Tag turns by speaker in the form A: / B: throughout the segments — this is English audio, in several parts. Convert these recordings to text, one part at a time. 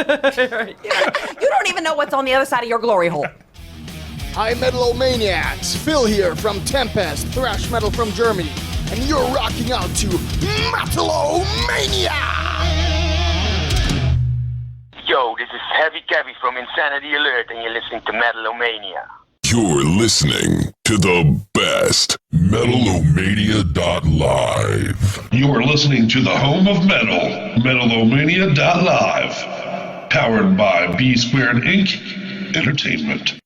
A: You don't even know what's on the other side of your glory hole.
B: Hi, Metal-O-Maniacs! Phil here from Tempest, thrash metal from Germany, and you're rocking out to Metal-O-Mania!
C: Yo, this is Heavy Kevy from Insanity Alert, and you're listening to Metal-O-Mania.
D: You're listening to the best Metal-O-Mania.live.
E: You are listening to the home of metal, Metal-O-Mania.live. Powered by B Squared Inc. Entertainment.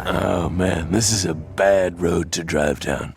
F: Oh man, this is a bad road to drive down.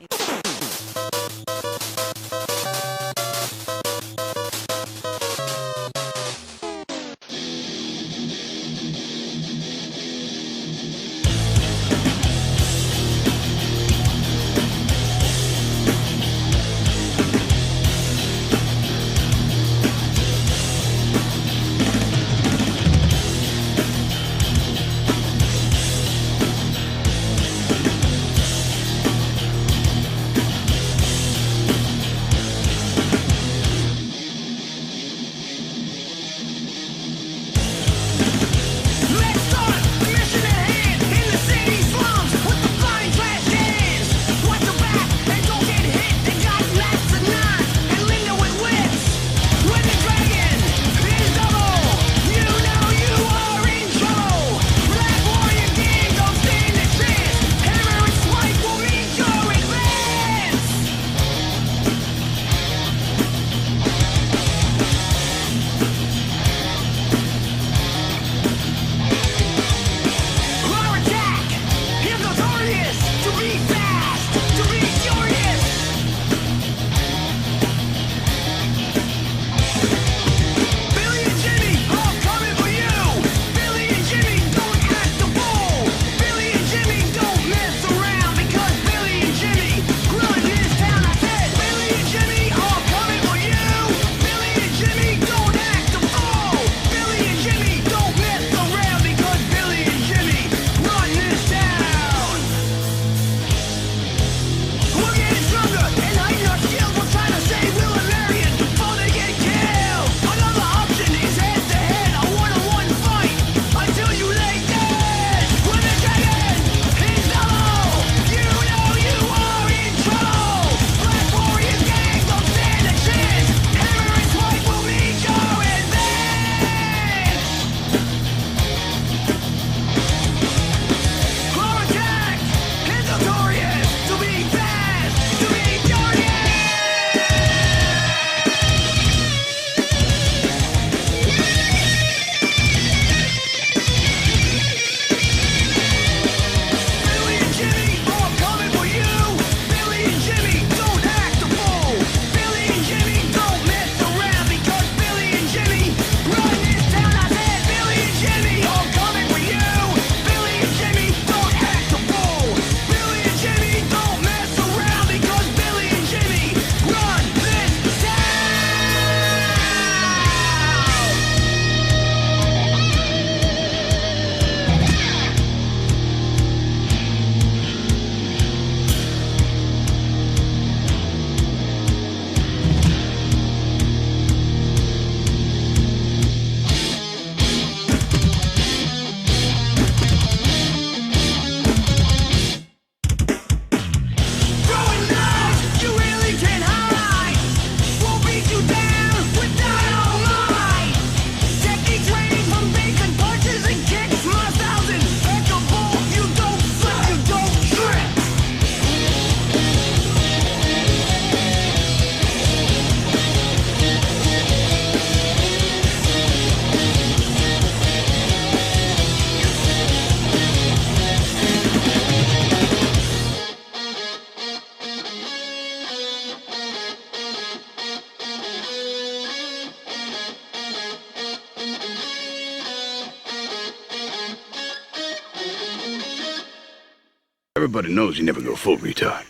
G: Everybody knows you never go full retard.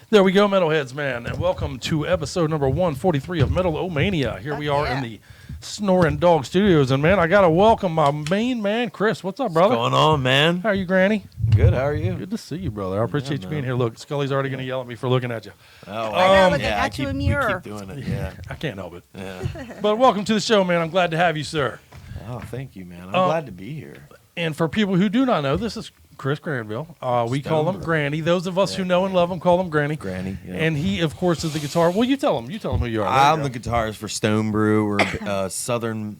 H: There we go, Metalheads, man, and welcome to episode number 143 of Metal-O-Mania. Here we are in the Snoring Dog Studios, and man, I gotta welcome my main man, Chris. What's up, brother?
I: What's going on, man?
H: How are you, Granny?
I: Good. How are you?
H: Good to see you, brother. I appreciate you being here. Look, Scully's already gonna yell at me for looking at you.
I: Oh,
A: I know, look, I got you a mirror.
I: We keep doing it. Yeah.
H: I can't help it.
I: Yeah.
H: But welcome to the show, man. I'm glad to have you, sir.
I: Oh, thank you, man. I'm glad to be here.
H: And for people who do not know, this is Chris Granville. We call him Granny. Those of us who know and love him call him Granny.
I: Granny. Yeah.
H: And he, of course, is the guitar. Well, you tell him. You tell him who you are.
I: I'm the guitarist for Stone Brew. We're southern.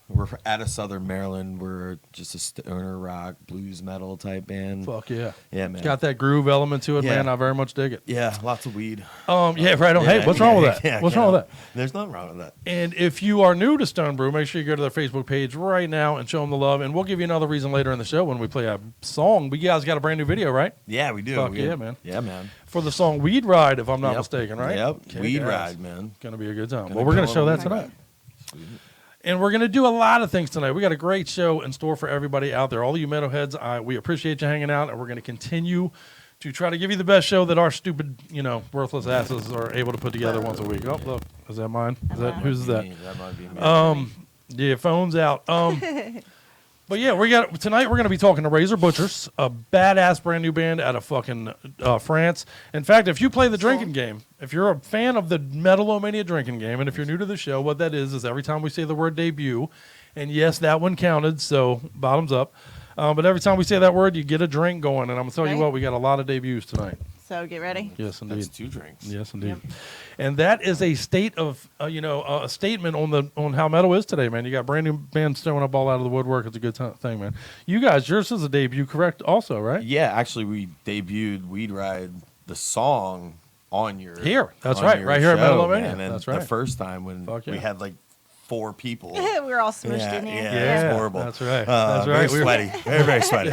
I: We're out of Southern Maryland. We're just a stoner rock, blues metal type band.
H: Fuck yeah.
I: Yeah, man.
H: Got that groove element to it,
I: Yeah.
H: man. I very much dig it.
I: Yeah, lots of weed.
H: Yeah, right on. Hey, what's wrong with that? What's wrong with that?
I: There's nothing wrong with that.
H: And if you are new to Stone Brew, make sure you go to their Facebook page right now and show them the love. And we'll give you another reason later in the show when we play a song. But you guys got a brand new video, right?
I: Yeah, we do.
H: Fuck yeah, man.
I: Yeah, man.
H: For the song Weed Ride, if I'm not mistaken, right?
I: Yep.
H: Okay,
I: Weed
H: guys.
I: Ride, man.
H: Gonna be a good time.
I: Gonna
H: Well, we're gonna
I: go
H: show
I: on
H: that
I: Weed
H: tonight.
I: Ride. Sweet.
H: And we're going to do a lot of things tonight. We got a great show in store for everybody out there. All of you metalheads, we appreciate you hanging out, and we're going to continue to try to give you the best show that our stupid, worthless asses are able to put together once a week. Oh, look, is that mine? Whose is that?
I: That might be me.
H: Yeah, phone's out. But yeah, tonight we're going to be talking to Razor Butchers, a badass brand new band out of fucking France. In fact, if you play the drinking game, if you're a fan of the Metal-O-Mania drinking game, and if you're new to the show, what that is every time we say the word debut, and yes, that one counted, so bottoms up. But every time we say that word, you get a drink going, and I'm going to tell you what, we got a lot of debuts tonight.
A: So get ready.
H: Yes, indeed.
I: That's 2 drinks.
H: Yes, indeed.
A: Yep.
H: And that is a state of, a statement on how metal is today, man. You got brand new bands showing up all out of the woodwork. It's a good thing, man. You guys, yours is a debut, correct? Also, right?
I: Yeah, actually, we debuted Weed Ride, the song, on your
H: That's
I: on
H: right,
I: your
H: right here at
I: show,
H: Metal-O-Mania.
I: man. And
H: That's right.
I: The first time when we had like 4 people.
A: We were all smushed in here.
I: Yeah, it's horrible.
H: That's right. That's right.
I: Very sweaty. Very, very sweaty.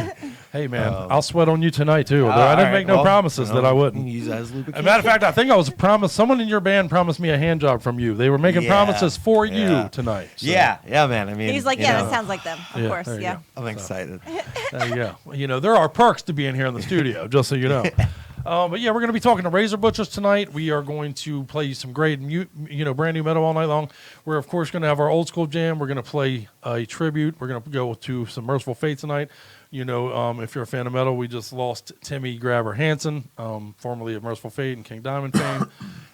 H: Hey, man, I'll sweat on you tonight, too. Although I didn't make no promises that I wouldn't.
I: Use that as
H: As a
I: lubrication.
H: matter of fact, I think I was promised, someone in your band promised me a hand job from you. They were making promises for you tonight. So.
I: Yeah, man. I mean,
A: He's like, that sounds like them. Of course,
H: there you
A: yeah.
H: go.
I: I'm excited.
H: There you go. Well, there are perks to being here in the studio, just so you know. But yeah, we're going to be talking to Razor Butchers tonight. We are going to play some great, brand new metal all night long. We're, of course, going to have our old school jam. We're going to play a tribute. We're going to go to some Merciful Fate tonight. If you're a fan of metal, we just lost Timmy Grabber Hansen, formerly of Merciful Fate and King Diamond fame.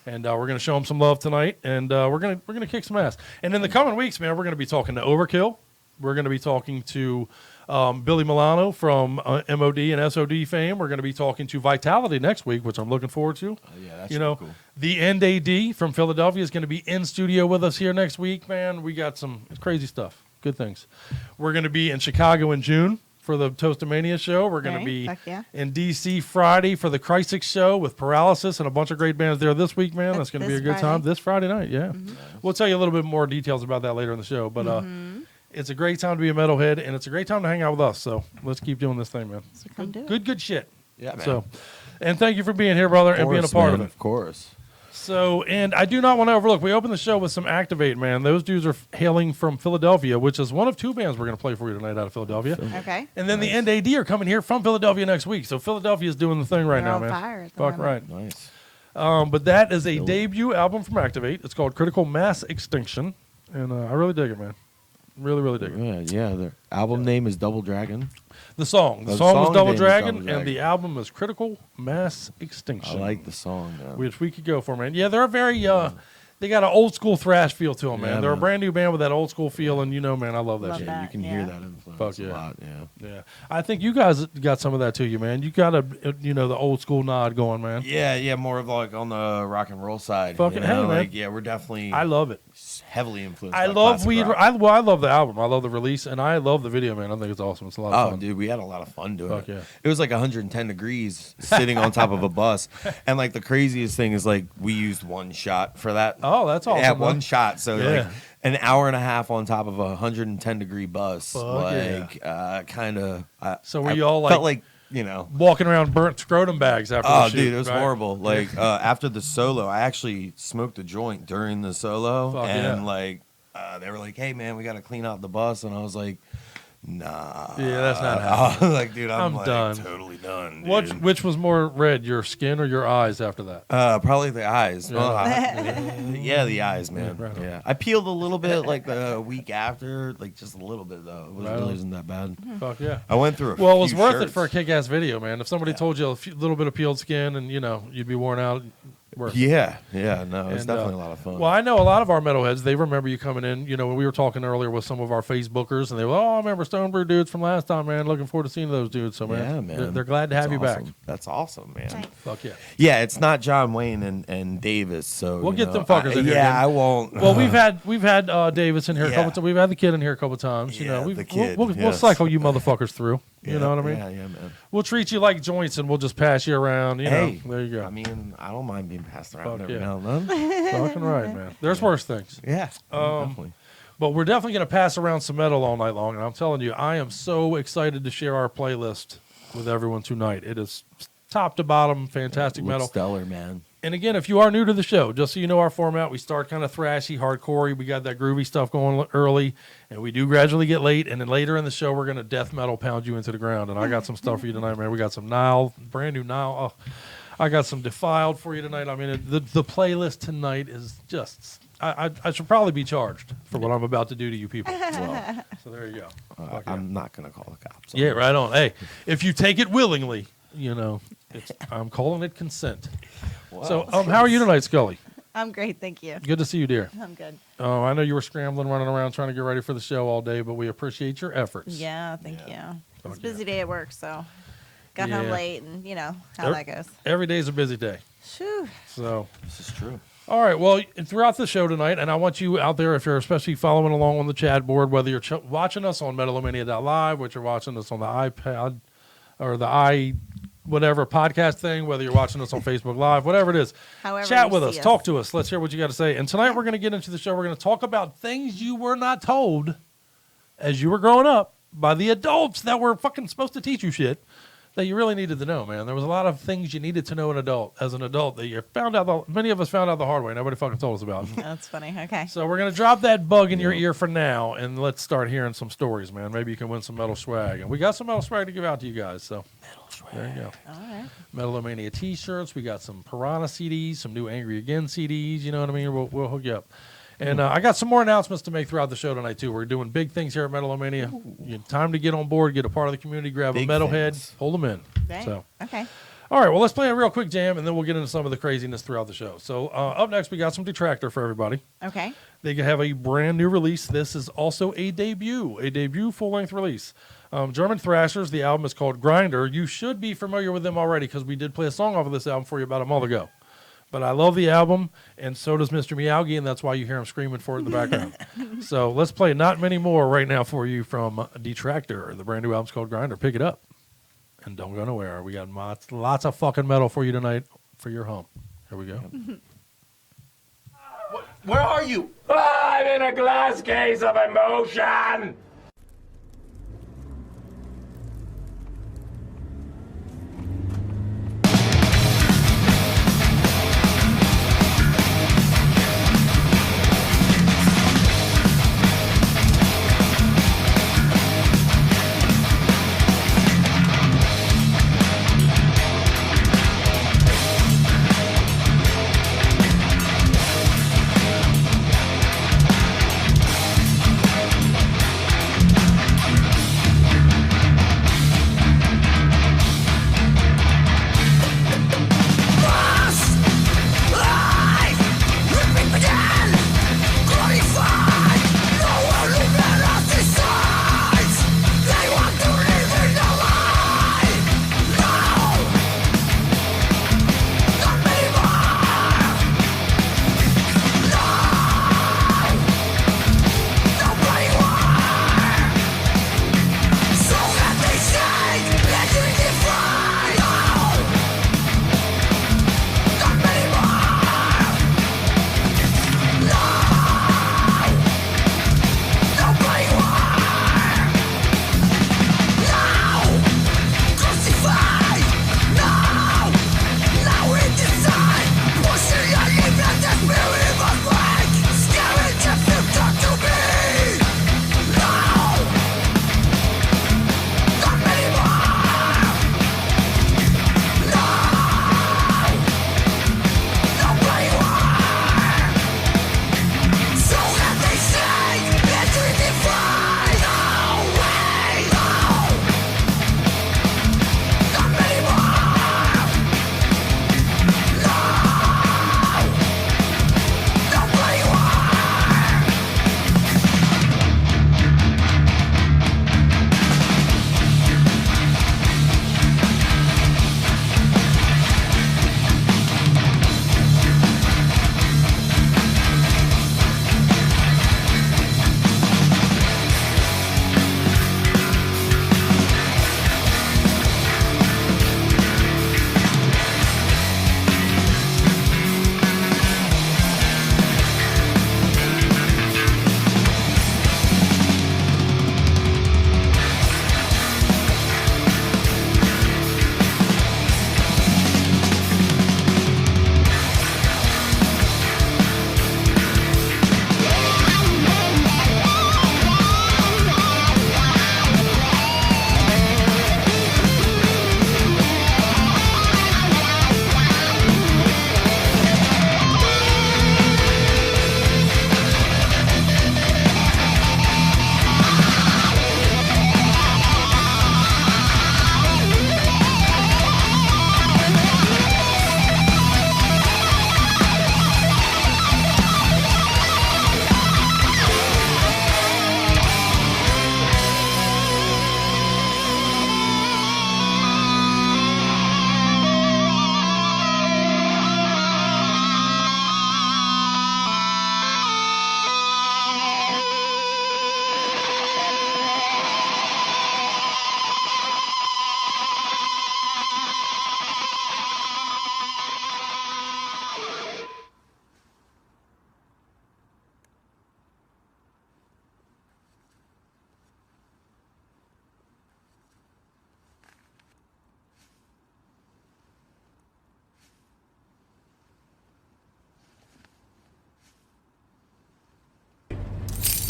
H: And we're going to show him some love tonight. And we're going to kick some ass. And in the coming weeks, man, we're going to be talking to Overkill. We're going to be talking to Billy Milano from MOD and SOD fame. We're going to be talking to Vitality next week, which I'm looking forward to.
I: Yeah, that's cool.
H: The NAD from Philadelphia is going to be in studio with us here next week, man. We got some crazy stuff. Good things. We're going to be in Chicago in June for the Toastamania show. We're going to be in D.C. Friday for the Chrysix show with Paralysis and a bunch of great bands there this week, man. That's going to be a good time. This Friday night, yeah. Mm-hmm. We'll tell you a little bit more details about that later in the show, but it's a great time to be a metalhead, and it's a great time to hang out with us. So let's keep doing this thing, man.
A: So come do
H: it. Good shit.
I: Yeah, man.
H: So, and thank you for being here, brother, and being a part of it.
I: Of course.
H: So, and I do not want to overlook, we opened the show with some Activate, man. Those dudes are hailing from Philadelphia, which is one of 2 bands we're going to play for you tonight out of Philadelphia.
A: Okay.
H: And then the NAD are coming here from Philadelphia next week. So Philadelphia is doing the thing right
A: They're
H: now,
A: on
H: man.
A: fire at the
H: Fuck
A: moment.
H: right.
I: Nice.
H: But that is a debut album from Activate. It's called Critical Mass Extinction. And I really dig it, man. Really, really dig it.
I: Yeah, their album name is Double Dragon.
H: The song was Double Dragon, and the album is Critical Mass Extinction.
I: I like the song, man.
H: Which we could go for, man. Yeah, they're a very, they got an old school thrash feel to them, man.
I: Yeah,
H: They're a
I: man.
H: brand new band with that old school feel, and man, I love that
A: Love
H: shit.
A: that.
I: You can hear that influence
H: Fuck yeah.
I: a lot,
H: Yeah. I think you guys got some of that too, you man. You got the old school nod going, man.
I: Yeah, more of like on the rock and roll side.
H: Fucking hey, man.
I: Like, yeah, we're definitely.
H: I love it.
I: Heavily influenced.
H: I
I: by
H: love
I: classic
H: Weed.
I: rock.
H: I love the album. I love the release, and I love the video, man. I think it's awesome. It's a lot of fun.
I: Dude, we had a lot of fun doing
H: Fuck
I: it.
H: yeah.
I: It was like 110 degrees sitting on top of a bus. And like the craziest thing is like we used 1 shot for that.
H: Oh, that's awesome.
I: Yeah,
H: man.
I: 1 shot. So
H: Yeah.
I: like an hour and a half on top of a 110 degree bus.
H: Fuck
I: Kind of.
H: So were you all
I: felt
H: like
I: like,
H: walking around burnt scrotum bags after the shoot?
I: Dude, it was
H: right?
I: horrible. Like after the solo, I actually smoked a joint during the solo.
H: Fuck
I: and
H: yeah.
I: like they were like, "Hey, man, we got to clean out the bus," and I was like, "Nah."
H: Yeah, that's not happening.
I: I was like, dude, I'm like,
H: done.
I: totally done. Dude.
H: Which was more red, your skin or your eyes after that?
I: Probably the eyes.
H: Yeah.
I: Well, yeah, the eyes, man.
H: Yeah, right on.
I: Yeah, I peeled a little bit like the week after, like just a little bit though. It
H: Right
I: really
H: on.
I: isn't that bad.
H: Fuck yeah.
I: I went through.
H: Well, it was
I: few
H: worth it
I: shirts.
H: for a kick-ass video, man. If somebody told you a little bit of peeled skin and you'd be worn out, worth it.
I: Yeah, no, it's
H: And,
I: definitely a lot of fun.
H: Well, I know a lot of our metalheads. They remember you coming in. When we were talking earlier with some of our Facebookers, and they were, "Oh, I remember Stone Brew dudes from last time, man. Looking forward to seeing those dudes." So, man,
I: Yeah, man.
H: they're glad to have you back.
I: Awesome. That's awesome, man.
A: Nice.
H: Fuck yeah.
I: Yeah, it's not John Wayne and Davis, so
H: We'll
I: you
H: get
I: know,
H: them fuckers in here
I: Yeah,
H: again.
I: I won't.
H: Well, we've had Davis in here a couple
I: Yeah.
H: times. We've had the kid in here a couple times.
I: Yeah, the kid,
H: We'll
I: yes.
H: cycle you motherfuckers through. You know what I mean?
I: Yeah, man.
H: We'll treat you like joints, and we'll just pass you around.
I: Hey,
H: there you go.
I: I mean, I don't mind being passed around
H: Fuck
I: every
H: yeah.
I: now and then.
H: Fucking right, man. There's worse things.
I: Yeah, definitely.
H: But we're definitely going to pass around some metal all night long. And I'm telling you, I am so excited to share our playlist with everyone tonight. It is top to bottom, fantastic
I: Looks
H: metal.
I: stellar, man.
H: And again, if you are new to the show, just so you know our format, we start kind of thrashy, hardcore. We got that groovy stuff going early, and we do gradually get late. And then later in the show, we're going to death metal pound you into the ground. And I got some stuff for you tonight, man. We got some Nile, brand new Nile. Oh, I got some Defiled for you tonight. I mean, the playlist tonight is just... I should probably be charged for what I'm about to do to you people.
I: Well,
H: So there you go. Fuck yeah.
I: I'm not gonna call the cops.
H: Yeah, right on. Hey, if you take it willingly, I'm calling it consent. So, how are you tonight, Scully?
A: I'm great, thank you.
H: Good to see you, dear.
A: I'm good.
H: Oh, I know you were scrambling, running around, trying to get ready for the show all day, but we appreciate your efforts.
A: Yeah, thank you.
H: Fuck
A: It's a busy day at work, so got
H: Yeah.
A: home late, and you know how
H: Ev-
A: that goes.
H: Every day's a busy day.
A: Phew.
H: So,
I: This is true.
H: all right. Well, throughout the show tonight, and I want you out there, if you're especially following along on the chat board, whether you're watching us on Metal-O-Mania.live, whether you're watching us on the iPad or the whatever podcast thing, whether you're watching us on Facebook Live, whatever it is,
A: However
H: chat
A: you
H: with
A: see
H: us,
A: us.
H: talk to us. Let's hear what you got to say. And tonight we're going to get into the show. We're going to talk about things you were not told as you were growing up by the adults that were fucking supposed to teach you shit that you really needed to know, man. There was a lot of things you needed to know as an adult that you found out. Many of us found out the hard way. Nobody fucking told us about.
A: That's funny. Okay.
H: So we're going to drop that bug in your ear for now, and let's start hearing some stories, man. Maybe you can win some metal swag. And we got some metal swag to give out to you guys, so there you go.
A: All right.
H: Metal-O-Mania t-shirts. We got some Piranha CDs, some new Angry Again CDs. You know what I mean? We'll hook you up. And I got some more announcements to make throughout the show tonight, too. We're doing big things here at Metal-O-Mania. Time to get on board, get a part of the community, grab
I: Big
H: a metalhead,
I: things.
H: hold them in.
A: Right.
H: So,
A: Okay.
H: all right, well, let's play a real quick jam, and then we'll get into some of the craziness throughout the show. So up next, we got some Detractor for everybody.
A: Okay.
H: They have a brand new release. This is also a debut full-length release. German Thrashers, the album is called Grinder. You should be familiar with them already because we did play a song off of this album for you about a month ago. But I love the album, and so does Mr. Miyagi, and that's why you hear him screaming for it in the background. So let's play Not Many More right now for you from Detractor. The brand new album's called Grinder. Pick it up, and don't go nowhere. We got lots of fucking metal for you tonight for your hump. Here we go.
G: Where are you?
F: I'm in a glass case of emotion!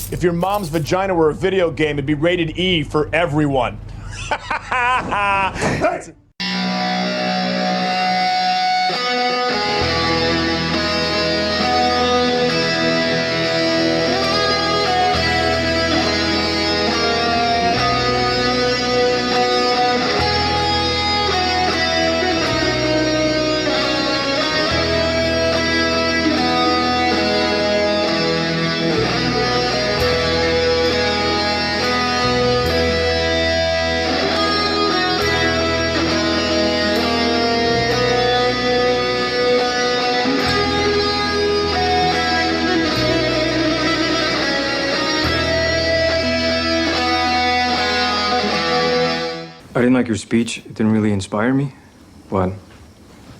J: If your mom's vagina were a video game, it'd be rated E for everyone. That's
K: I didn't like your speech. It didn't really inspire me. But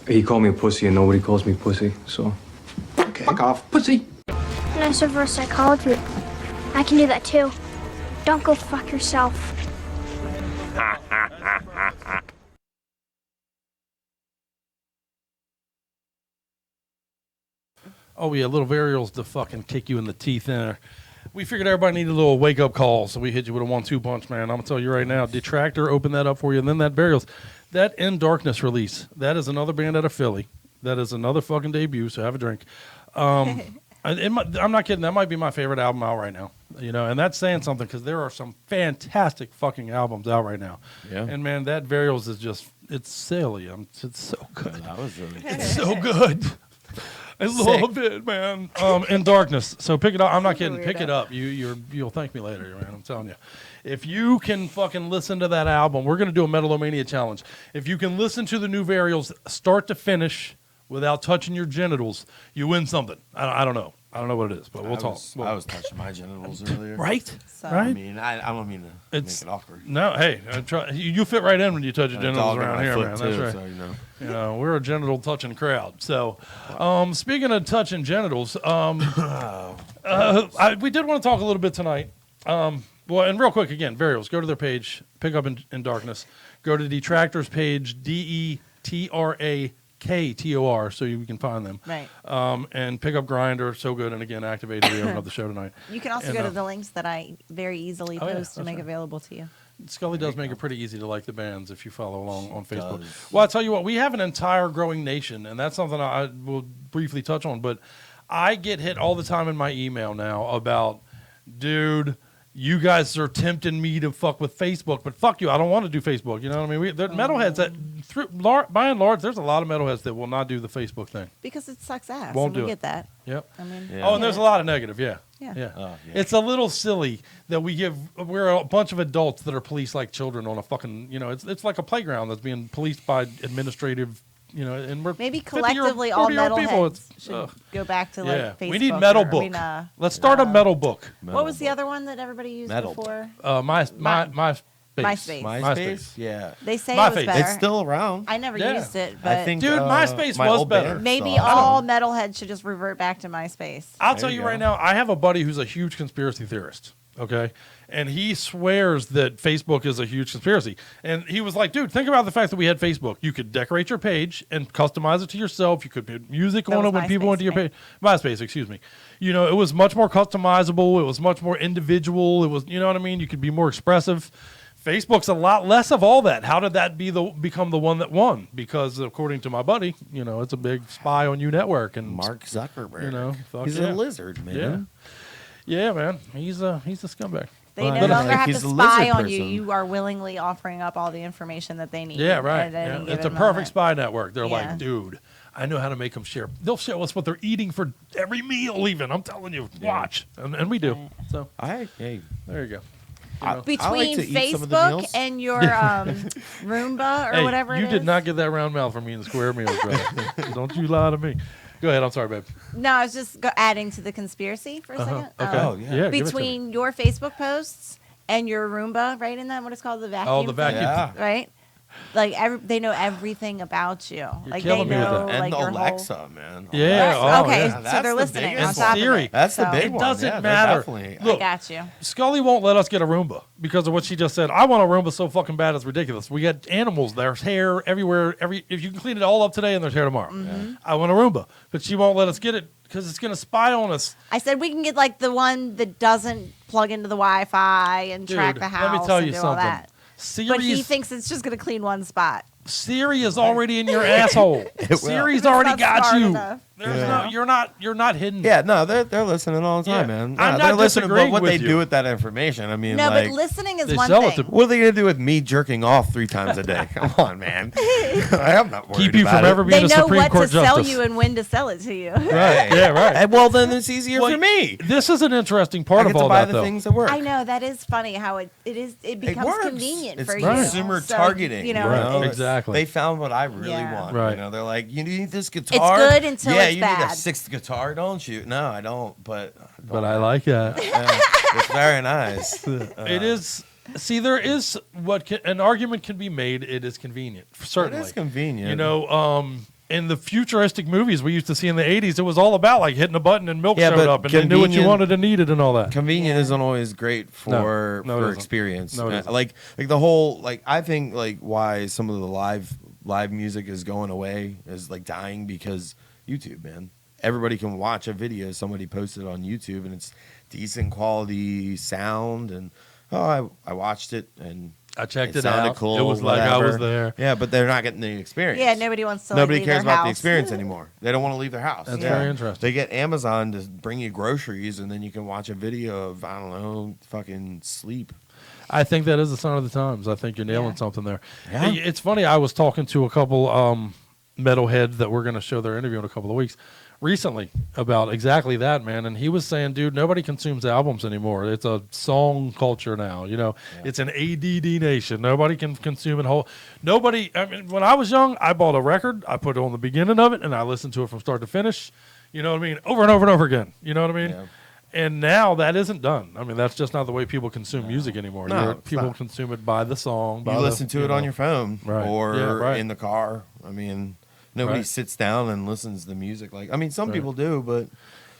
K: he called me a pussy and nobody calls me pussy, so. Okay. Fuck off, pussy.
L: Nice reverse psychology. I can do that too. Don't go fuck yourself.
H: Oh yeah, little varials to fucking kick you in the teeth there. We figured everybody needed a little wake up call, so we hit you with a 1-2 punch, man. I'm gonna tell you right now, Detractor opened that up for you, and then that Varials, that In Darkness release, that is another band out of Philly. That is another fucking debut. So have a drink. I'm not kidding. That might be my favorite album out right now. You know, and that's saying something because there are some fantastic fucking albums out right now. Yeah. And man, that Varials is just—it's silly. It's so good.
I: That was really.
H: It's so good. I love it, man. In Darkness. So pick it up. I'm not kidding. Pick it up. You'll thank me later, man. I'm telling you. If you can fucking listen to that album, we're gonna do a Metal-O-Mania challenge. If you can listen to the new Varials start to finish without touching your genitals, you win something. I don't know. I don't know what it is, but we'll talk.
I: I was touching my genitals earlier.
H: Right?
A: So.
H: Right?
I: I mean, I don't mean to make it awkward.
H: No, hey, you fit right in when you touch your genitals around here, man.
I: Too,
H: that's right.
I: So,
H: you know, we're a genital touching crowd. So, speaking of touching genitals, we did want to talk a little bit tonight. Well, and real quick again, Varials, go to their page, pick up in Darkness. Go to Detractor's page, DETRAKTOR, so you can find them.
A: Right.
H: And pick up Grinder, so good. And again, activated. We open up the show tonight.
A: You can also go to the links that I very easily post to make available to you.
H: Scully does make it pretty easy to like the bands if you follow along on Facebook. Well, I'll tell you what, we have an entire growing nation, and that's something I will briefly touch on. But I get hit all the time in my email now about, dude, you guys are tempting me to fuck with Facebook, but fuck you, I don't want to do Facebook. You know what I mean? There metalheads that, by and large, there's a lot of metalheads that will not do the Facebook thing.
A: Because it sucks ass.
H: Won't do
A: we
H: it.
A: get that.
H: Yep.
A: I mean,
H: Oh, and there's a lot of negative, yeah.
A: Yeah.
H: Yeah.
I: Oh, yeah.
H: It's a little silly that we're a bunch of adults that are policed like children on a fucking, you know, it's like a playground that's being policed by administrative, you know, and we're
A: maybe
H: 50-year,
A: collectively all
H: 40-year-old people.
A: metalheads should go back to like Facebook.
H: We need metal book. Let's start a metal book.
A: What was the other one that everybody used before?
H: MySpace.
I: Yeah.
A: They say it was better.
I: It's still around.
A: I never used it, but
I: I think,
H: dude, MySpace was better.
A: Maybe all metalheads should just revert back to MySpace.
H: I'll tell you right now, I have a buddy who's a huge conspiracy theorist. Okay. And he swears that Facebook is a huge conspiracy. And he was like, dude, think about the fact that we had Facebook. You could decorate your page and customize it to yourself. You could put music on it when people went to your page. MySpace, excuse me. You know, it was much more customizable. It was much more individual. It was, you know what I mean? You could be more expressive. Facebook's a lot less of all that. How did that become the one that won? Because according to my buddy, you know, it's a big spy on you network. And
I: Mark Zuckerberg.
H: You know,
I: he's a lizard, man.
H: Yeah, man. He's a scumbag.
A: They no longer have to spy on you. You are willingly offering up all the information that they need.
H: Yeah, right. Yeah. It's a perfect spy network. They're like, dude, I know how to make them share. They'll show us what they're eating for every meal even. I'm telling you, watch. And we do. So,
I: hey.
H: There you go.
A: Between Facebook and your Roomba or whatever it is.
H: You did not get that round mouth from me in the square meals, brother. Don't you lie to me. Go ahead. I'm sorry, babe.
A: No, I was just adding to the conspiracy for a second.
H: Okay.
A: Between your Facebook posts and your Roomba, right? In that, what it's called, the vacuum.
H: Oh, the vacuum.
A: Yeah. Right? Like they know everything about you.
H: Like they know,
I: and
A: like
I: Alexa,
A: your whole...
I: man.
H: Yeah.
A: Okay,
H: yeah.
A: So they're listening on
H: top
A: Siri.
H: Of it.
I: That's the big one.
H: It doesn't matter. Look,
A: I got you.
H: Scully won't let us get a Roomba because of what she just said. I want a Roomba so fucking bad it's ridiculous. We got animals. There's hair everywhere. If you can clean it all up today and there's hair tomorrow. I want a Roomba, but she won't let us get it. because it's going to spy on us.
A: I said we can get like the one that doesn't plug into the Wi-Fi and track the house.
H: Let me tell you
A: and do
H: something.
A: all that. But he thinks it's just going to clean one spot.
H: Siri is already in your asshole. Siri's already got you.
A: Enough.
H: You're not hidden.
I: Yeah, no, they're listening all the time, man.
H: I'm not
I: they're listening, but what they
H: you.
I: do with that information, I mean,
A: no,
I: like,
A: but listening is
H: they
A: one
H: sell
A: thing.
H: it to-
I: what are they gonna do with me jerking off 3 times a day? Come on, man. I'm not worried
H: Keep you
I: about
H: from
I: it.
H: ever being
A: They
H: a
A: know
H: Supreme
A: what
H: Court
A: to sell
H: justice.
A: you and when to sell it to you.
H: Right. Yeah, right.
I: And, well, then it's easier
H: Well,
I: for me.
H: This is an interesting part
I: I get
H: of
I: to
H: all
I: buy
H: that,
I: the
H: though.
I: things that work.
A: I know that is funny how it becomes
I: works.
A: convenient
I: It's
A: for you.
I: consumer
A: So,
I: targeting.
A: You know,
H: Right.
A: it's-
H: Exactly.
I: They found what I really want.
H: Right.
I: You know, they're like, you need this guitar.
A: good until
I: yeah,
A: it's
I: you
A: bad.
I: need a 6th guitar, don't you? No, I don't. But
H: I like that.
I: it's very nice.
H: It is. See, there is an argument can be made. It is convenient. Certainly,
I: It is convenient.
H: You know, in the futuristic movies we used to see in the '80s, it was all about like hitting a button and milk
I: Yeah,
H: showed
I: but
H: up, and they knew what you wanted and needed and all that.
I: Convenient isn't always great for
H: No, it isn't.
I: experience.
H: No, it isn't.
I: Like the whole I think why some of the live music is going away is dying because YouTube, man. Everybody can watch a video somebody posted on YouTube and it's decent quality sound and I watched it and
H: I checked it
I: sounded
H: out.
I: cool.
H: It was like I was
I: whatever.
H: there.
I: Yeah, but they're not getting the experience.
A: Yeah, nobody wants to.
I: Nobody
A: leave
I: cares
A: their
I: about the
A: house.
I: experience anymore. They don't want to leave their house.
H: That's very interesting.
I: They get Amazon to bring you groceries, and then you can watch a video of fucking sleep.
H: I think that is a sign of the times. I think you're nailing something there.
I: Yeah.
H: Hey, it's funny. I was talking to a couple metalheads that we're going to show their interview in a couple of weeks recently about exactly that, man. And he was saying, dude, nobody consumes albums anymore. It's a song culture now. You know, it's an ADD nation. Nobody can consume it whole. Nobody. I mean, when I was young, I bought a record. I put it on the beginning of it, and I listened to it from start to finish. You know what I mean? Over and over and over again. You know what I mean?
I: Yeah.
H: And now that isn't done. I mean, that's just not the way people consume music anymore.
I: No, it's
H: people
I: not.
H: consume it by the song. By
I: You listen to it on your phone or in the car. I mean, nobody sits down and listens to music some people do, but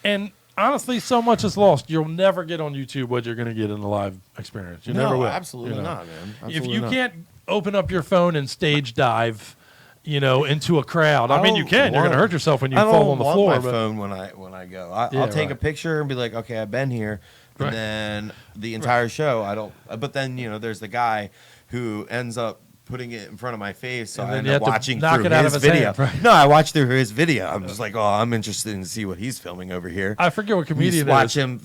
H: and honestly, so much is lost. You'll never get on YouTube what you're going to get in the live experience. You never will.
I: Absolutely not, man.
H: If you can't open up your phone and stage dive, into a crowd. I mean, you can. You're going to hurt yourself when you fall on the floor.
I: I don't want my phone when I go. I'll take a picture and be like, okay, I've been here. And then the entire show, I don't. But then there's the guy who ends up putting it in front of my face, so I end up watching through his video. No, I watched through his video. I'm just like, I'm interested in see what he's filming over here.
H: I forget what comedian
I: you watch him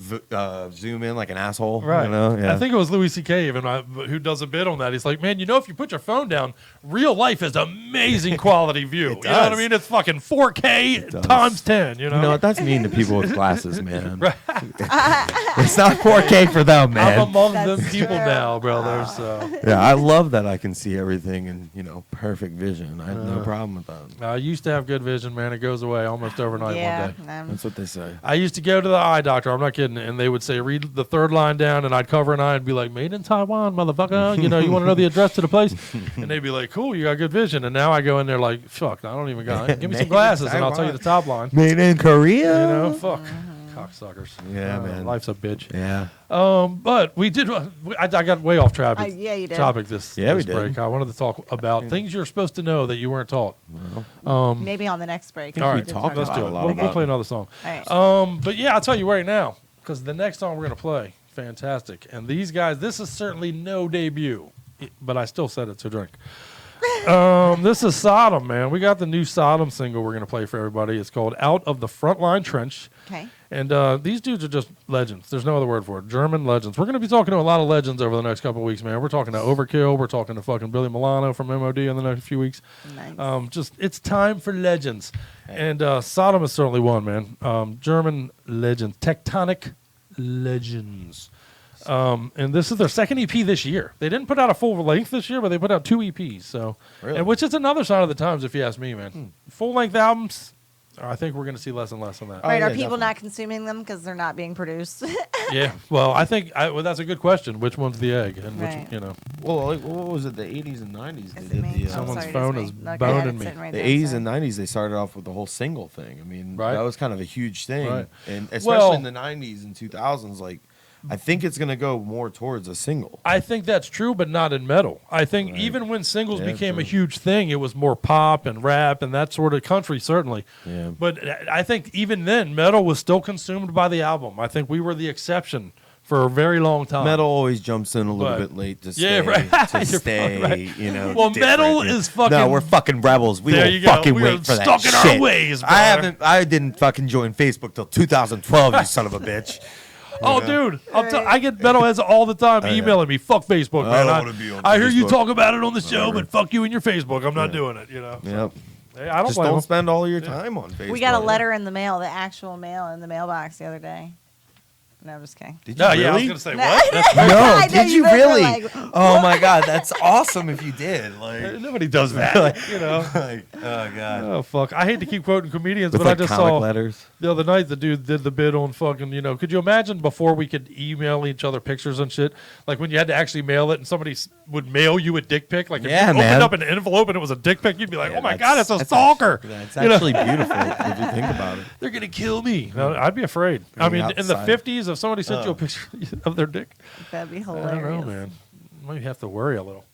I: zoom in like an asshole.
H: Right.
I: Yeah.
H: I think it was Louis C.K. even who does a bit on that. He's like, man, if you put your phone down, real life is amazing quality view. You know what I mean? It's fucking 4K times 10.
I: No, that's mean to people with glasses, man. It's not 4K for them, man.
H: I'm among them people now, brother. So
I: yeah, I love that I can see everything in perfect vision. I have no problem with that.
H: I used to have good vision, man. It goes away almost overnight one day.
I: That's what they say.
H: I used to go to the eye doctor. I'm not kidding. And they would say, read the third line down, and I'd cover an eye and be like, made in Taiwan, motherfucker. You want to know the address to the place? And they'd be like, cool, you got good vision. And now I go in there like, fuck, I don't even got. Give me some glasses, and I'll tell you the top line.
I: Made in Korea.
H: Fuck. Cocksuckers.
I: Yeah, man.
H: Life's a bitch.
I: Yeah.
H: But we did. I got way off topic.
A: Yeah, you did.
H: Topic this
I: we did.
H: break. I wanted to talk about things you're supposed to know that you weren't taught.
A: Maybe on the next break.
H: All right, let's do it. We'll play another song.
A: All right.
H: But yeah, I'll tell you right now, because the next song we're gonna play, fantastic. And these guys, this is certainly no debut, but I still said it, so drink. This is Sodom, man. We got the new Sodom single we're going to play for everybody. It's called Out of the Frontline Trench.
A: Okay.
H: And these dudes are just legends. There's no other word for it. German legends. We're going to be talking to a lot of legends over the next couple of weeks, man. We're talking to Overkill. We're talking to fucking Billy Milano from MOD in the next few weeks.
A: Nice.
H: It's time for legends. And Sodom is certainly one, man. German legends. Tectonic legends. And this is their second EP this year. They didn't put out a full length this year, but they put out 2 EPs. So, and which is another sign of the times, if you ask me, man. Full length albums, I think we're going to see less and less on that.
A: Right? Are people not consuming them because they're not being produced?
H: Yeah. Well, I think that's a good question. Which one's the egg? And which,
I: Well, what was it? The 80s and 90s. They did the
H: someone's phone is boning me.
I: The 80s and 90s, they started off with the whole single thing. I mean, that was kind of a huge thing, and especially in the 90s and 2000s, I think it's gonna go more towards a single.
H: I think that's true, but not in metal. I think even when singles became a huge thing, it was more pop and rap and that sort of country, certainly.
I: Yeah.
H: But I think even then, metal was still consumed by the album. I think we were the exception for a very long time.
I: Metal always jumps in a little bit late to stay. To stay,
H: right.
I: you know.
H: Well, metal is fucking.
I: No, we're fucking rebels. We
H: there
I: will
H: you go.
I: fucking
H: We
I: wait
H: are
I: for that
H: stuck
I: shit.
H: in our ways, brother.
I: I didn't fucking join Facebook till 2012. You son of a bitch.
H: Oh, dude, I get metalheads all the time emailing me. Fuck Facebook, man.
I: I don't wanna be on
H: I hear you
I: Facebook.
H: talk about it on the show, but fuck you and your Facebook. I'm not doing it. You know.
I: Yep.
H: Hey, I don't
I: Just
H: blame
I: don't
H: them.
I: spend all your time on Facebook.
A: We got a letter in the mail, the actual mail in the mailbox the other day. No, I'm just kidding.
I: Did you
H: No,
I: really?
H: yeah, I was gonna say what? That's
I: No,
A: I know
I: did you
A: you guys were
I: really?
A: like,
I: Oh my god, that's awesome if you did. Like
H: Nobody does that. You know.
I: like, oh god.
H: Oh fuck! I hate to keep quoting comedians,
I: With
H: but
I: like
H: I just
I: comic
H: saw
I: letters.
H: the other night the dude did the bid on fucking. You know, could you imagine before we could email each other pictures and shit? Like when you had to actually mail it, and somebody would mail you a dick pic. Like if
I: Yeah,
H: you
I: man.
H: opened up an envelope and it was a dick pic, you'd be like,
I: Yeah,
H: "Oh my god, it's a
I: that's
H: stalker!"
I: That's
H: You know?
I: actually beautiful if you think about it.
H: They're gonna kill me. No, I'd be afraid. I mean, in the
I: outside.
H: 50s, if somebody sent you a picture of their dick,
A: That'd be
H: I
A: hilarious.
H: don't know, man. Might have to worry a little.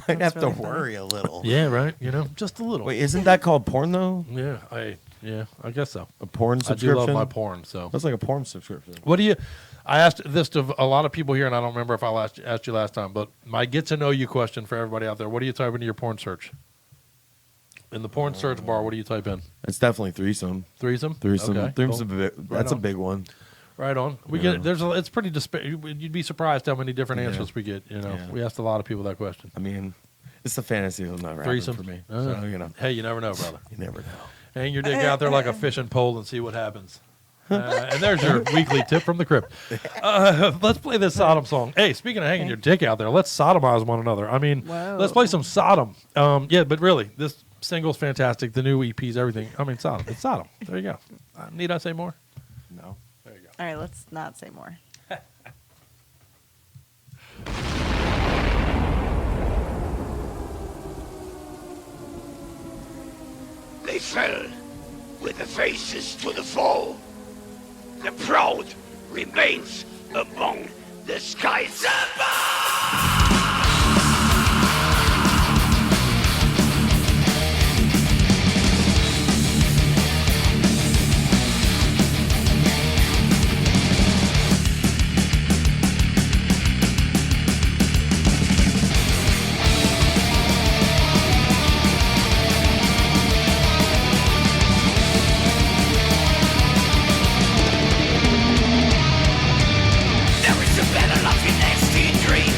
I: I'd have to
A: really funny.
I: worry a little.
H: Yeah, right. You know, just a little.
I: Wait, isn't that called porn though?
H: Yeah, I guess so.
I: A porn
H: I do
I: subscription?
H: love my porn. So
I: That's like a porn subscription.
H: what do you? I asked this to a lot of people here, and I don't remember if I asked you last time. But my get to know you question for everybody out there: what do you type into your porn search? In the porn search bar, what do you type in?
I: It's definitely threesome.
H: Threesome.
I: Threesome.
H: Okay,
I: Threesome's
H: cool.
I: that's a
H: on.
I: big one.
H: Right on. We get it's pretty. You'd be surprised how many different answers we get. You know, we asked a lot of people that question.
I: I mean, it's the fantasy of not
H: Threesome
I: for me.
H: Uh,
I: So, you know,
H: Hey, you never know, brother.
I: you never know.
H: Hang your dick out there like a fishing pole and see what happens. And there's your weekly tip from the crypt. Let's play this Sodom song. Hey, speaking of hanging your dick out there, let's sodomize one another. I mean, let's play some Sodom. Yeah, but really, this single's fantastic. The new EPs, everything. I mean, Sodom. It's Sodom. There you go. Need I say more?
I: No.
H: There you go.
A: All right, let's not say more.
C: They fell with the faces to the foe. The proud remains among the skies above. There is a battle of your nasty dreams.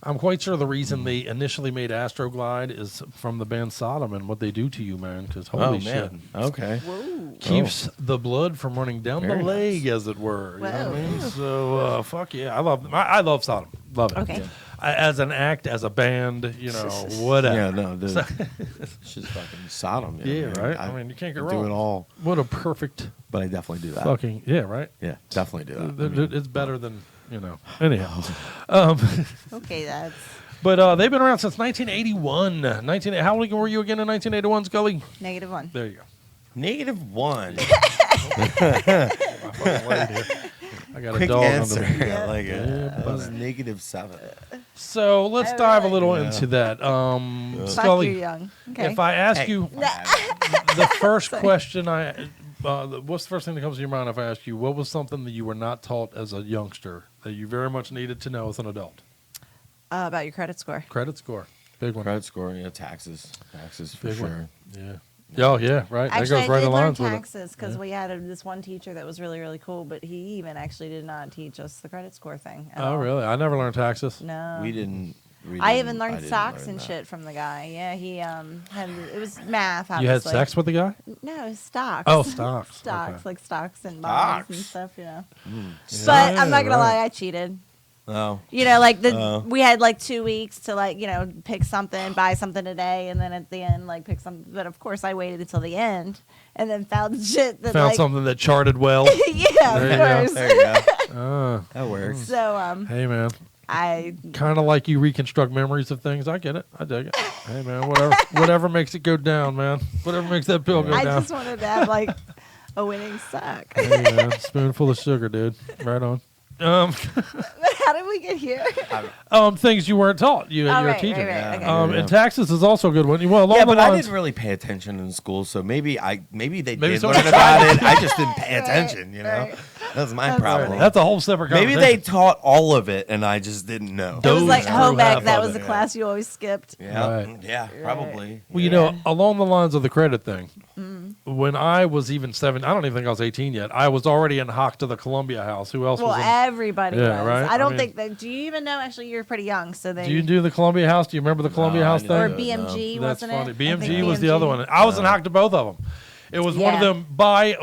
H: I'm quite sure the reason they initially made Astroglide is from the band Sodom and what they do to you, man. Because holy shit.
I: Okay.
A: Whoa.
H: Keeps the blood from running down
I: Very
H: the leg,
I: nice.
H: as it were. You know
A: Wow.
H: what I mean? So, fuck yeah. I love them. I love Sodom. Love it.
A: Okay.
H: As an act, as a band, whatever.
I: Yeah, no, dude. It's just fucking Sodom.
H: Yeah,
I: man.
H: right? I mean, you can't go
I: do
H: wrong.
I: it all.
H: What a perfect
I: But I definitely do that.
H: fucking, yeah, right?
I: Yeah, definitely do that.
H: It's better than, anyhow.
A: Okay, that's
H: But they've been around since 1981. How old were you again in 1981, Scully?
A: -1.
H: There you go.
I: -1.
H: I got
I: Quick
H: a dog
I: answer.
H: under me.
I: I like it.
H: Yeah,
I: That was
H: buddy.
I: -7.
H: So let's
A: All
H: dive a
A: right.
H: little into that.
A: Fuck
H: Scully,
A: you, young. Okay.
H: if I ask you the first question, what's the first thing that comes to your mind if I ask you what was something that you were not taught as a youngster that you very much needed to know as an adult?
A: About your credit score.
H: Credit score, big one.
I: Credit score, taxes for
H: Big
I: sure.
H: one. Yeah. Oh yeah, right.
A: Actually,
H: that goes right
A: I did
H: in
A: learn
H: lines with it.
A: taxes because we had this one teacher that was really, really cool, but he even actually did not teach us the credit score thing. At
H: Oh
A: all.
H: really? I never learned taxes.
A: No.
I: We didn't.
A: I even learned
I: didn't
A: stocks
I: learn
A: and
I: that.
A: shit from the guy. Yeah, he had it was math.
H: You had
A: Obviously.
H: sex with the guy?
A: No, it was stocks.
H: Oh, stocks.
A: Stocks,
H: Okay.
A: like stocks and bonds and
I: Stocks.
A: stuff.
H: Yeah,
A: But I'm not gonna
H: right.
A: lie, I cheated.
I: Oh.
A: Like we had like 2 weeks to pick something, buy something today, and then at the end pick something. But of course, I waited until the end, and then found shit that
H: Found something that charted well.
A: yeah,
H: There you
A: of
H: go.
A: course.
I: There you go. That works.
A: So
H: Hey man,
A: I
H: kind of like you reconstruct memories of things. I get it. I dig it. Hey man, whatever makes it go down, man. Whatever makes that pill go
A: I
H: down.
A: just wanted to have a winning suck.
H: Hey man, spoonful of sugar, dude. Right on.
A: How did we get here?
H: Things you weren't taught. You're a
A: right,
H: teacher.
A: right, okay.
H: And taxes is also a good one. Well, along
I: Yeah,
H: the
I: but I
H: lines,
I: didn't really pay attention in school, so maybe they
H: Maybe
I: did
H: someone
I: learn about it. I just didn't pay attention.
A: right.
I: That's my problem.
H: that's a whole separate
I: Maybe
H: conversation.
I: they taught all of it, and I just didn't know.
A: It was like
H: Those
A: home
H: through
A: ec.
H: half
A: That
H: of
A: was
H: it,
A: the
H: yeah.
A: class you always skipped.
I: Yeah,
H: Right.
I: yeah, probably.
H: Well, along the lines of the credit thing,
A: Mm.
H: when I was even 7, I don't even think I was 18 yet. I was already in hock to the Columbia House. Who else
A: Well,
H: was in?
A: everybody
H: Yeah,
A: was.
H: right?
A: I don't
H: I mean-
A: think that. Do you even know? Actually, you're pretty young, so then.
H: Do you do the Columbia House? Do you remember the Columbia House
I: I
H: thing?
A: or
I: didn't.
A: BMG,
H: That's
A: wasn't
H: funny.
A: it? I
H: BMG
A: think
H: was the other one. I was in hock to both of them. It was one of
A: Yeah.
H: them buy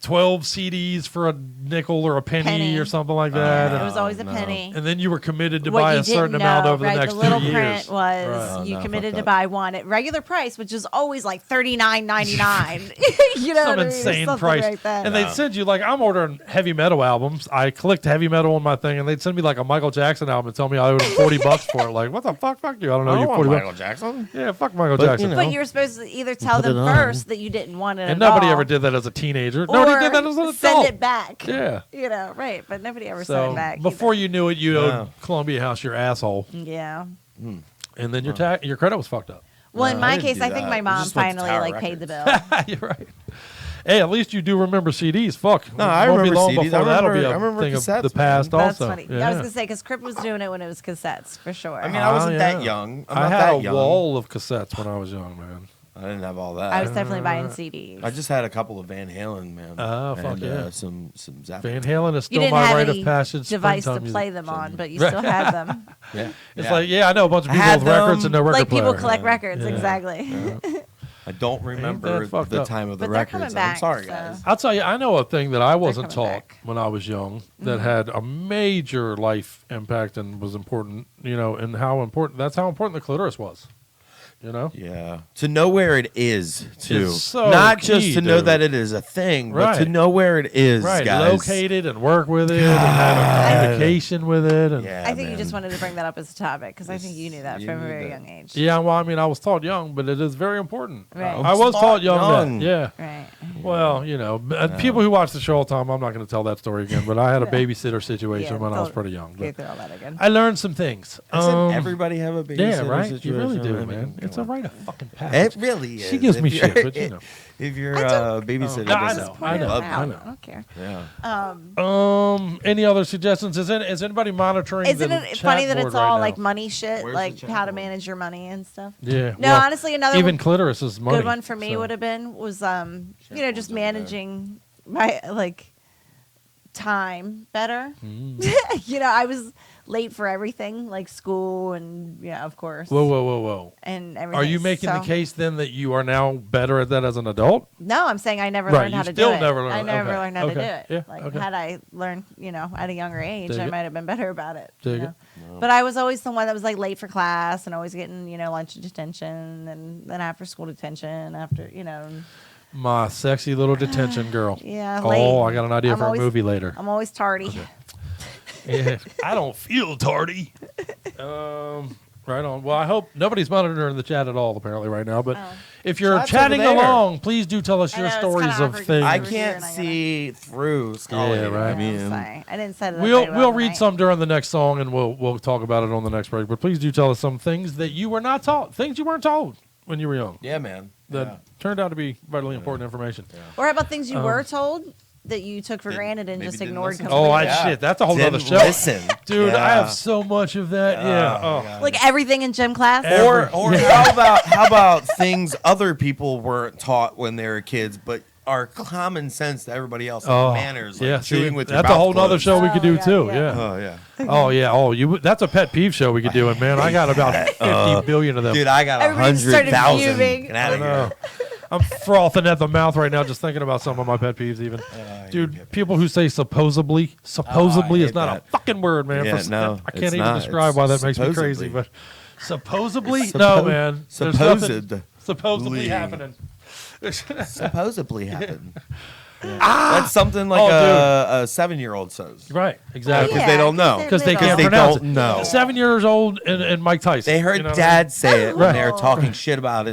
H: 12 CDs for a nickel or a penny or something like that.
A: It was always a penny.
H: And then you were committed to
A: What
H: buy
A: you
H: a certain
A: didn't
H: amount
A: know,
H: over
A: right,
H: the next
A: the little
H: 2
A: print
H: years.
A: was
H: Right.
A: you
I: no,
A: committed
I: fuck
A: to
I: that.
A: buy one at regular price, which is always like $39.99. You know,
H: Some
A: what I mean?
H: insane
A: Something
H: price.
A: like that.
H: And they'd send you, I'm ordering heavy metal albums. I clicked heavy metal on my thing, and they'd send me a Michael Jackson album and tell me I owed him $40 for it. Like, what the fuck? Fuck you. I don't know.
I: I
H: You
I: want
H: 40
I: Michael
H: bucks.
I: Jackson.
H: Yeah, fuck Michael
I: But,
H: Jackson.
I: you know.
A: But you're supposed to either tell
I: put
A: them
I: it on.
A: first that you didn't want it
H: And
A: at
H: nobody
A: all,
H: ever did that as a teenager.
A: or
H: Nobody did that as an adult.
A: send it back.
H: Yeah.
A: Right. But nobody ever sent
H: So
A: it back.
H: before you knew it, you
I: No.
H: owed Columbia House your asshole,
A: Yeah.
H: and then your credit was fucked up.
A: Well, in
I: No, I
A: my
I: didn't
A: case,
I: do
A: I think
I: that.
A: my
I: We
A: mom
I: just went to
A: finally
I: Tower
A: paid the bill.
I: Records.
H: You're right. Hey, at least you do remember CDs. Fuck.
I: No, I
H: Won't be
I: remember
H: long
I: CDs.
H: before
I: I
H: that'll be
I: remember-
H: a
I: I remember
H: thing of
I: cassettes,
H: the past.
I: man.
A: That's
H: Also,
A: funny.
H: Yeah.
A: I was gonna say because Crip was doing it when it was cassettes for sure.
I: I mean, I wasn't
H: yeah.
I: that young. I'm
H: I
I: not
H: had
I: that
H: a
I: young.
H: wall of cassettes when I was young, man.
I: I didn't have all that.
A: I was definitely buying CDs.
I: I just had a couple of Van Halen, man.
H: Oh, fuck
I: and,
H: yeah.
I: Some Zappa.
H: Van Halen is
A: You
H: still
A: didn't
H: my
A: have
H: rite
A: any
H: of passage.
A: device to
H: springtime
A: play
H: music.
A: them on, but you still had them.
I: Yeah.
H: It's
I: yeah.
H: I know a bunch of
I: I
H: people
I: had
H: with records and
I: them.
H: no record
A: Like people
H: player.
A: collect records,
H: Yeah.
A: exactly.
I: I don't remember
H: fucked
I: the
H: up?
I: time of the
A: But they're
I: records.
A: coming back,
I: I'm sorry,
A: so-
I: guys.
H: I'll tell you, I know a thing that I wasn't
A: coming
H: taught
A: back.
H: when I was young that
A: Mm-hmm.
H: had a major life impact and was important, and how important the clitoris was.
I: Yeah. To know where it is, too.
H: It's so
I: Not
H: key,
I: just to know
H: dude.
I: that it is a thing, but to
H: Right.
I: know where it is,
H: Right,
I: guys.
H: locate it and work with it and have a communication with it. And
I: Yeah,
A: I think you
I: man.
A: just wanted to bring that up as a topic because I think you knew that
I: You
A: from a
I: knew
A: very
I: that.
A: young age.
H: Yeah, well, I mean, I was taught young, but it is very important.
A: Right.
H: I was taught young.
I: young.
H: Then, yeah.
A: Right.
H: Well, people who watch the show all the time, I'm not going to tell that story again, but I had a babysitter situation when I was pretty young.
A: Go
H: But
A: through all that again.
H: I learned some things.
I: Doesn't everybody have a babysitter
H: Yeah, right?
I: situation?
H: You really do,
I: I mean,
H: man.
I: come
H: It's a
I: on.
H: rite of fucking passage.
I: It really is.
H: She gives
I: If
H: me
I: you're-
H: shit, but you know.
I: If you're a babysitter,
H: No, I
I: doesn't
H: know, I know,
I: love
H: I
I: you.
H: know.
A: I don't care.
I: Yeah.
H: Any other suggestions? Is anybody monitoring
A: Isn't
H: the
A: it
H: chat
A: funny that
H: board
A: it's
H: right
A: all
H: now?
A: like money shit,
I: Where's
A: like
I: the chat
A: how to
I: board?
A: manage your money and stuff?
H: Yeah.
A: No,
H: well,
A: honestly, another
H: even
A: one-
H: clitoris is money.
A: Good one for me
H: so.
A: would have been was just
I: over there.
A: managing my time better.
H: Mm.
A: I was late for everything, like school and of course.
H: Whoa.
A: And everything.
H: Are you making the case then that you are now better at that as an adult?
A: No, I'm saying I never learned how to do it. I never learned how to do it.
H: Yeah,
A: like had I learned, at a younger age, I might have been better about it.
H: But
A: I was always the one that was like late for class and always getting, lunch detention and then after school detention after.
H: My sexy little detention girl.
A: Yeah.
H: Oh, I got an idea for a movie later.
A: I'm always tardy.
H: Okay. Yeah, I don't feel tardy. Right on. Well, I hope nobody's monitoring the chat at all apparently right now. But if you're
I: Chat's
H: chatting
I: over there.
H: along, please do tell us your stories of things.
I: I can't see through Scully.
H: Yeah, right.
A: Sorry. I didn't say that.
H: We'll read some during the next song and we'll talk about it on the next break. But please do tell us some things that you were not taught, things you weren't told when you were young.
I: Yeah, man.
H: That turned out to be vitally important information.
A: Yeah. Or how about things you were told that you took for granted and just ignored?
H: Shit, that's a whole other show.
I: Listen,
H: dude, I have so much of that.
A: Like everything in gym class.
I: Or how about things other people weren't taught when they were kids, but are common sense to everybody else, like manners, like chewing with your
H: that's a whole
I: mouth
H: other
I: closed.
H: show we could do too.
I: Yeah.
H: That's a pet peeve show we could do, and man, I got about 50 billion of them.
I: Dude, I got 100,000. Get out of here.
H: I'm frothing at the mouth right now just thinking about some of my pet peeves even. Dude, people who say supposedly is not a fucking word, man.
I: Yeah,
H: I can't even describe why that makes me crazy, but supposedly? No, man. Supposedly happening.
I: Supposedly happened. That's something like a 7-year-old says.
H: Right, exactly.
I: Because they don't know.
H: Because they can't pronounce it. 7 years old and Mike Tyson.
I: They heard Dad say it when they were talking shit about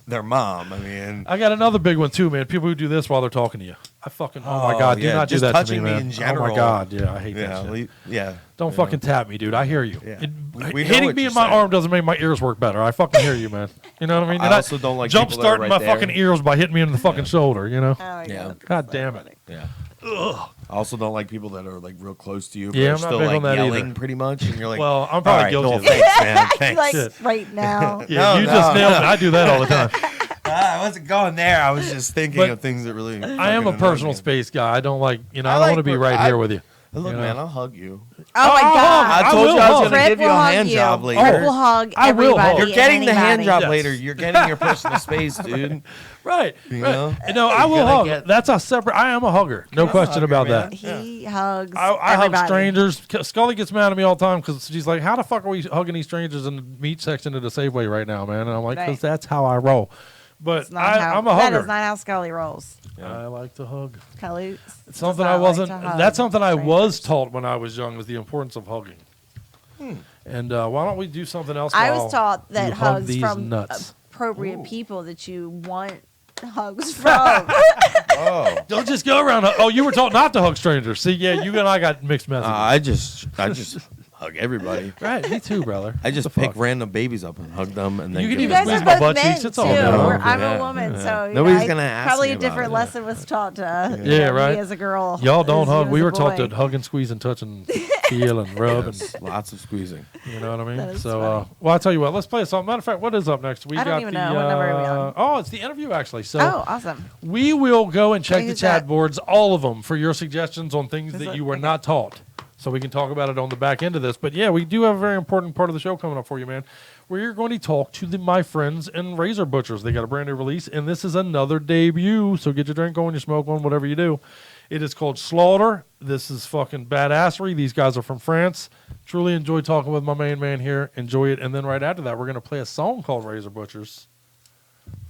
I: their mom. I mean,
H: I got another big one too, man. People who do this while they're talking to you. Oh my God, do not do that to me, man.
I: In general.
H: Oh my God, yeah, I hate that shit.
I: Yeah.
H: Don't fucking tap me, dude. I hear you.
I: Yeah.
H: Hitting me in my arm doesn't make my ears work better. I fucking hear you, man. You know what I mean?
I: I also don't like
H: jump
I: people that are
H: starting
I: right
H: my
I: there.
H: fucking ears by hitting me in the fucking shoulder. You know?
A: Oh,
I: yeah.
H: God damn it.
I: Yeah. Ugh. I also don't like people that are like real close to you, but
H: Yeah,
I: are
H: I'm not
I: still
H: big
I: like
H: on that
I: yelling
H: either.
I: pretty much, and you're like,
H: well, I'm probably guilty of
I: that.
H: that.
I: Thanks, man. Thanks.
A: Like
H: Shit.
A: right now.
H: Yeah, you just nailed it. I do that all the time.
I: I wasn't going there. I was just thinking of things that really.
H: I am a personal space guy. I don't like, I don't want to be right here with you.
I: Look, man, I'll hug you.
A: Oh my God!
I: I told you I was going to
A: Fred
I: give you
A: will
I: a
A: hug
I: hand
A: you.
I: job later.
A: Fred will hug everybody.
I: You're getting the hand job
H: Yes.
I: later. You're getting your personal space, dude.
H: Right.
I: You know?
H: No, I will hug. That's a separate. I am a hugger. No question about that.
A: He hugs.
H: I hug
A: everybody.
H: strangers. Scully gets mad at me all the time because she's like, "How the fuck are we hugging these strangers in the meat section of the Safeway right now, man?" And I'm like, "Because that's how I roll." But I'm a hugger.
A: That is not how Scully rolls.
H: I like to hug.
A: Scully.
H: It's something I wasn't. That's something I was taught when I was young. Was the importance of hugging. And why don't we do something else?
A: I was taught that
H: you hug
A: hugs
H: these
A: from
H: nuts.
A: appropriate people that you want hugs from.
H: Don't just go around. You were taught not to hug strangers. See, yeah, you and I got mixed messages.
I: I just hug everybody.
H: Right, me too, brother.
I: I just pick random babies up and hug them, and then
H: You can
I: give
H: even
I: them
A: You guys
H: squeeze
A: are
H: my
A: both
H: butt
A: men
H: cheeks. It's
A: too.
H: all good.
A: I'm a woman, so
I: Nobody's gonna ask
A: probably
I: me
A: a different
I: about it.
A: lesson was taught to
H: right.
A: me as a girl.
H: Y'all don't
A: as you
H: hug.
A: as
H: We
A: a
H: were taught
A: boy.
H: to hug and squeeze and touch and feel and rub and
I: lots of squeezing.
H: you know what I mean.
A: That is
H: So,
A: funny.
H: well, I'll tell you what. Let's play a song. Matter of fact, what is up next? We
A: I don't
H: got
A: even
H: the.
A: know. What number are we on?
H: Oh, it's the interview actually. So.
A: Oh, awesome.
H: We will go and check
A: Hey,
H: the
A: who's
H: chat
A: that?
H: boards, all of them, for your suggestions on things
A: Who's
H: that
A: that?
H: you were not taught. So we can talk about it on the back end of this. But yeah, we do have a very important part of the show coming up for you, man. We're going to talk to my friends in Razor Butchers. They got a brand new release, and this is another debut. So get your drink on, your smoke on, whatever you do. It is called Slaughter. This is fucking badassery. These guys are from France. Truly enjoyed talking with my main man here. Enjoy it. And then right after that, we're going to play a song called Razor Butchers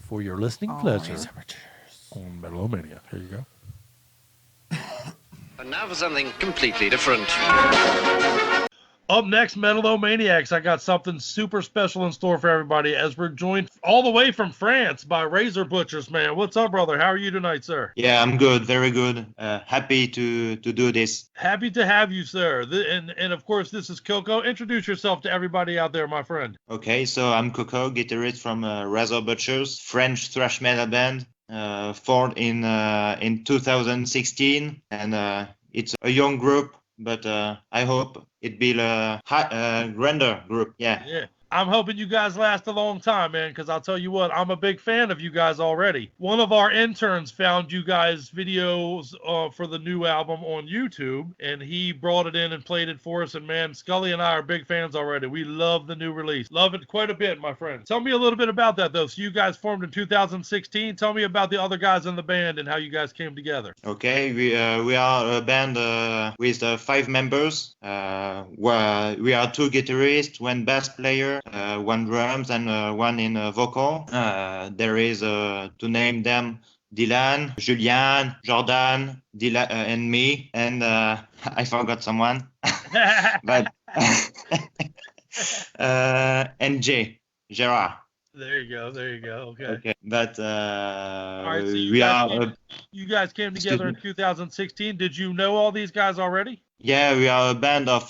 H: for your listening pleasure on Metal-O-Mania. Here you go.
M: And now for something completely different.
H: Up next, Metal-O-Maniacs. I got something super special in store for everybody as we're joined all the way from France by Razor Butchers, man. What's up, brother? How are you tonight, sir?
N: Yeah, I'm good. Very good. Happy to do this.
H: Happy to have you, sir. And of course, this is Coco. Introduce yourself to everybody out there, my friend.
N: Okay, so I'm Coco, guitarist from Razor Butchers, French thrash metal band, formed in 2016, and it's a young group, but I hope it be a grander group. Yeah.
H: I'm hoping you guys last a long time, man, because I'll tell you what, I'm a big fan of you guys already. One of our interns found you guys videos for the new album on YouTube, and he brought it in and played it for us. And man, Scully and I are big fans already. We love the new release. Love it quite a bit, my friend. Tell me a little bit about that, though. So you guys formed in 2016. Tell me about the other guys in the band and how you guys came together.
N: Okay, we are a band with 5 members. Where we are 2 guitarists, 1 bass player, 1 drums, and 1 in vocal. There is to name them Dylan, Julian, Jordan, Dylan, and me, and I forgot someone, but and Gerard.
H: There you go. There you go. Okay.
N: Okay, but
H: All right, so you guys came together in 2016. Did you know all these guys already?
N: Yeah, we are a band of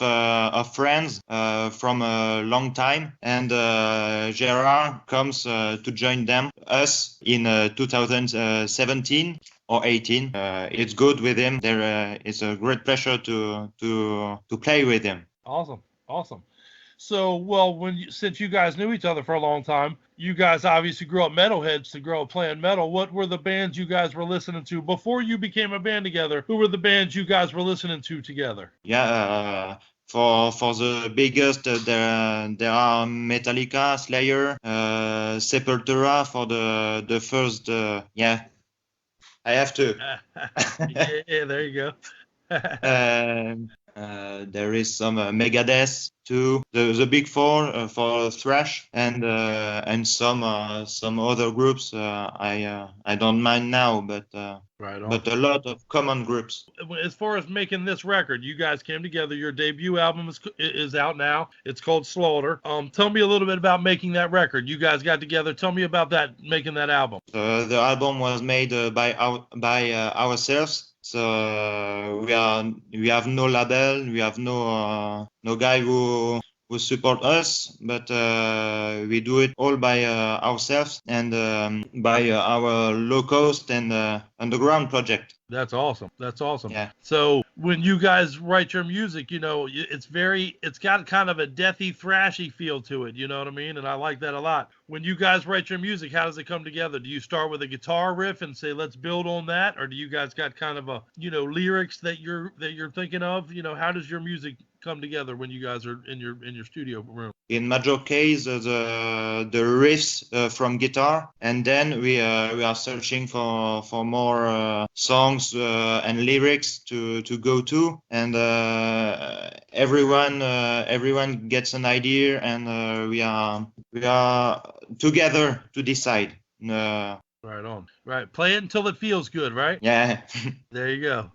N: friends from a long time, and Gerard comes to join us in 2017 or 18. It's good with him. It's a great pleasure to play with him.
H: Awesome. So, well, since you guys knew each other for a long time, you guys obviously grew up metalheads to grow up playing metal. What were the bands you guys were listening to before you became a band together? Who were the bands you guys were listening to together?
N: Yeah, for the biggest, there are Metallica, Slayer, Sepultura for the first. Yeah, I have to.
H: yeah, there you go.
N: There is some Megadeth too. The big 4 for thrash, and some other groups. I don't mind now, but
H: right on.
N: But a lot of common groups.
H: As far as making this record, you guys came together. Your debut album is out now. It's called Slaughter. Tell me a little bit about making that record. You guys got together. Tell me about making that album.
N: The album was made by ourselves. So we have no label, we have no guy who support us, but we do it all by ourselves and by our low cost and underground project.
H: That's awesome.
N: Yeah.
H: So when you guys write your music, it's got kind of a deathy, thrashy feel to it. You know what I mean? And I like that a lot. When you guys write your music, how does it come together? Do you start with a guitar riff and say, let's build on that? Or do you guys got kind of a, lyrics that you're thinking of? How does your music come together when you guys are in your studio room?
N: In major case, the riffs from guitar, and then we are searching for more songs and lyrics to go to, and everyone gets an idea, and we are together to decide.
H: Right on. Right. Play it until it feels good, right?
N: Yeah.
H: There you go.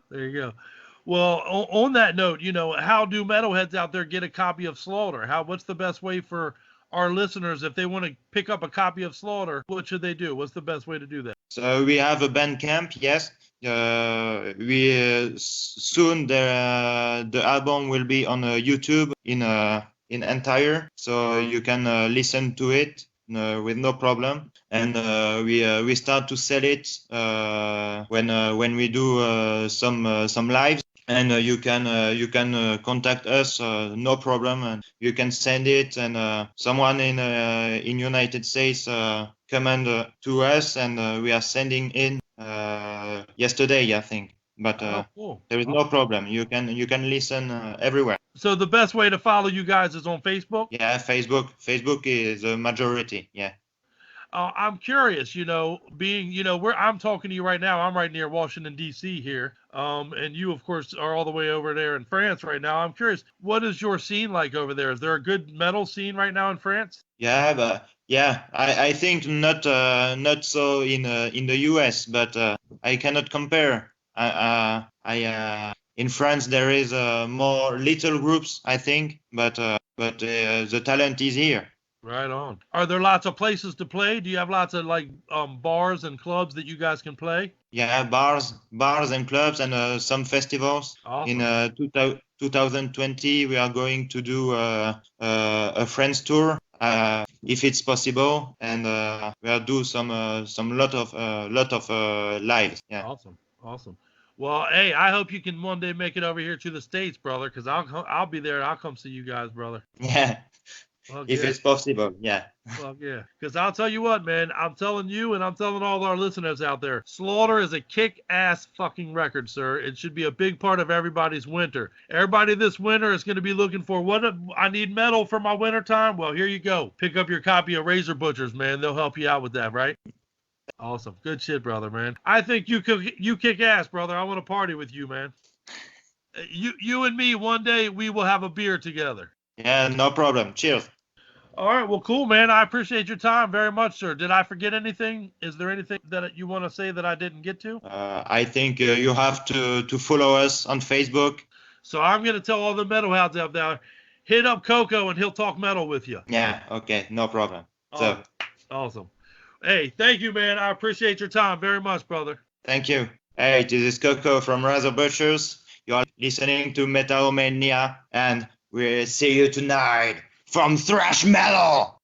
H: Well, on that note, how do metalheads out there get a copy of Slaughter? What's the best way for our listeners, if they want to pick up a copy of Slaughter, what should they do? What's the best way to do that?
N: So we have a Bandcamp, yes. Soon the album will be on YouTube in entire, so you can listen to it with no problem. And we start to sell it when we do some lives. And you can contact us, no problem, and you can send it. And someone in United States command to us, and we are sending in yesterday, I think. But
H: cool.
N: There is no problem. You can listen everywhere.
H: So the best way to follow you guys is on Facebook?
N: Yeah, Facebook. Facebook is the majority. Yeah.
H: I'm curious, being, I'm talking to you right now. I'm right near Washington, D.C. here. And you, of course, are all the way over there in France right now. I'm curious, what is your scene like over there? Is there a good metal scene right now in France?
N: Yeah, I think not so in the US, but I cannot compare. In France there is more little groups, I think, but the talent is here.
H: Right on. Are there lots of places to play? Do you have lots of bars and clubs that you guys can play?
N: Yeah, bars and clubs and some festivals.
H: Awesome.
N: In 2020, we are going to do a French tour, if it's possible, and we'll do some lot of lives. Yeah.
H: Awesome. Well, hey, I hope you can one day make it over here to the States, brother, because I'll be there and I'll come see you guys, brother.
N: Yeah. if it's possible. Yeah.
H: Well, yeah. Because I'll tell you what, man. I'm telling you, and I'm telling all our listeners out there, Slaughter is a kick-ass fucking record, sir. It should be a big part of everybody's winter. Everybody this winter is going to be looking for I need metal for my winter time. Well, here you go. Pick up your copy of Razor Butchers, man. They'll help you out with that, right? Awesome. Good shit, brother, man. I think you kick ass, brother. I want to party with you, man. You and me, one day we will have a beer together.
N: Yeah, no problem. Cheers.
H: All right, well, cool, man. I appreciate your time very much, sir. Did I forget anything? Is there anything that you want to say that I didn't get to?
N: I think you have to follow us on Facebook.
H: So I'm going to tell all the metalheads out there, hit up Coco and he'll talk metal with you.
N: Yeah, okay, no problem.
H: Awesome. Hey, thank you, man. I appreciate your time very much, brother.
N: Thank you. Hey, this is Coco from Razor Butchers. You are listening to Metal-O-Mania, and we'll see you tonight from Thrash Metal.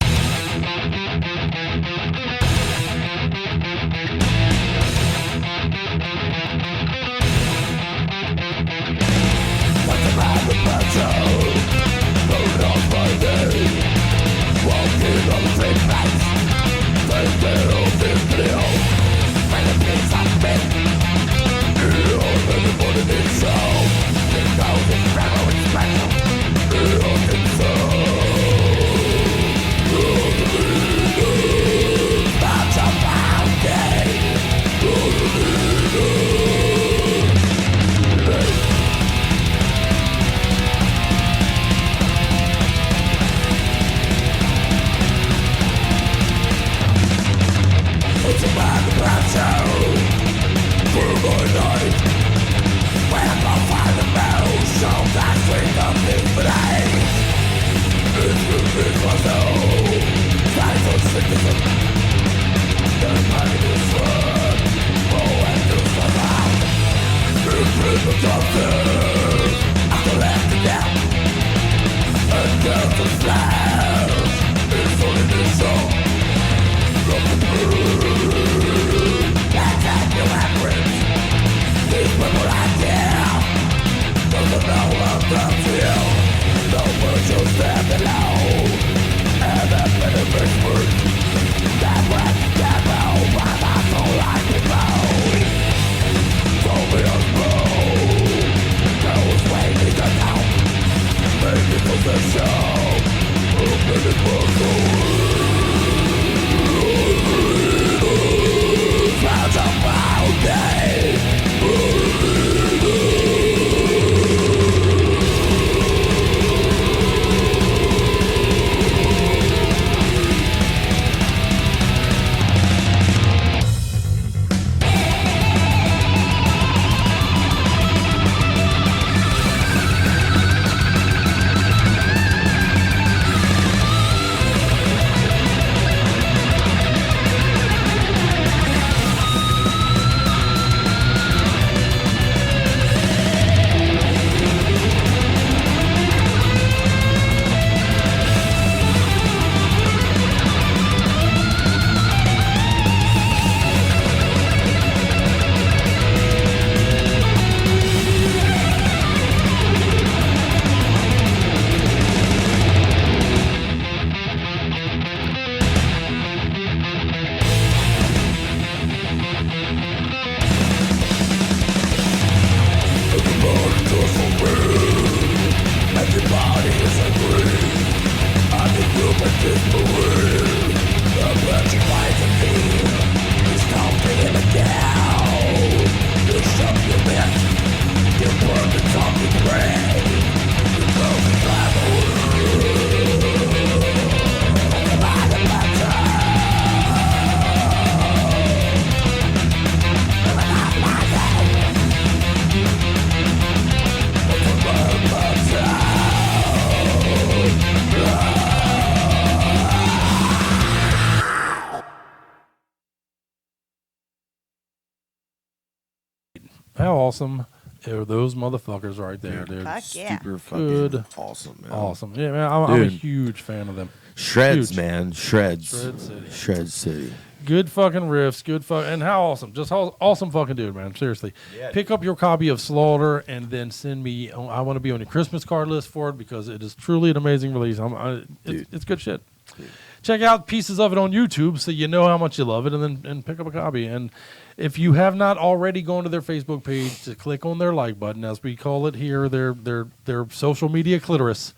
H: How awesome are those motherfuckers right there, dude?
A: Fuck yeah.
I: Super fucking
H: Good.
I: awesome, man.
H: Awesome. Yeah, man, I'm a huge fan of them.
I: Shreds,
H: Huge.
I: man. Shreds.
H: Shred City.
I: Shred City.
H: Good fucking riffs, and how awesome. Just awesome fucking dude, man. Seriously.
I: Yeah.
H: Pick up your copy of Slaughter and then send me, I want to be on your Christmas card list for it because it is truly an amazing release. It's good shit. Dude. Check out pieces of it on YouTube so you know how much you love it and pick up a copy. And if you have not already gone to their Facebook page to click on their like button, as we call it here, their social media clitoris,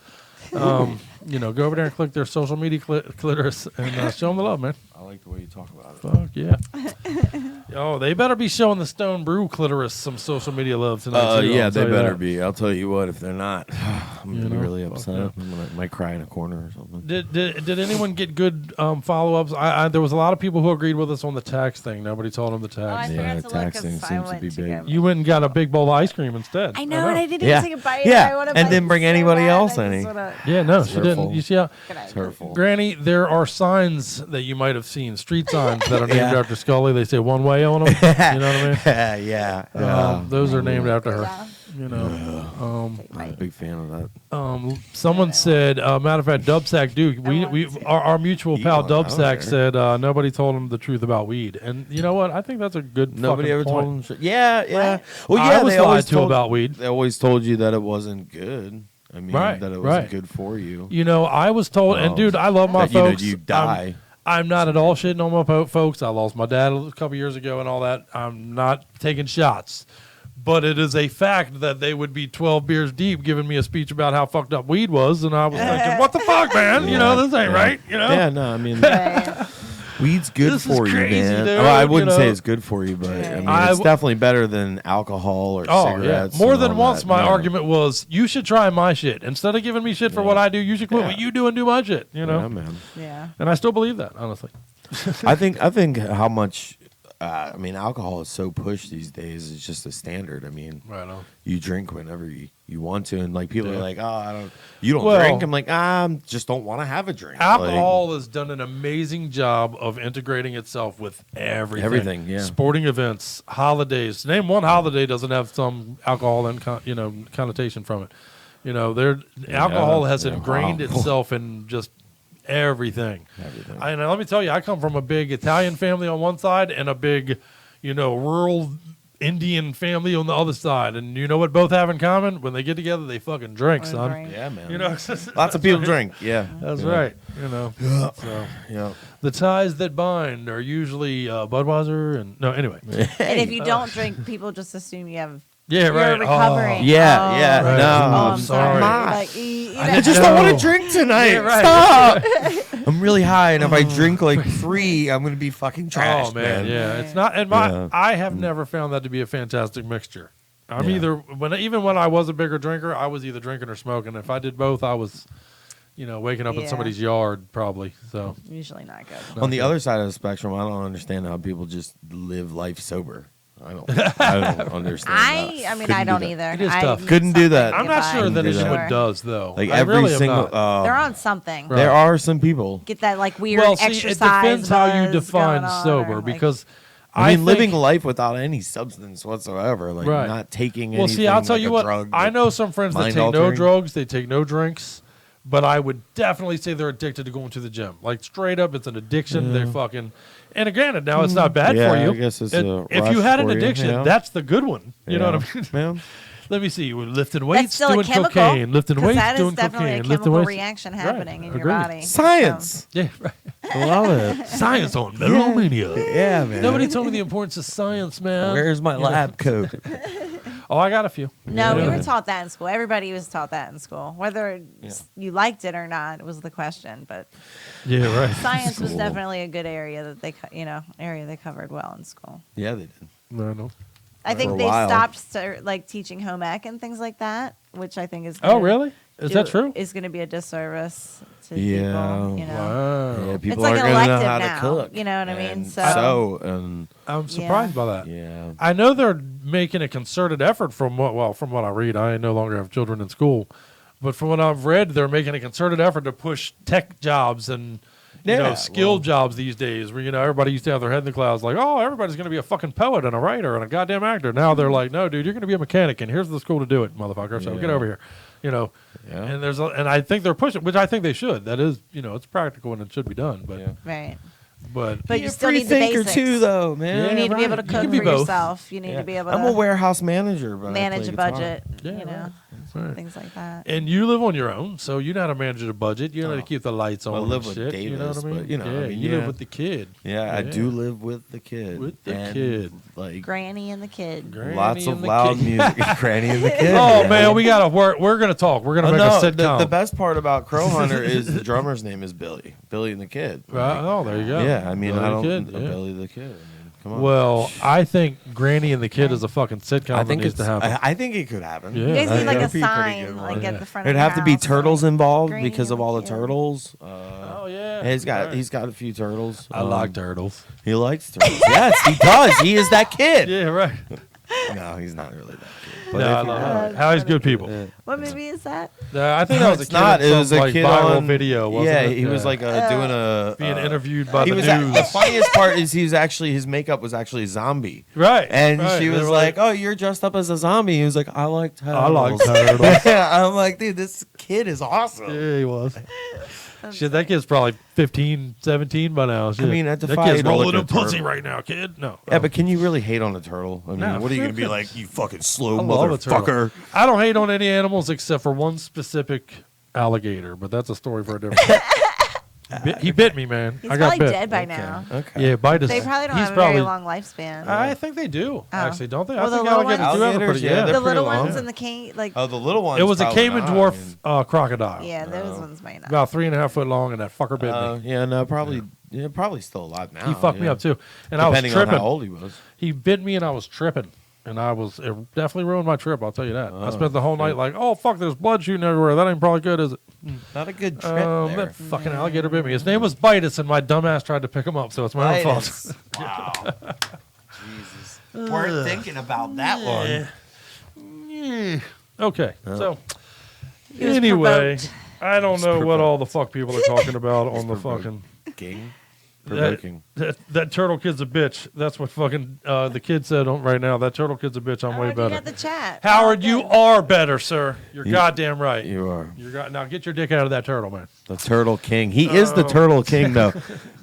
H: go over there and click their social media clitoris and show them the love, man.
I: I like the way you talk about it.
H: Fuck yeah. Oh, they better be showing the Stone Brew clitoris some social media love tonight.
I: Yeah, they better be. I'll tell you what, if they're not, I'm going to be really upset. I might cry in a corner or something.
H: Did anyone get good follow-ups? There was a lot of people who agreed with us on the tax thing. Nobody told them the tax.
A: I
I: tax thing seems to be big.
H: You went and got a big bowl of ice cream instead.
A: I know, and I didn't even take a bite.
I: Yeah, and didn't bring anybody else any.
H: Yeah, no, she didn't. You see how?
I: It's hurtful.
H: Granny, there are signs that you might have seen, street signs that are named after Scully. They say one way on them. You know what I mean?
I: Yeah.
H: Those are named after her. I'm
I: not a big fan of that.
H: Someone said, matter of fact, Dubsack Duke, our mutual pal Dubsack said nobody told him the truth about weed. And you know what? I think that's a good
I: Nobody ever
H: point.
I: told him. Yeah. Well, yeah,
H: I was lied to about weed.
I: They always told you that it wasn't good. I mean, that it wasn't good for you.
H: I was told, and dude, I love my folks.
I: You die.
H: I'm not at all shitting on my folks. I lost my dad a couple years ago and all that. I'm not taking shots. But it is a fact that they would be 12 beers deep giving me a speech about how fucked up weed was. And I was thinking, what the fuck, man? This ain't right.
I: Yeah, no, I mean, weed's good for you, man.
H: Dude,
I: I wouldn't say it's good for you, but I mean, it's definitely better than alcohol or cigarettes.
H: More than once, my argument was, you should try my shit. Instead of giving me shit for what I do, you should quit what you do and do my shit.
I: Yeah, man.
A: Yeah.
H: And I still believe that, honestly.
I: I think how much. I mean, alcohol is so pushed these days. It's just a standard. I mean, you drink whenever you want to, and like people are like, "Oh, you don't drink." I'm like, just don't want to have a drink.
H: Alcohol has done an amazing job of integrating itself with everything.
I: Everything, yeah.
H: Sporting events, holidays. Name one holiday doesn't have some alcohol and connotation from it. Alcohol has ingrained itself in just everything. And let me tell you, I come from a big Italian family on one side and a big, rural Indian family on the other side. And you know what both have in common? When they get together, they fucking drink, son.
I: Yeah, man.
H: Lots
I: of people drink. Yeah,
H: that's right. So, the ties that bind are usually Budweiser and anyway.
A: And if you don't drink, people just assume you have.
H: Yeah,
A: You're
H: right.
A: recovering.
I: Yeah.
H: Right.
I: No,
A: I'm sorry.
I: Like, I just don't want to drink tonight.
H: Yeah, right.
I: Stop. I'm really high, and if I drink like 3, I'm gonna be fucking trashed.
H: Oh man, yeah. It's not. And I have never found that to be a fantastic mixture. I'm either even when I was a bigger drinker, I was either drinking or smoking. If I did both, I was, waking up in somebody's yard probably. So
A: usually not good.
I: On the other side of the spectrum, I don't understand how people just live life sober. I don't understand.
A: I mean, I don't either.
H: It is tough.
I: Couldn't do that.
H: I'm not sure that anyone does though.
I: Like every single,
A: they're on something.
I: There are some people
A: get that like weird exercise.
H: It depends how you define sober because
I: I mean living life without any substance whatsoever, like not taking anything.
H: Well, see, I'll tell you what.
I: Drug,
H: I know some friends that take no drugs, they take no drinks, but I would definitely say they're addicted to going to the gym. Like straight up, it's an addiction. They're fucking. And granted, now it's not bad for you.
I: I guess it's
H: if you had an addiction, that's the good one. You know what I mean?
I: Yeah.
H: Let me see. We're lifting weights,
A: still
H: doing
A: a chemical,
H: cocaine, lifting weights, doing
A: that is definitely
H: cocaine,
A: a
H: lifting
A: chemical
H: weights.
A: reaction happening in your
H: Agreed.
A: body.
I: Science.
H: Yeah, right.
I: I love it.
H: Science on Metal-O-Mania.
I: Yeah, man.
H: Nobody told me the importance of science, man.
I: Where's my lab coat?
H: Oh, I got a few.
A: No, we were taught that in school. Everybody was taught that in school. Whether you liked it or not was the question. But
H: yeah, right.
A: Science was definitely a good area that they covered well in school.
I: Yeah, they did.
H: No.
A: I think they stopped teaching home ec and things like that, which I think is.
H: Oh, really? Is that true?
A: Is going to be a disservice to
I: Yeah.
A: people.
H: Wow.
I: Yeah, people
A: it's like
I: are
A: an
I: going to know
A: elective
I: how
A: now.
I: to cook.
A: You know what I mean?
I: And
H: I'm surprised by that.
I: Yeah.
H: I know they're making a concerted effort from what I read. I no longer have children in school, but from what I've read, they're making a concerted effort to push tech jobs and skilled jobs these days where, everybody used to have their head in the clouds like, oh, everybody's going to be a fucking poet and a writer and a goddamn actor. Now they're like, no, dude, you're going to be a mechanic and here's the school to do it, motherfucker. So get over here, and and I think they're pushing, which I think they should. That is, it's practical and it should be done. But
A: right.
H: But
A: you still need the basics
I: too, though, man.
A: You need to be able to cook for yourself. You need to be able to.
I: I'm a warehouse manager, but
A: manage a budget.
H: Right.
A: Things like that.
H: And you live on your own, so you know how to manage a budget. You know how to keep the lights on.
I: I live
H: and
I: with
H: shit,
I: Davis,
H: you know what I mean?
I: but
H: You live with the kid.
I: Yeah, I do live with the kid.
H: With the kid,
I: like
A: Granny and the kid.
I: Lots of loud music. Granny and the kid.
H: Oh man, we gotta work. We're gonna talk. We're gonna make a sitcom.
I: The best part about Crow Hunter is the drummer's name is Billy. Billy and the Kid.
H: Right. Oh, there you go.
I: Yeah, I mean,
H: Billy
I: the Kid. Come on.
H: Well, I think Granny and the Kid is a fucking sitcom.
I: I think
H: that needs to happen.
I: I think it could happen.
A: You guys need like a sign, like at the front.
I: There'd
A: of
I: have to be
A: house,
I: turtles involved
A: Granny
I: because of
A: and
I: all
A: the
I: the
A: Kid.
I: turtles.
H: Oh yeah,
I: he's got a few turtles.
H: I like turtles.
I: He likes turtles. Yes, he does. He is that kid.
H: Yeah, right.
I: No, he's not really that kid.
H: No, I love it. How he's good people.
A: What movie is that?
H: I think that was a kid.
I: Not. It was a
H: like
I: kid
H: viral
I: on
H: video. Wasn't
I: yeah,
H: it?
I: he was like doing a
H: being interviewed by the news.
I: The funniest part is his makeup was actually a zombie.
H: Right.
I: And
H: right.
I: she was like, "Oh, you're dressed up as a zombie." He was like, "I like turtles."
H: I like turtles.
I: I'm like, dude, this kid is awesome.
H: Yeah, he was. Shit, that kid's probably 15, 17 by now. Shit.
I: I mean, at the
H: that
I: fight,
H: kid's rolling in
I: like a
H: pussy
I: turtle.
H: right now, kid. No.
I: Yeah, but can you really hate on a turtle? I mean,
H: No,
I: what are you
H: sure
I: gonna be
H: can.
I: like, you fucking slow
H: I love a turtle.
I: motherfucker?
H: I don't hate on any animals except for one specific alligator, but that's a story for a different day. He bit me, man.
A: He's
H: I got
A: probably
H: bit.
A: dead by now.
I: Okay.
H: Yeah, bite is.
A: They probably don't
H: he's
A: have a
H: probably,
A: very long lifespan.
H: I think they do, actually, don't they?
A: Well,
H: I
A: the
H: think
A: little
H: alligators
A: ones-
H: do have a pretty.
I: Alligators, yeah,
H: Yeah,
I: they're
A: the
I: pretty
A: little
I: long.
A: ones and the cane, like
I: Oh, the little ones.
H: it was a
I: probably
H: Cayman
I: not.
H: dwarf crocodile.
A: yeah, those ones might not.
H: About 3.5 foot long, and that fucker bit me.
I: Yeah, no, probably still alive now.
H: He fucked me
I: yeah.
H: up too, and I was
I: Depending
H: tripping.
I: on how old he was.
H: He bit me, and I was tripping, and it definitely ruined my trip. I'll tell you that. I spent the whole night like, oh fuck, there's blood shooting everywhere. That ain't probably good, is it?
I: Not a good trip there.
H: That fucking alligator bit me. His name was Bitus, and my dumbass tried to pick him up, so it's my own fault.
I: Wow. Jesus. Weren't thinking about that one.
H: Okay, so
A: He was
H: anyway,
A: provoked.
H: I don't know what all the fuck people are talking about on the fucking.
I: King.
H: That,
I: Provoking.
H: that turtle kid's a bitch. That's what fucking the kid said right now. That turtle kid's a bitch. I'm way
A: You
H: better.
A: got the chat.
H: Howard, you are better, sir. You're goddamn right.
I: You are.
H: Now get your dick out of that turtle, man.
I: The Turtle King. He is the Turtle King, though.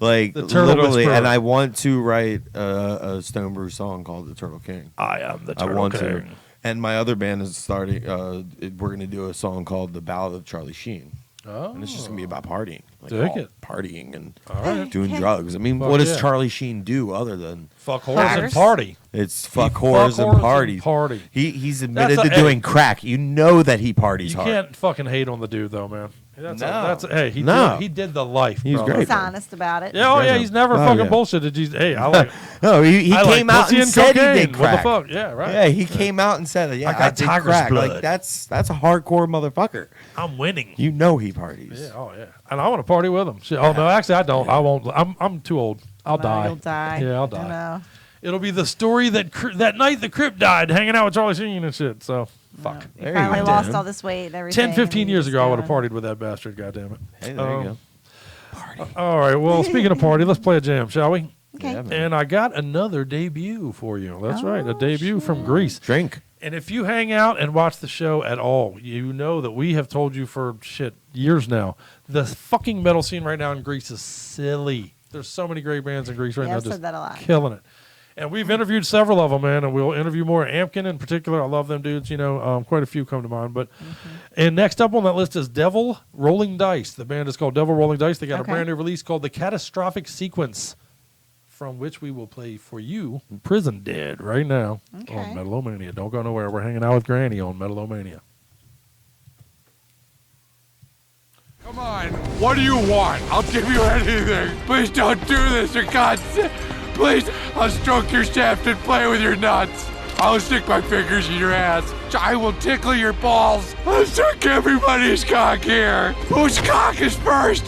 I: Like,
H: The Turtle
I: literally.
H: Whisperer.
I: And I want to write a Stone Brew song called The Turtle King.
H: I am the
I: I
H: turtle
I: want
H: king.
I: to. And my other band is starting. We're going to do a song called The Ballad of Charlie Sheen.
H: Oh.
I: And it's just going to be about partying. Like,
H: Dig
I: all
H: it.
I: partying and
H: All right.
I: doing drugs. I mean,
H: Fuck
I: what does
H: yeah.
I: Charlie Sheen do other than
H: Fuck whores and party.
I: It's fuck whores and parties.
H: Party.
I: He's admitted
H: That's
I: to
H: a-
I: doing crack. You know that he parties
H: You
I: hard.
H: can't fucking hate on the dude though, man. Hey,
I: No.
H: he did the life.
I: He's
H: brother.
I: great.
A: He's honest about it.
H: Yeah, yeah, he's never
I: Oh,
H: fucking
I: yeah.
H: bullshitted. Hey, I like.
I: No, he
H: I like
I: came out
H: pussy
I: and said he
H: cocaine.
I: did crack.
H: What the fuck? Yeah, right.
I: Yeah, he came out and said, "Yeah,
H: I got
I: I did
H: tiger's
I: crack."
H: blood.
I: Like that's a hardcore motherfucker.
H: I'm winning.
I: You know he parties.
H: Yeah, oh yeah, and I want to party with him. Shit. Oh no, actually I don't. I won't. I'm too old. I'll die.
A: You'll die.
H: Yeah, I'll
A: I
H: die.
A: know.
H: It'll be the story that night the Crip died, hanging out with Charlie Sheen and shit. So fuck.
A: You finally lost all this weight and everything.
H: 10, 15
A: and
H: years
A: you
H: ago, I
A: just
H: would have partied with that bastard. God damn it.
I: Hey, there you go.
H: All right. Well, speaking of party, let's play a jam, shall we?
A: Okay.
I: Yeah, man.
H: And I got another debut for you. That's right, a debut from Greece.
I: Drink.
H: And if you hang out and watch the show at all, you know that we have told you for years now, the fucking metal scene right now in Greece is silly. There's so many great bands in Greece right
A: Yeah,
H: now,
A: I've
H: just
A: said that a lot.
H: killing it. And we've interviewed several of them, man, and we'll interview more. Amkin in particular, I love them dudes. Quite a few come to mind. But and next up on that list is Devil Rolling Dice. The band is called Devil Rolling Dice. They got a brand new release called The Catastrophic Sequence, from which we will play for you Prison Dead right now on Metal-O-Mania. Don't go nowhere. We're hanging out with Granny on Metal-O-Mania.
O: Come on, what do you want? I'll give you anything. Please don't do this, for God's sake. Please, I'll stroke your shaft and play with your nuts. I'll stick my fingers in your ass. I will tickle your balls. I'll suck everybody's cock here. Whose cock is first?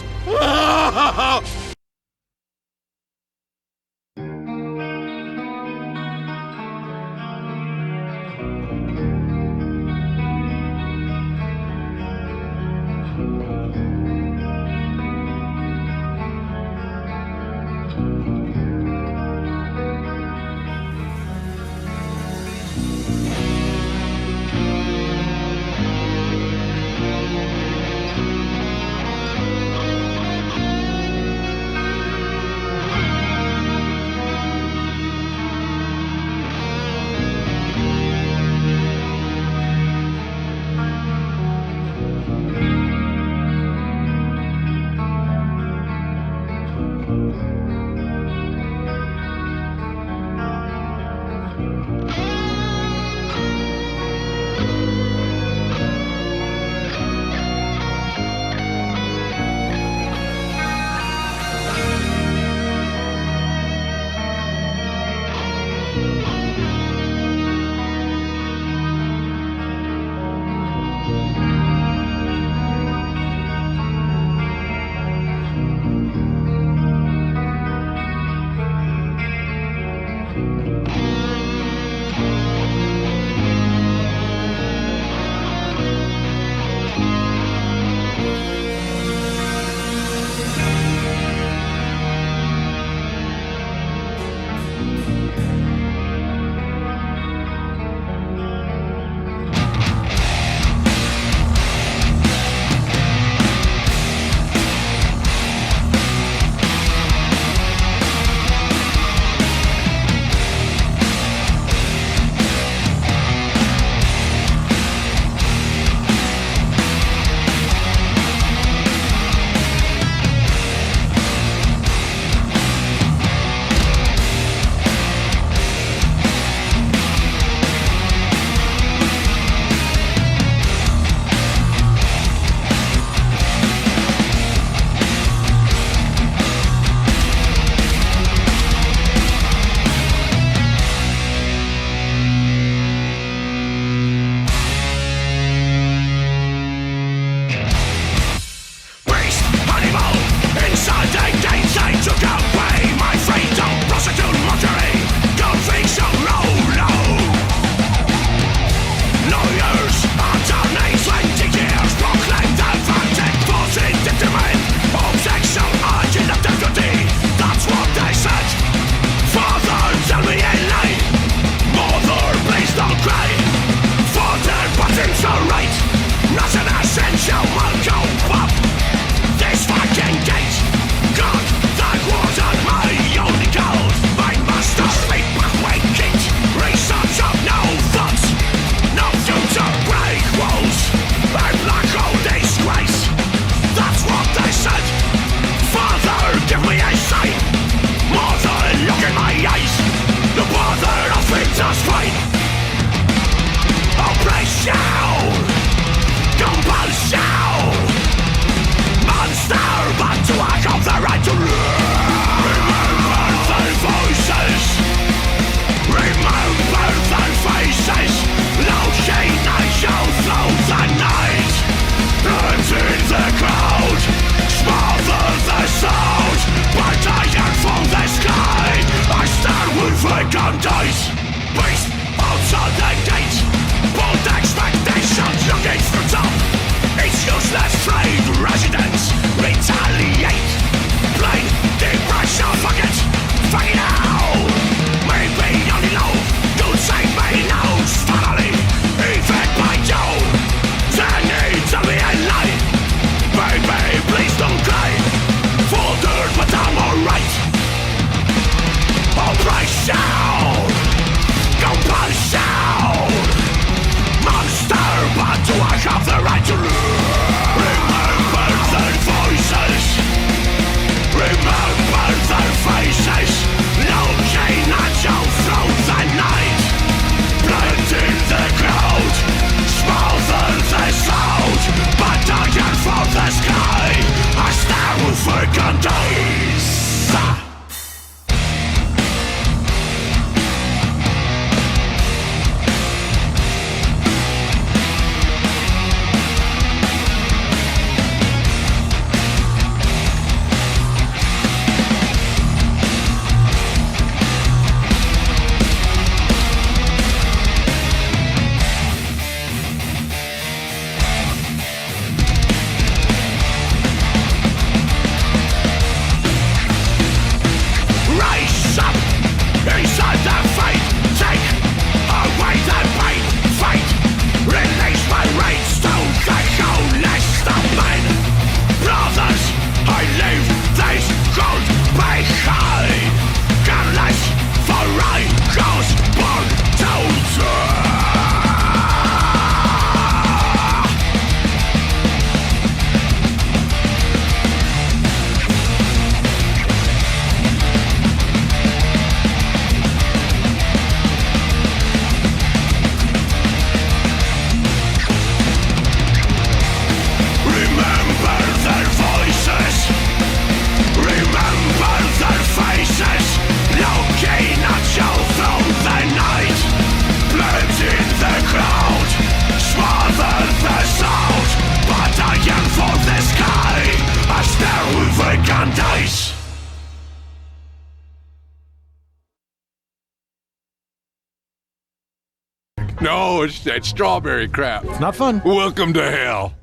O: No, it's that strawberry crap.
B: It's not fun.
O: Welcome to hell.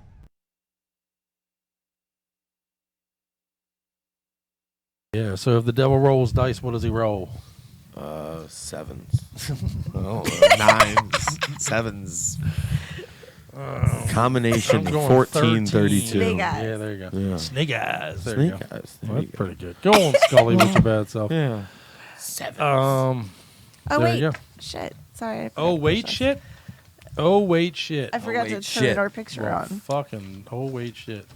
H: Yeah, so if the devil rolls dice, what does he roll?
I: Sevens. Nines. Sevens. Combination
H: I'm going
I: 14, 32.
A: Snake eyes.
H: Yeah, there you go.
I: Yeah.
H: Snake eyes. There
I: Snake
H: you go.
I: eyes.
H: Well, that's pretty good. Go on, Scully, with your bad self.
I: Yeah. Sevens.
A: Oh,
H: there
A: wait.
H: you go.
A: Shit. Sorry. I forgot
H: Oh,
A: to
H: wait,
A: push
H: shit. Oh, wait, shit.
A: I forgot to
I: wait,
A: turn
I: shit.
A: our picture
H: Well,
A: on.
H: fucking, oh, wait, shit.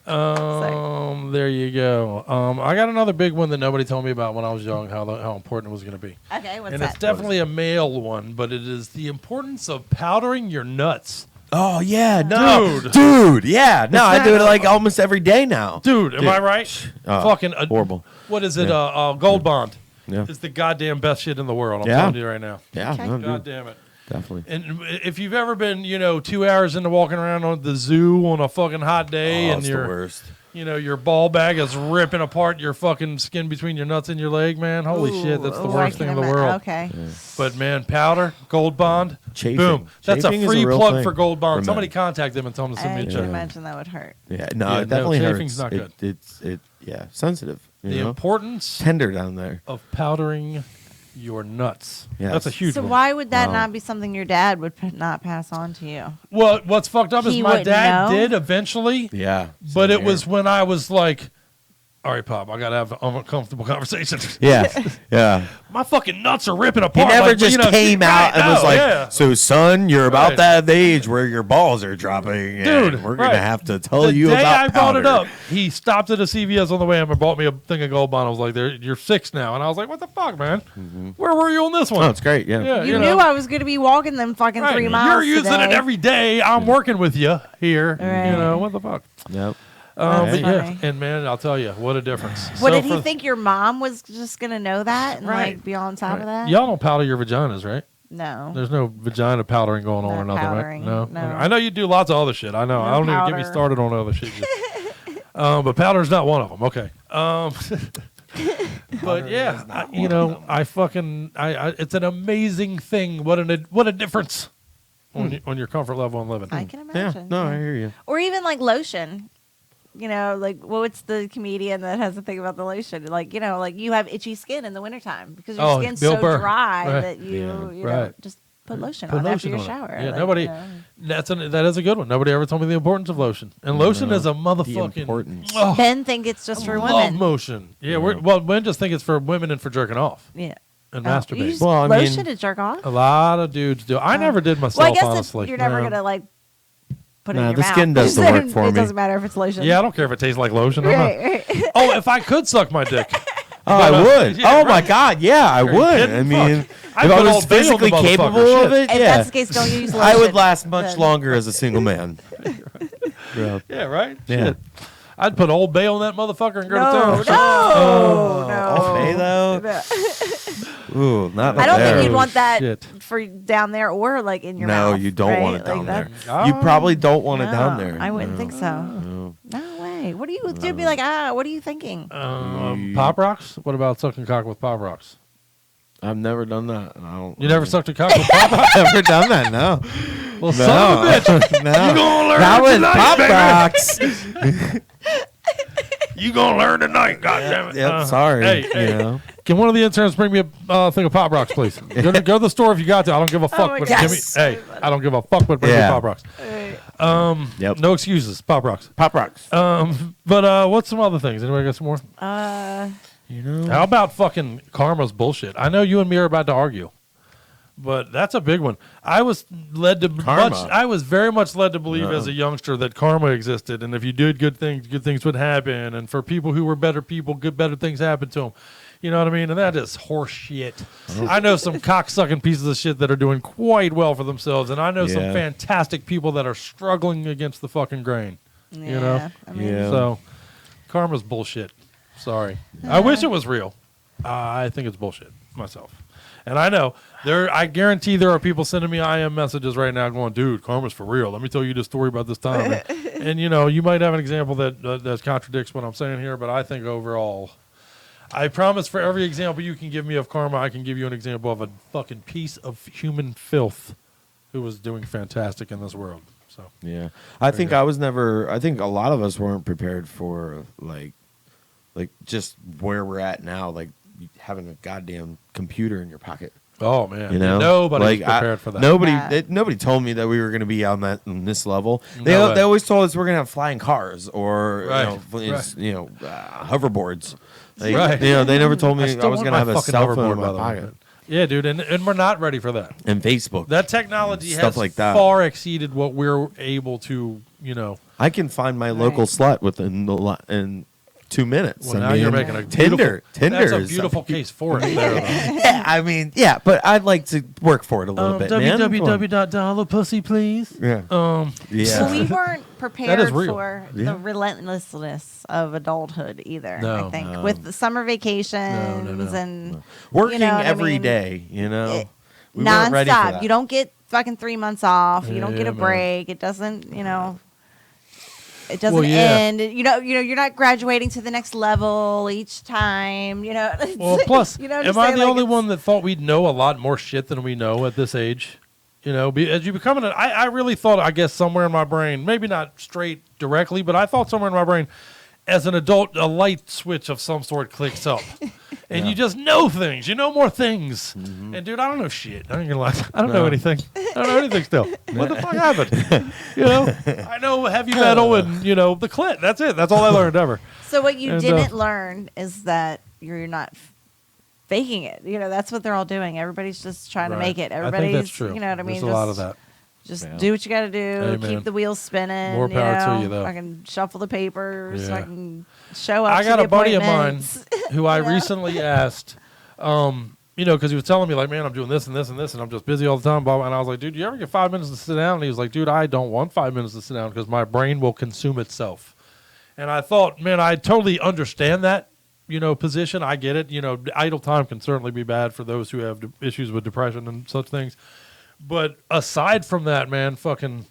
H: There you go. I got another big one that nobody told me about when I was young, how important it was going to be.
A: Okay, what's
H: and
A: that?
H: it's definitely a male one, but it is the importance of powdering your nuts.
I: Oh, yeah. No. Dude, yeah. No, I do it like almost every day now.
H: Dude, am I right? Fucking
I: horrible.
H: What is it? Gold Bond.
I: Yeah.
H: It's the goddamn best shit in the world. I'm
I: Yeah.
H: telling you right now.
I: Yeah.
A: Okay.
I: No, dude.
H: God damn it.
I: Definitely.
H: And if you've ever been, 2 hours into walking around on the zoo on a fucking hot day, and
I: it's the worst.
H: Your ball bag is ripping apart your fucking skin between your nuts and your leg, man. Holy shit, that's the worst thing in the world.
A: Okay.
I: Yeah.
H: But man, powder, Gold Bond,
I: Chafing.
H: boom. That's
I: Chafing
H: a
I: is
H: free
I: a real
H: plug
I: thing
H: for Gold Bond.
I: for
H: Somebody
I: men.
H: contact them and tell them to send me
A: I
H: a
A: can
H: check.
A: imagine that would hurt.
I: Yeah. No,
H: Yeah,
I: it definitely
H: chafing's
I: hurts.
H: not good.
I: It's sensitive.
H: The importance
I: Tender down there.
H: of powdering your nuts.
I: Yes.
H: That's a huge
A: So
H: one.
A: why would that
I: Wow.
A: not be something your dad would not pass on to you?
H: Well, what's fucked up is
A: He
H: my
A: wouldn't
H: dad
A: know?
H: did eventually.
I: Yeah.
H: But
I: same
H: it was
I: here.
H: when I was like, all right, Pop, I got to have uncomfortable conversations.
I: Yeah. Yeah.
H: My fucking nuts are ripping
I: He
H: apart.
I: never
H: like,
I: just came out and was like, "So, son, you're about
H: Right.
I: that age where your balls are dropping,
H: Dude,
I: and we're
H: right.
I: gonna have to tell
H: the
I: you
H: day
I: about
H: I brought it
I: powder."
H: up, he stopped at a CVS on the way home and bought me a thing of Gold Bond. I was like, "You're 6 now," and I was like, "What the fuck, man? Where were you on this one?"
I: Oh, it's great. Yeah.
H: Yeah,
A: You knew I was going to be walking them fucking
H: Right.
A: 3 miles.
H: You're using
A: today.
H: it every day. I'm working with you here.
A: Right.
H: What the fuck?
I: Yep.
H: But
A: That's
H: yeah,
A: funny.
H: and man, I'll tell you, what a difference.
A: What
H: So
A: did he
H: for-
A: think your mom was just going to know that and
H: Right.
A: like be on top of that?
H: Y'all don't powder your vaginas, right?
A: No.
H: There's no vagina powdering going on
A: Not
H: or nothing,
A: powdering,
H: right?
A: no.
H: I know you do lots of other shit. I know.
A: No
H: I don't even get me
A: powder.
H: started on other shit. But powder's not one of them. Okay. But yeah, I fucking, it's an amazing thing. What a difference on your comfort level and living.
A: I can
I: Yeah.
A: imagine.
I: No, I hear you.
A: Or even like lotion. Like what's the comedian that has a thing about the lotion? Like, like you have itchy skin in the wintertime because your skin's
H: Bill
A: so
H: Burr.
A: dry
H: Right.
A: that you
H: right.
A: just put lotion
H: Put
A: on
H: lotion
A: after your
H: on it.
A: shower.
H: Yeah,
A: like,
H: nobody. That is a good one. Nobody ever told me the importance of lotion, and lotion is a motherfucking.
I: importance.
H: Oh,
A: Men think it's just for
H: love
A: women.
H: motion. Yeah, men just think it's for women and for jerking off.
A: Yeah.
H: And
A: You
H: masturbating.
A: use
I: Well, I
A: lotion
I: mean-
A: to jerk off?
H: A lot of dudes do. I never did myself,
A: Well, I guess
H: honestly.
A: you're never
H: No.
A: going to like put it
I: Nah,
A: in your
I: the
A: mouth.
I: skin does the work for
A: It
I: me.
A: doesn't matter if it's lotion.
H: Yeah, I don't care if it tastes like lotion or not.
A: Right.
H: Oh, if I could suck my dick.
I: Oh, I would.
H: Yeah,
I: oh my
H: right.
I: God, yeah, I
H: Are you
I: would.
H: kidding?
I: I mean,
H: Fuck.
I: if
H: I'd
I: I
H: put
I: was
H: all day on the
I: physically
H: motherfucker.
I: capable
H: Shit.
I: of it,
A: If
I: yeah,
A: that's the case, don't use
I: I would
A: lotion,
I: last much
A: then.
I: longer as a single man. Yeah.
H: Yeah, right?
I: Yeah.
H: Shit. I'd put Old Bay on that motherfucker and go
A: No,
H: to town.
A: no.
I: Old Bay, though? Ooh, not
A: I don't
I: there.
A: think you'd want that
H: Shit.
A: for down there or like in your
I: No,
A: mouth.
I: you don't want it
A: right?
I: down
A: Like
I: there. You probably don't want it down
A: no,
I: there.
A: I wouldn't
I: No.
A: think so.
I: No.
A: No way. What do you do? Be like, what are you thinking?
H: Pop rocks? What about sucking cock with pop rocks?
I: I've never done that. I don't.
H: You never sucked a cock with pop rocks?
I: I've never done that. No.
H: Well, son of a bitch.
I: No.
H: You gonna learn
I: That was
H: tonight,
I: pop
H: baby.
I: rocks.
H: You gonna learn tonight, goddammit.
I: Yep, sorry.
H: Hey,
I: You know.
H: Can one of the interns bring me a thing of pop rocks, please? Go to the store if you got to. I don't give a fuck.
A: my
H: But
A: God.
H: give me, hey, I don't give a fuck. But bring me
I: Yeah.
H: pop rocks.
I: Yep.
H: No excuses. Pop rocks.
I: Pop rocks.
H: But what's some other things? Anybody got some more?
I: You know.
H: How about fucking karma's bullshit? I know you and me are about to argue, but that's a big one. I was led to
I: Karma.
H: I was very much led to believe as a youngster that karma existed, and if you did good things would happen, and for people who were better people, better things happened to them. You know what I mean? And that is horse shit. I know some cocksucking pieces of shit that are doing quite well for themselves, and I know some
I: Yeah.
H: fantastic people that are struggling against the fucking grain.
A: Yeah,
H: You know?
A: I mean,
I: Yeah.
H: So, karma's bullshit. Sorry. I wish it was real. I think it's bullshit myself. And I know I guarantee there are people sending me IM messages right now going, dude, karma's for real. Let me tell you this story about this time. and you might have an example that contradicts what I'm saying here, but I think overall, I promise for every example you can give me of karma, I can give you an example of a fucking piece of human filth who was doing fantastic in this world. So
I: yeah, I think I was never. I think a lot of us weren't prepared for like just where we're at now, like having a goddamn computer in your pocket.
H: Oh man,
I: you know,
H: nobody was prepared for that.
I: Nobody told me that we were going to be on this level. They always told us we're going to have flying cars or hoverboards. Like, you know, they never told me I was going to have a cell phone in my pocket.
H: Yeah, dude, and we're not ready for that.
I: And Facebook,
H: that technology
I: stuff
H: has
I: like that
H: far exceeded what we're able to.
I: I can find my local slut in 2 minutes.
H: Well, now you're making a
I: Tinder.
H: That's a beautiful case for it. There,
I: yeah, I mean, yeah, but I'd like to work for it a little bit.
H: www.dollarpussy, please.
I: Yeah.
A: So we weren't prepared for the relentlessness of adulthood either.
H: No,
A: I think with the summer vacations and
I: working every
A: every
I: day. You know, we weren't ready for
A: nonstop.
I: that.
A: You don't get fucking 3 months off. You don't get
H: Yeah,
A: a
H: man.
A: break. It doesn't. It doesn't end. You're not graduating to the next level each time.
H: Well, plus,
A: am
H: am I the only one that thought we'd know a lot more shit than we know at this age? As you become I really thought, I guess, somewhere in my brain, maybe not straight directly, but I thought somewhere in my brain, as an adult, a light switch of some sort clicks up. And you just know things. You know more things.
I: Mm-hmm.
H: And, dude, I don't know shit. I ain't gonna lie. I don't know anything. I don't know anything still. What the fuck happened? I know heavy metal and, the clit. That's it. That's all I learned ever.
A: So what you didn't learn is that you're not faking it. That's what they're all doing. Everybody's just trying to make it. Everybody's,
H: I think that's true.
A: You know what I mean?
H: There's a lot of that.
A: Just do what you got to do.
H: Hey,
A: keep the wheels spinning.
H: More power to you, though.
A: I can shuffle the papers.
H: Yeah.
A: I can show up.
H: I got a buddy of mine
A: appointments.
H: who I recently asked, because he was telling me, like, man, I'm doing this and this and this, and I'm just busy all the time. Blah, blah. And I was like, dude, do you ever get 5 minutes to sit down? And he was like, dude, I don't want 5 minutes to sit down because my brain will consume itself. And I thought, man, I totally understand that, position. I get it. Idle time can certainly be bad for those who have issues with depression and such things. But aside from that, man, fucking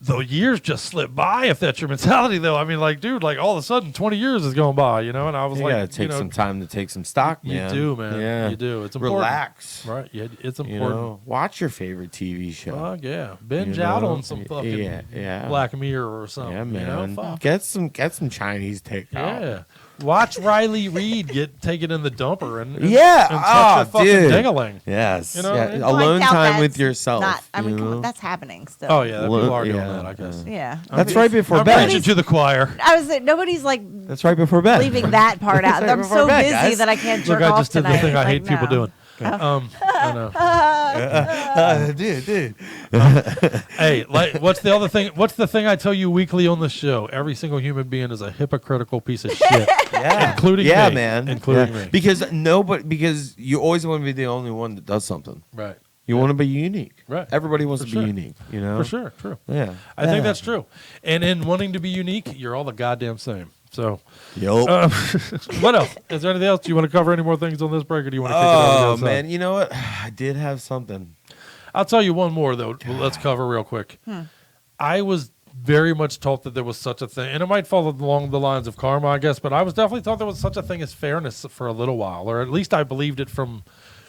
H: the years just slip by if that's your mentality, though. I mean, like, dude, like all of a sudden 20 years is going by, and I was
I: You gotta take some time to take some stock, man.
H: You do, man.
I: Yeah.
H: You do. It's important.
I: Relax.
H: Right. Yeah, it's important.
I: Watch your favorite TV show.
H: Fuck yeah. Binge out on some fucking Black Mirror or something.
I: Yeah, man.
H: Fuck.
I: Get some Chinese takeout.
H: Yeah. Watch Riley Reid get taken in the dumper and touch
I: oh,
H: a fucking
I: dude.
H: ding-a-ling.
I: Yes.
H: You know?
I: Yeah. Alone time with yourself.
A: Come on, that's happening still.
H: Oh yeah, people are doing that, I guess.
A: Yeah.
I: That's right before
H: I'm
I: bed.
H: preaching to the choir.
A: I was nobody's like.
I: That's right before bed.
A: Leaving that part out.
I: Right
A: I'm
I: before
A: so
I: bed,
A: busy
I: guys.
A: that I can't jerk
H: Look, I
A: off
H: just did
A: tonight.
H: the thing I
A: Like,
H: hate people
A: no.
H: doing. I know.
I: Dude.
H: Hey, like, what's the other thing? What's the thing I tell you weekly on the show? Every single human being is a hypocritical piece of shit.
I: Yeah,
H: including
I: me.
H: man, including me.
I: Because you always want to be the only one that does something.
H: Right.
I: You want to be unique.
H: Right.
I: Everybody wants
H: For
I: to
H: sure.
I: be unique.
H: For sure. True.
I: Yeah.
H: I think that's true. And in wanting to be unique, you're all the goddamn same. So,
I: Yup.
H: What else? Is there anything else? Do you want to cover any more things on this break, or do you want to kick it over to the other
I: man,
H: side?
I: you know what? I did have something.
H: I'll tell you one more though. Let's cover real quick. I was very much taught that there was such a thing, and it might fall along the lines of karma, I guess. But I was definitely taught there was such a thing as fairness for a little while, or at least I believed it from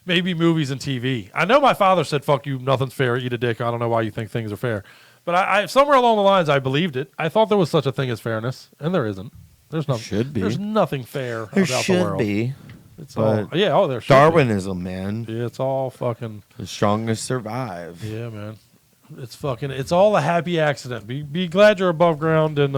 H: maybe movies and TV. I know my father said, "Fuck you, nothing's fair. Eat a dick." I don't know why you think things are fair, but I somewhere along the lines I believed it. I thought there was such a thing as fairness, and there isn't. There's nothing.
I: Should be.
H: There's nothing fair
I: There
H: about
I: should
H: the world.
I: be.
H: It's
I: But
H: all there should
I: Darwinism, man.
H: be. Yeah, it's all fucking.
I: The strongest survive.
H: Yeah, man. It's all a happy accident. Be glad you're above ground and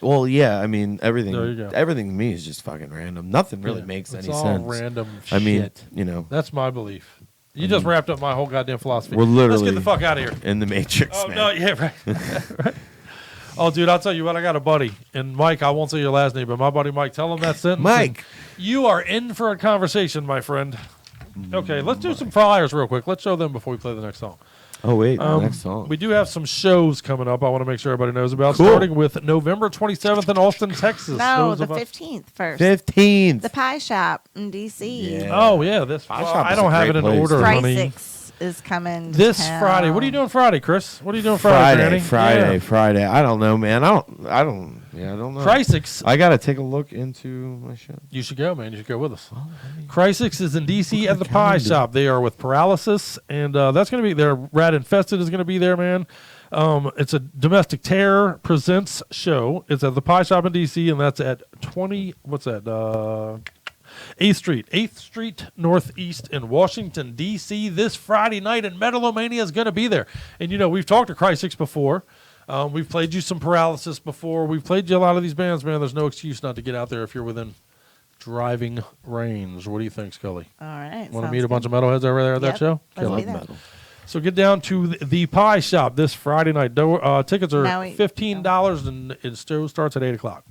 I: Well, yeah. I mean, everything.
H: There you go.
I: Everything to me is just fucking random. Nothing really makes
H: it's
I: any
H: all
I: sense.
H: random
I: I mean,
H: shit.
I: you know,
H: That's my belief. You just wrapped up my whole goddamn philosophy.
I: we're literally
H: Let's get the fuck out of here.
I: in the Matrix.
H: Oh
I: man.
H: no, yeah, right. Right. Oh, dude, I'll tell you what. I got a buddy, and Mike. I won't say your last name, but my buddy Mike. Tell him that sentence.
I: Mike.
H: You are in for a conversation, my friend. Okay, let's do some flyers real quick. Let's show them before we play the next song.
I: Oh wait, next song.
H: We do have some shows coming up. I want to make sure everybody knows about.
I: Cool.
H: Starting with November 27th in Austin, Texas.
A: No,
H: Shows
A: the
H: of us-
A: 15th first.
I: 15th.
A: The Pie Shop in D.C.
I: Yeah.
H: Oh yeah, this.
I: Pie
H: Well,
I: Shop
H: I
I: is a
H: don't have
I: great
H: it in
I: place.
H: order, honey.
A: Strysix is coming
H: this
A: town.
H: Friday. What are you doing Friday, Chris? What are you doing Friday?
I: Friday. I don't know, man. I don't know.
H: Chrysix.
I: I gotta take a look into my show.
H: You should go, man. You should go with us. Chrysix is in DC at the Pie Shop. They are with Paralysis, and that's going to be there. Rat Infested is going to be there, man. It's a Domestic Terror Presents show. It's at the Pie Shop in DC, and that's at 8th Street Northeast in Washington, D.C. this Friday night, and Metal-O-Mania is going to be there. And, we've talked to Chrysix before. We've played you some Paralysis before. We've played you a lot of these bands, man. There's no excuse not to get out there if you're within driving range. What do you think, Scully?
A: All right.
H: Want to meet a bunch of metalheads over there at that show?
A: Let's
H: Okay,
A: be there.
I: Metal.
H: So get down to the Pie Shop this Friday night. Tickets are $15, and it still starts at 8 o'clock.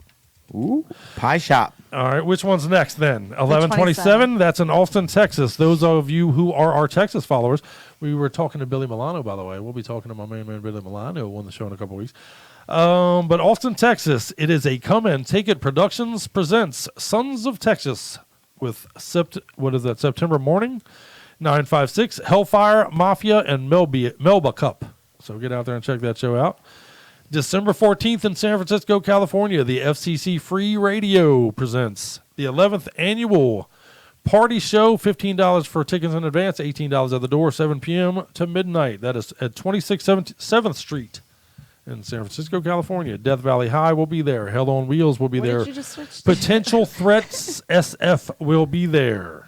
I: Ooh, Pie Shop.
H: All right, which one's next then? 1127. That's in Austin, Texas. Those of you who are our Texas followers, we were talking to Billy Milano, by the way. We'll be talking to my main man Billy Milano, who won the show in a couple weeks. But Austin, Texas, it is a Come and Take It Productions presents Sons of Texas with September Morning, 956, Hellfire, Mafia, and Melba Cup. So get out there and check that show out. December 14th in San Francisco, California, the FCC Free Radio presents the 11th annual party show. $15 for tickets in advance, $18 at the door, 7 p.m. to midnight. That is at 7th Street in San Francisco, California. Death Valley High will be there. Hell on Wheels will be
A: What
H: there.
A: did you just switch to?
H: Potential Threats SF will be there.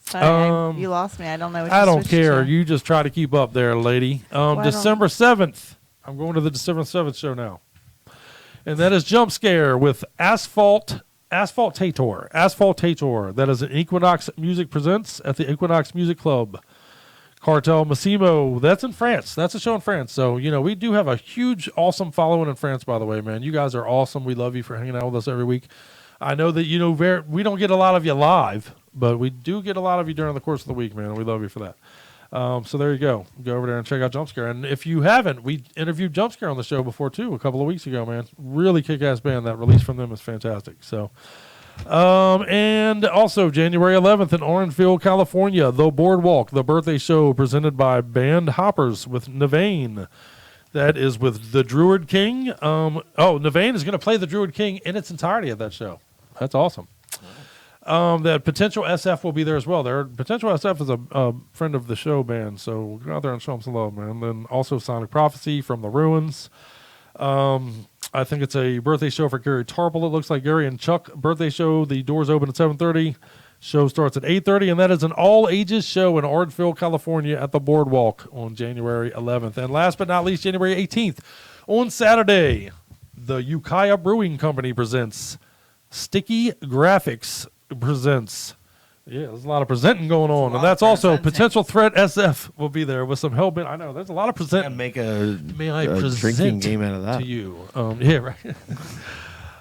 A: Sorry, you lost me. I don't know what you
H: I don't
A: switched
H: care.
A: to.
H: You just try to keep up there, lady. December 7th. I'm going to the December 7th show now. And that is Jump Scare with Asphalt Tator. That is an Equinox Music Presents at the Equinox Music Club. Cartel Massimo. That's in France. That's a show in France. So, we do have a huge, awesome following in France, by the way, man. You guys are awesome. We love you for hanging out with us every week. I know that, we don't get a lot of you live, but we do get a lot of you during the course of the week, man. And we love you for that. So there you go. Go over there and check out Jump Scare. And if you haven't, we interviewed Jump Scare on the show before, too, a couple of weeks ago, man. Really kick-ass band. That release from them is fantastic. So, and also January 11th in Orangeville, California, The Boardwalk, the birthday show presented by Band Hoppers with Navain. That is with the Druid King. Navain is going to play the Druid King in its entirety at that show. That's awesome. That Potential SF will be there as well. Potential SF is a friend of the show band, so we'll go out there and show them some love, man. And then also Sonic Prophecy from the Ruins. I think it's a birthday show for Gary Tarple. It looks like Gary and Chuck birthday show. The doors open at 7:30. Show starts at 8:30, and that is an all-ages show in Orangeville, California at the Boardwalk on January 11th. And last but not least, January 18th, on Saturday, the Ukiah Brewing Company presents Sticky Graphics presents. Yeah, there's a lot of presenting going on. And that's also Potential Threat SF will be there with some Hellbent. I know, there's a lot of presenting. May I present
I: drinking game out of that
H: to you? Yeah, right.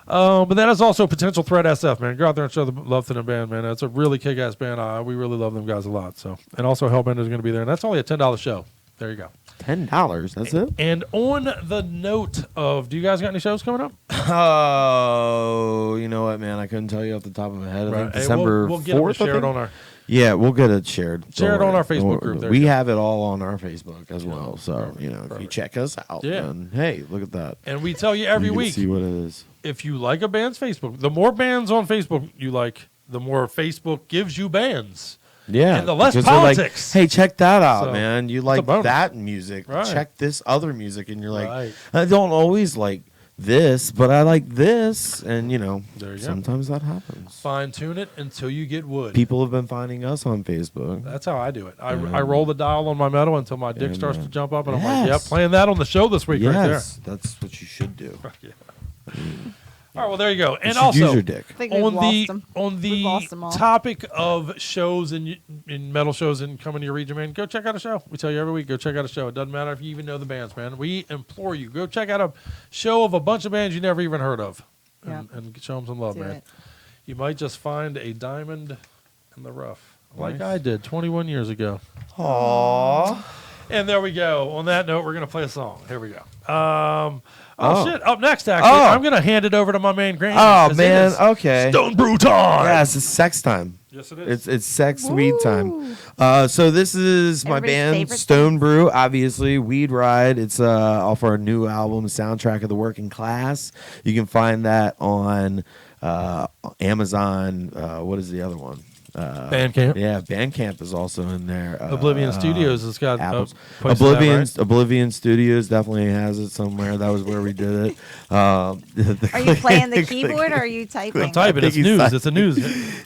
H: But that is also Potential Threat SF, man. Go out there and show the love to the band, man. It's a really kick-ass band. We really love them guys a lot. So, and also Hellbent is going to be there. And that's only a $10 show. There you go.
I: $10, that's it?
H: And on the note of, do you guys got any shows coming up?
I: Oh, you know what, man? I couldn't tell you off the top of my head. I think December
H: we'll get
I: 4th,
H: it shared on our...
I: Yeah, we'll get it shared.
H: Share it on our Facebook group.
I: We have it all on our Facebook as well. So, if you check us out, then, hey, look at that.
H: And we tell you every week.
I: See what it is.
H: If you like a band's Facebook, the more bands on Facebook you like, the more Facebook gives you bands.
I: Yeah.
H: And the less politics.
I: Like, hey, check that out,
H: So,
I: man. You like that music.
H: Right.
I: Check this other music. And you're like, I don't always like this, but I like this. And,
H: there you
I: sometimes that happens.
H: Fine tune it until you get wood.
I: People have been finding us on Facebook.
H: That's how I do it. I roll the dial on my metal until my dick starts to jump up. And I'm like, yep, playing that on the show this week right there.
I: That's what you should do.
H: Yeah. All right, well, there you go. And
I: you
H: also,
I: use your dick.
H: on the topic of shows and metal shows and coming to your region, man, go check out a show. We tell you every week, go check out a show. It doesn't matter if you even know the bands, man. We implore you, go check out a show of a bunch of bands you never even heard of, and show them some love, man. You might just find a diamond in the rough, like I did 21 years ago.
I: Aww.
H: And there we go. On that note, we're going to play a song. Here we go. Oh, shit! Up next, actually, I'm gonna hand it over to my man Granville.
I: Oh man, okay.
H: Stone Brew time.
I: Yes, it's sex time.
H: Yes, it is.
I: It's sex weed time. So this is my
A: Everybody's
I: band
A: favorite
I: Stone Brew. Obviously, Weed Ride. It's off our new album, Soundtrack of the Working Class. You can find that on Amazon. What is the other one?
H: Bandcamp.
I: Yeah, Bandcamp is also in there.
H: Oblivion Studios has got
I: Apples.
H: places
I: Oblivion.
H: out, right?
I: Oblivion Studios definitely has it somewhere. That was where we did it.
A: Are you playing the keyboard or are you typing?
H: I'm typing. It's news. It's a news.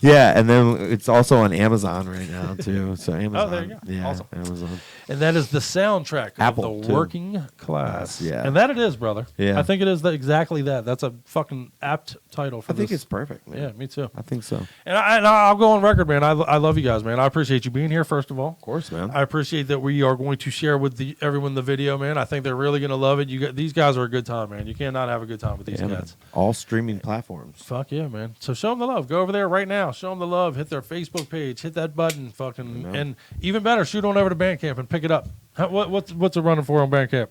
I: Yeah, and then it's also on Amazon right now too. So Amazon.
H: Oh, there you go.
I: Yeah,
H: Awesome.
I: Amazon.
H: And that is the soundtrack
I: Apple,
H: of the
I: too.
H: Working Class.
I: Yeah.
H: And that it is, brother.
I: Yeah.
H: I think it is exactly that. That's a fucking apt title for
I: I think
H: this.
I: it's perfect, man.
H: Yeah, me too.
I: I think so.
H: And I'll go on record, man. I love you guys, man. I appreciate you being here, first of all.
I: Of course, man.
H: I appreciate that we are going to share with everyone the video, man. I think they're really going to love it. These guys are a good time, man. You cannot have a good time with these
I: Yeah, man.
H: guys.
I: All streaming platforms.
H: Fuck yeah, man. So show them the love. Go over there right now. Show them the love. Hit their Facebook page. Hit that button. Fucking. And even better, shoot on over to Bandcamp and pick it up. What's it running for on Bandcamp?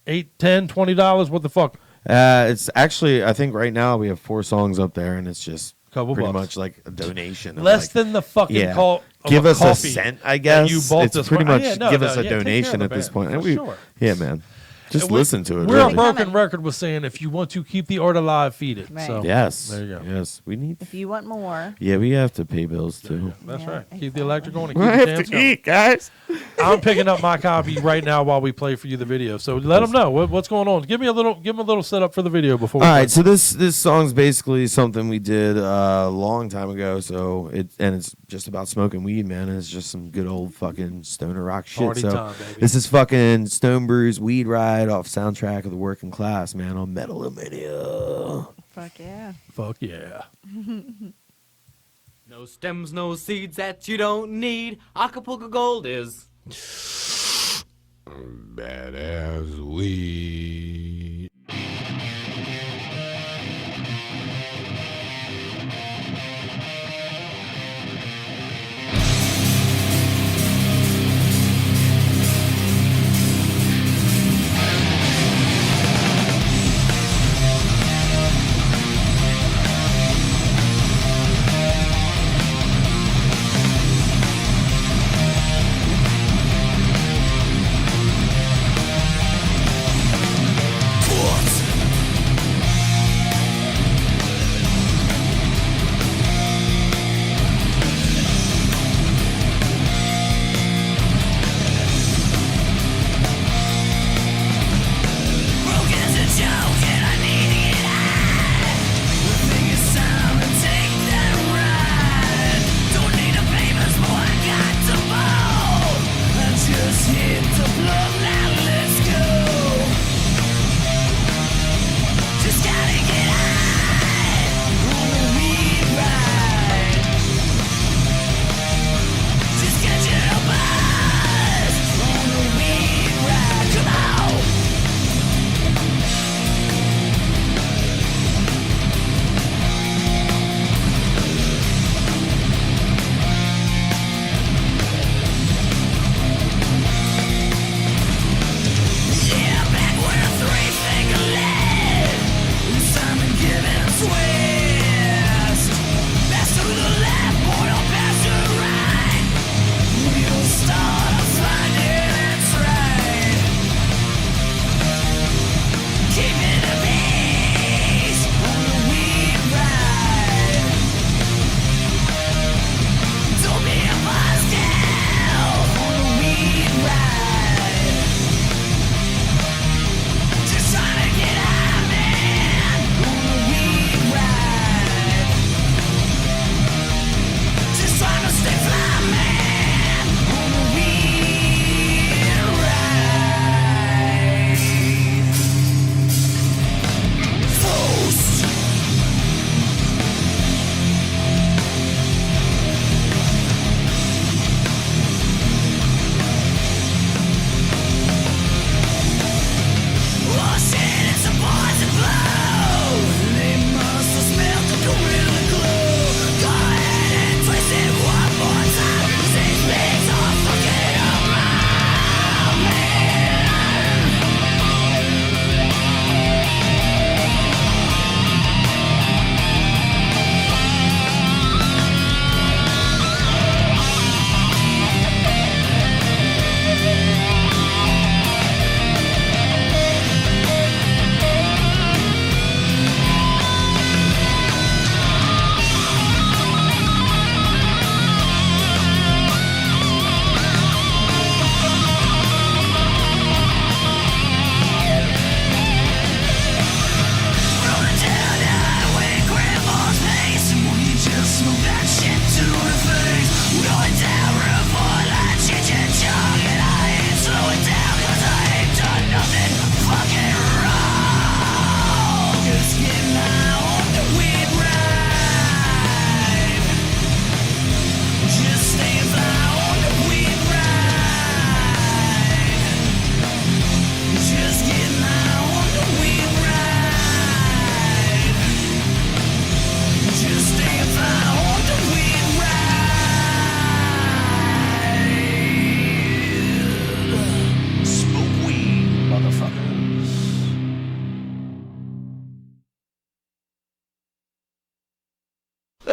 H: $8, $10, $20? What the fuck?
I: It's actually, I think right now we have 4 songs up there, and it's just
H: Couple
I: pretty
H: bucks.
I: much like a donation. of
H: Less
I: like-
H: than the fucking
I: yeah.
H: call. of
I: Give
H: a
I: us
H: coffee
I: a cent, I
H: that
I: guess.
H: You bought
I: It's
H: this
I: pretty
H: for-
I: much
H: yeah, no,
I: give
H: no,
I: us a
H: yeah, take care
I: donation
H: of
I: at
H: the
I: this
H: band,
I: point. And
H: for sure.
I: Yeah, man. Just
H: And
I: listen to it.
H: We're a
I: really.
H: broken record with saying if you want to keep the art alive, feed it.
A: Right.
H: So
I: Yes.
H: there you go.
I: Yes. We need.
A: If you want more,
I: Yeah, we have to pay bills too.
H: That's
A: Yeah,
H: right. Keep the electric on and keep
I: I
H: the
I: have
H: jams
I: to
H: going.
I: eat, guys.
H: I'm picking up my copy right now while we play for you the video. So let them know what's going on. Give them a little setup for the video before.
I: All right, so this song's basically something we did a long time ago. So it's just about smoking weed, man. And it's just some good old fucking stoner rock shit.
H: Party
I: so
H: time, baby.
I: this is fucking Stone Brew's Weed Ride off Soundtrack of the Working Class, man, on Metal-O-Mania.
A: fuck yeah.
H: Fuck yeah.
P: No stems, no seeds that you don't need. Acapulco Gold is
O: Badass weed.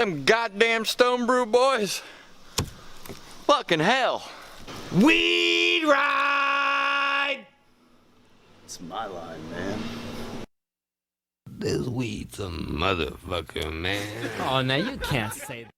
Q: Them goddamn Stone Brew boys. Fucking hell.
R: Weed ride!
F: It's my line, man.
R: This weed's a motherfucker, man.
P: Oh, now you can't say that.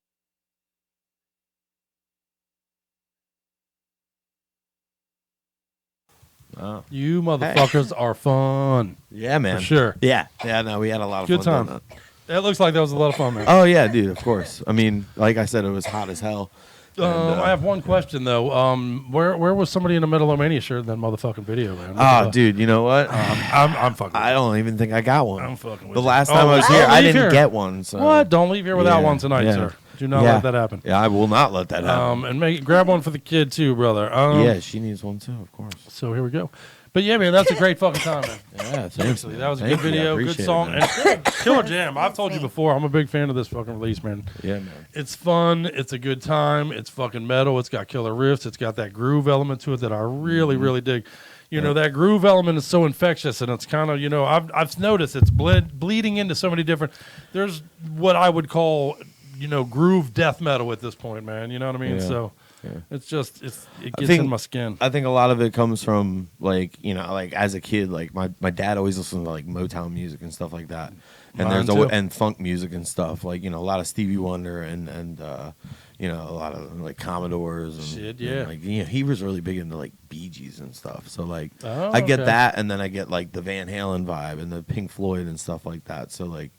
I: Oh.
H: You motherfuckers are fun.
I: Yeah, man.
H: For sure.
I: Yeah. No, we had a lot of
H: good
I: fun.
H: time. It looks like that was a lot of fun, man.
I: Oh, yeah, dude, of course. I mean, like I said, it was hot as hell.
H: I have one question, though. Where was somebody in a Metal-O-Mania shirt in that motherfucking video, man?
I: Oh, dude, you know what?
H: I'm fucking
I: I don't even think I got one.
H: I'm fucking with
I: the
H: you.
I: last time I was here, I didn't get one. So.
H: What? Don't leave here without one tonight, sir. Do not let that happen.
I: Yeah, I will not let that happen.
H: And grab one for the kid, too, brother.
I: Yeah, she needs one, too, of course.
H: So here we go. But yeah, man, that's a great fucking time, man.
I: Yeah,
H: seriously, that was a good video, good song, and killer jam. I've told you before, I'm a big fan of this fucking release, man.
I: Yeah, man.
H: It's fun. It's a good time. It's fucking metal. It's got killer riffs. It's got that groove element to it that I really, really dig. You know, that groove element is so infectious, and it's kind of, you know, I've noticed it's bleeding into so many different. There's what I would call, you know, groove death metal at this point, man. You know what I mean?
I: Yeah.
H: So. Yeah. It gets in my skin.
I: I think a lot of it comes from, like, you know, like as a kid, like my dad always listened to like Motown music and stuff like that, and and funk music and stuff, like, you know, a lot of Stevie Wonder and you know, a lot of like Commodores and
H: shit. Yeah,
I: and, like, you know, he was really big into like Bee Gees and stuff. So like,
H: Oh,
I: I get
H: okay.
I: that, and then I get like the Van Halen vibe and the Pink Floyd and stuff like that. So like,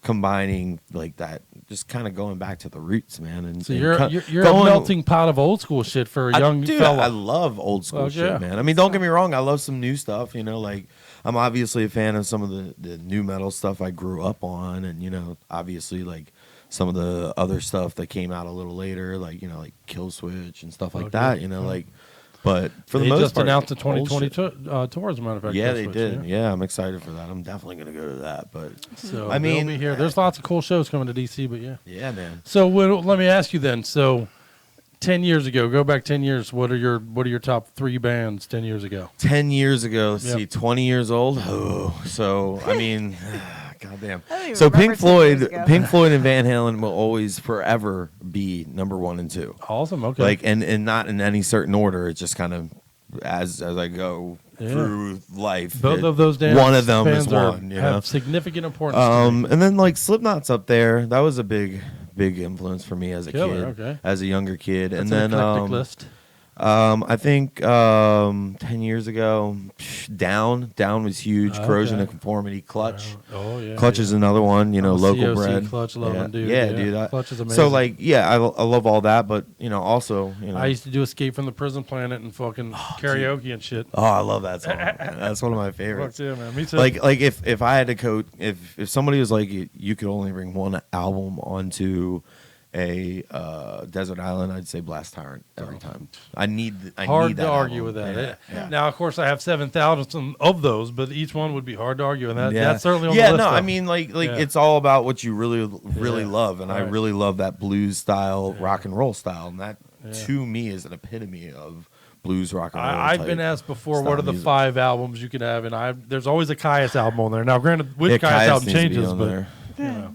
I: combining like that, just kind of going back to the roots, man. And
H: So
I: and
H: you're a melting pot of old school shit for a young fella.
I: I love old school
H: Well,
I: shit,
H: yeah.
I: man. I mean, don't get me wrong, I love some new stuff. You know, like I'm obviously a fan of some of the new metal stuff I grew up on, and you know, obviously like some of the other stuff that came out a little later, like, you know, like Kill Switch and stuff like that. You know, like. But for the
H: they
I: most
H: just
I: part,
H: announced the 2020 tour, as a matter of fact.
I: Yeah,
H: Kill
I: they
H: Switch,
I: did. Yeah, I'm excited for that. I'm definitely going to go to that. But
H: So
I: I mean,
H: they'll be here. There's lots of cool shows coming to DC, but yeah.
I: Yeah, man.
H: So let me ask you then. So 10 years ago, go back 10 years. What are your top 3 bands 10 years ago?
I: 10 years ago, let's
H: Yep.
I: see, 20 years old. Oh, so I mean, goddamn.
A: I don't even
I: So
A: remember 10 years ago.
I: Pink Floyd and Van Halen will always forever be number 1 and 2.
H: Awesome. Okay.
I: Like, and not in any certain order. It's just kind of as I go through life.
H: Both of those bands,
I: one of them is
H: bands
I: one. You
H: have
I: know?
H: significant importance. To me.
I: And then like Slipknot's up there. That was a big influence for me as a
H: Killer,
I: kid,
H: okay.
I: as a younger kid.
H: That's
I: and
H: an
I: then
H: eclectic list.
I: I think 10 years ago, Down was huge. Corrosion of Conformity, Clutch.
H: Oh yeah.
I: Clutch is another one. You know,
H: I'm a
I: local
H: COC
I: bread.
H: Clutch loving dude.
I: Yeah, dude.
H: Clutch is amazing.
I: So like, yeah, I love all that, but you know, also, you know,
H: I used to do Escape from the Prison Planet and fucking karaoke and shit.
I: Oh, I love that song. Man. That's one of my favorites.
H: Fuck yeah, man. Me too.
I: Like if I had to code, if somebody was like, you could only bring one album onto a desert island, I'd say Blast Tyrant every time. I need
H: hard
I: that
H: to argue
I: album.
H: with that.
I: Yeah, yeah.
H: Now, of course, I have 7,000 of those, but each one would be hard to argue, and that's certainly on
I: yeah,
H: the list.
I: no,
H: though.
I: I mean, like
H: Yeah.
I: it's all about what you really
H: Yeah.
I: love, and I
H: Right.
I: really love that blues style, rock and roll style, and that to me is an epitome of blues, rock and roll.
H: I've
I: type
H: been asked before,
I: style
H: what are the
I: music.
H: 5 albums you could have, and there's always a Caius album on there. Now, granted, which
I: Yeah,
H: Caius
I: Caius
H: album
I: needs to be
H: changes,
I: on
H: but
I: there.
H: you know.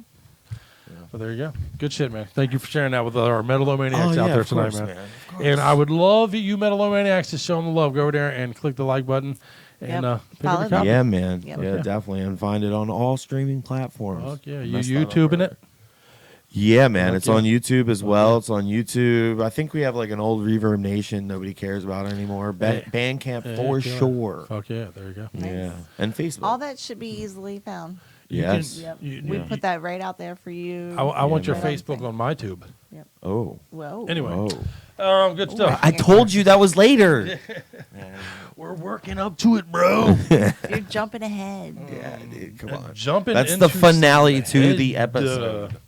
H: But there you go. Good shit, man. Thank you for sharing that with our Metal-O-Maniacs
I: Oh,
H: out
I: yeah,
H: there
I: of
H: tonight,
I: course,
H: man.
I: man. Of course.
H: And I would love you Metal-O-Maniacs to show them the love. Go over there and click the like button and pick up
A: Follow
H: your copy.
I: Yeah, man.
A: Yep.
I: Yeah, definitely, and find it on all streaming platforms.
H: Fuck yeah. You
I: Messed that up
H: YouTubing
I: already.
H: it?
I: Yeah, man.
H: Fuck
I: It's
H: yeah.
I: on YouTube as well. It's on YouTube. I think we have like an old Reverb Nation nobody cares about anymore. Bandcamp for
H: killer.
I: sure.
H: Fuck yeah. There you go.
I: Yeah, and Facebook.
A: All that should be easily found.
I: Yes.
A: Yep.
H: You-
A: We
H: yeah.
A: put that right out there for you.
H: I want your
A: Right on
H: Facebook
A: thing.
H: on my tube.
A: Yep.
I: Oh.
A: Whoa.
H: Anyway.
I: Oh.
H: Good stuff.
I: I told you that was later.
H: We're working up to it, bro.
A: You're jumping ahead.
I: Yeah, dude. Come on.
H: Jumping
I: That's
H: into
I: the finale to
H: head,
I: the episode.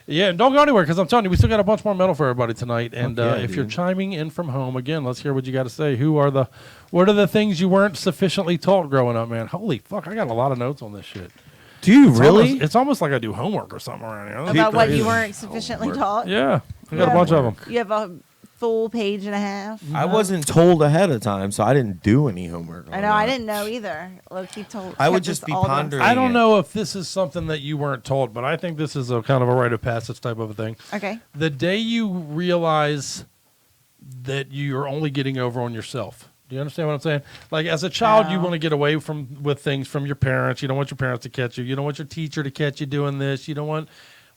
H: Yeah, and don't go anywhere because I'm telling you, we still got a bunch more metal for everybody tonight. And
I: yeah,
H: if you're
I: dude.
H: chiming in from home, again, let's hear what you got to say. What are the things you weren't sufficiently taught growing up, man? Holy fuck, I got a lot of notes on this shit.
I: Do you really?
H: It's almost like I do homework or something around here.
A: About what you weren't sufficiently taught?
H: Yeah, I got a bunch of them.
A: You have full page and a half.
I: I wasn't told ahead of time, so I didn't do any homework.
A: I know, I didn't know either. Look, he told.
I: I would
A: kept
I: just
A: us
I: be
A: all to
I: pondering.
H: I don't know if this is something that you weren't told, but I think this is a kind of a rite of passage type of a thing.
A: Okay.
H: The day you realize that you're only getting over on yourself. Do you understand what I'm saying? Like as a child, you want to get away with things from your parents. You don't want your parents to catch you. You don't want your teacher to catch you doing this. You don't want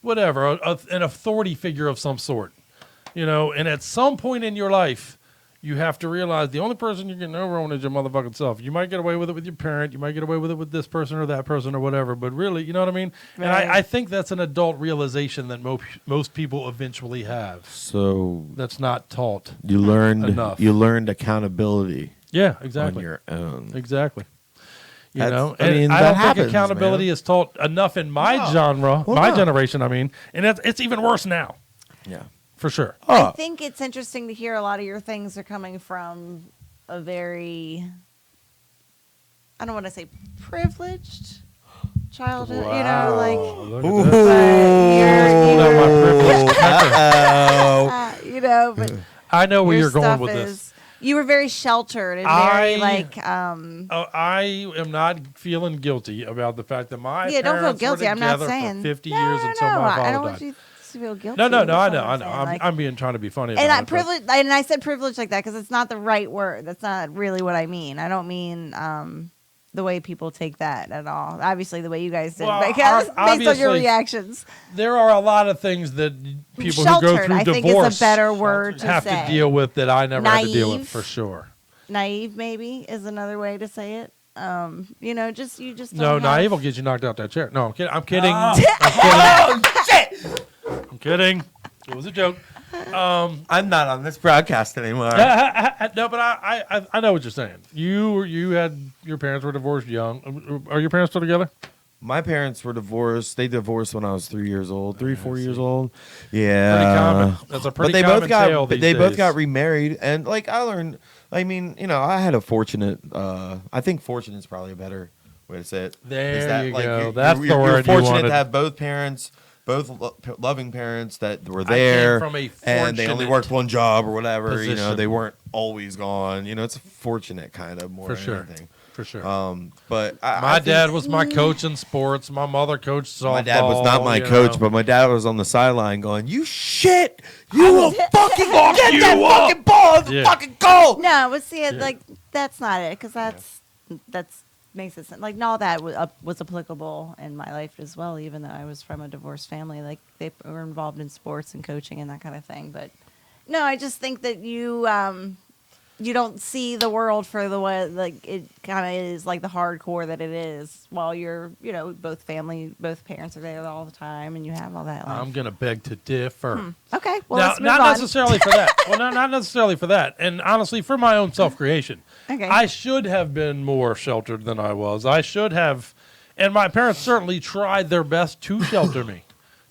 H: whatever, an authority figure of some sort. You know, and at some point in your life, you have to realize the only person you're getting over on is your motherfucking self. You might get away with it with your parent. You might get away with it with this person or that person or whatever. But really, you know what I mean?
A: Right.
H: And I think that's an adult realization that most people eventually have.
I: So
H: that's not taught.
I: You learned
H: enough.
I: You learned accountability.
H: Yeah, exactly.
I: On your own.
H: Exactly. You
I: That's-
H: know,
I: I
H: and
I: mean,
H: I
I: that
H: don't think
I: happens,
H: accountability
I: man.
H: is taught enough in my genre,
I: Well,
H: my
I: no.
H: generation. I mean, and it's even worse now.
I: Yeah.
H: For sure.
A: I think it's interesting to hear a lot of your things are coming from a very, I don't want to say privileged childhood, you know, like.
H: Look
I: Ooh.
H: at
A: You know, but
H: I know where
A: your
H: you're going
A: stuff
H: with
A: is-
H: this.
A: You were very sheltered and very like.
H: I am not feeling guilty about the fact that my
A: Yeah, don't feel
H: parents
A: guilty.
H: were
A: I'm not
H: together
A: saying
H: for 50
A: No,
H: years
A: no,
H: until
A: no.
H: my
A: I
H: father
A: don't
H: died.
A: want you to feel guilty.
H: No,
A: That's
H: I
A: what
H: know.
A: I'm saying. Like-
H: I'm being trying to be funny.
A: And
H: about
A: I
H: it, but-
A: privilege, and I said privilege like that because it's not the right word. That's not really what I mean. I don't mean the way people take that at all. Obviously, the way you guys did,
H: Well,
A: because based on your
H: obviously,
A: reactions.
H: There are a lot of things that people who
A: Sheltered,
H: go through
A: I think,
H: divorce
A: is a better word to
H: have
A: say.
H: to deal with that I never had to deal with
A: Naive.
H: for sure.
A: Naive, maybe, is another way to say it. You know, you just
H: No,
A: don't have-
H: naive will get you knocked out that chair. No, I'm kidding. I'm kidding.
I: Oh, shit!
H: I'm kidding. It was a joke.
I: I'm not on this broadcast anymore.
H: No, but I know what you're saying. You had your parents were divorced young. Are your parents still together?
I: My parents were divorced. They divorced when I was 3 years old, 4 years old. Yeah,
H: Pretty common. That's a pretty
I: but they
H: common
I: both got
H: tale these
I: they both
H: days.
I: got remarried, and like I learned. I mean, you know, I had a fortunate. I think fortunate is probably a better way to say it.
H: There
I: Is that,
H: you
I: like,
H: go.
I: You're,
H: That's
I: you're,
H: the
I: you're
H: word you
I: fortunate
H: wanted.
I: to have both parents, both loving parents that were
H: I came
I: there,
H: from a
I: and they only
H: fortunate
I: worked one job or whatever. You know,
H: position.
I: they weren't always gone. You know, it's fortunate kind of more
H: For
I: than
H: sure.
I: anything.
H: For sure.
I: But
H: My
I: I
H: dad
I: think-
H: was my coach in sports. My mother coached softball.
I: My dad was not my
H: you
I: coach,
H: know.
I: but my dad was on the sideline going, "You shit! You will fucking
H: fuck
I: get
H: you
I: that
H: up."
I: fucking ball in the
H: Yeah.
I: fucking goal!"
A: No, but see, like that's not it, because that's makes it like no, that was applicable in my life as well. Even though I was from a divorced family, like they were involved in sports and coaching and that kind of thing. But no, I just think that you don't see the world for the way like it kind of is, like the hardcore that it is. While you're, you know, both parents are there all the time, and you have all that. Like,
H: I'm gonna beg to differ.
A: Okay, well,
H: now,
A: let's move
H: not
A: on.
H: necessarily for that. Well, not necessarily for that. And honestly, for my own self-creation,
A: Okay.
H: I should have been more sheltered than I was. I should have, and my parents certainly tried their best to shelter me,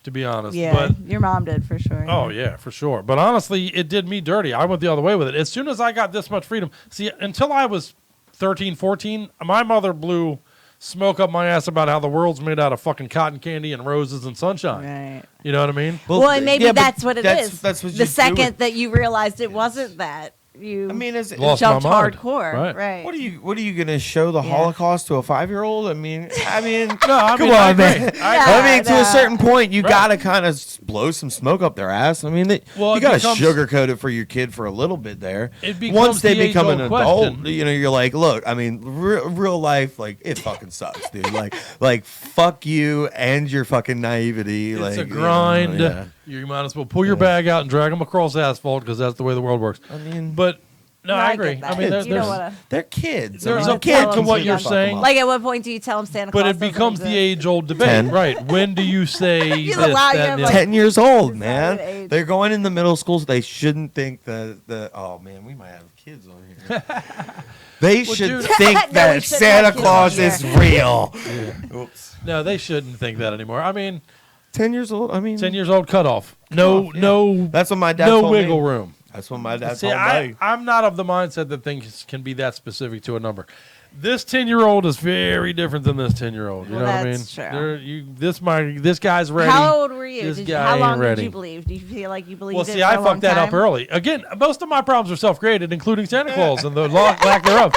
H: to be honest.
A: Yeah,
H: But
A: your mom did for sure.
H: oh yeah, for sure. But honestly, it did me dirty. I went the other way with it. As soon as I got this much freedom, see, until I was 13, 14, my mother blew smoke up my ass about how the world's made out of fucking cotton candy and roses and sunshine.
A: Right.
H: You know what I mean?
A: Well, and maybe
I: yeah, but
A: that's what it is.
I: that's what
A: the
I: you
A: second
I: do with-
A: that you realized it wasn't that, you
H: Lost my
A: jumped
H: mind.
A: hardcore. Right.
I: What are you gonna show the Holocaust to a 5-year-old? I mean,
H: No,
I: come
H: I mean, I
I: on,
H: agree.
I: man. I mean, to a certain point, you gotta kind of blow some smoke up their ass. I mean,
H: Well,
I: you
H: it
I: gotta
H: becomes-
I: sugarcoat it for your kid for a little bit there.
H: It becomes
I: Once they
H: the
I: become an
H: age-old
I: adult,
H: question.
I: you know, you're like, look, I mean, real life, like it fucking sucks, dude. like fuck you and your fucking naivety.
H: It's
I: like
H: a grind.
I: You know, yeah.
H: You might as well pull your bag out and drag them across asphalt because that's the way the world works.
I: I mean,
H: but no, I
A: I
H: agree.
A: get
H: I
A: that.
H: mean,
A: You don't wanna-
I: they're kids.
H: There's
I: I mean,
H: a point to
I: kids
H: what
I: can
H: you're
I: fuck 'em
H: saying.
I: up.
A: Like, at what point do you tell them Santa Claus
H: But it
A: doesn't
H: becomes the
A: exist?
H: age-old debate,
I: 10.
H: right? When do you say
A: You
H: this,
A: allow
H: that,
A: your,
H: and the
A: like-
H: other?
I: 10 years old,
A: an
I: man.
A: age.
I: They're going into middle schools. They shouldn't think that oh man, we might have kids on here. They
H: Well,
I: should
H: dude-
I: think
A: No, we
I: that
A: shouldn't
I: Santa
A: have kids
I: Claus
A: on
I: is
A: here.
I: real. Oops.
H: No, they shouldn't think that anymore. I mean,
I: 10 years old. I mean,
H: 10 years old cutoff. No,
I: yeah.
H: no.
I: That's what my dad
H: no
I: told
H: wiggle
I: me.
H: room.
I: That's what my dad
H: See,
I: told me.
H: I'm not of the mindset that things can be that specific to a number. This 10-year-old is very different than this 10-year-old. You know what I mean?
A: That's true.
H: This guy's ready.
A: How old were you? How long
H: ready.
A: did you believe? Do you feel like you believed
H: Well,
A: it
H: see,
A: for
H: I
A: a long
H: fucked that up
A: time?
H: early. Again, most of my problems are self-created, including Santa Claus and the lack thereof.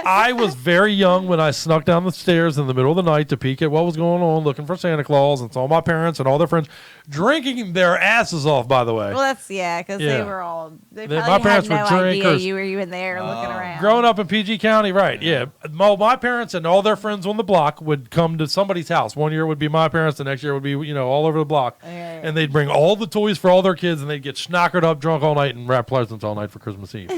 H: I was very young when I snuck down the stairs in the middle of the night to peek at what was going on, looking for Santa Claus, and saw my parents and all their friends drinking their asses off, by the way.
A: Well, that's, because they were all, they probably
H: my parents
A: had
H: were
A: no idea
H: drinkers.
A: you were even there looking around.
H: Growing up in PG County, right, yeah. My parents and all their friends on the block would come to somebody's house. One year would be my parents, the next year would be, all over the block. And they'd bring all the toys for all their kids, and they'd get schnockered up, drunk all night, and wrap presents all night for Christmas Eve.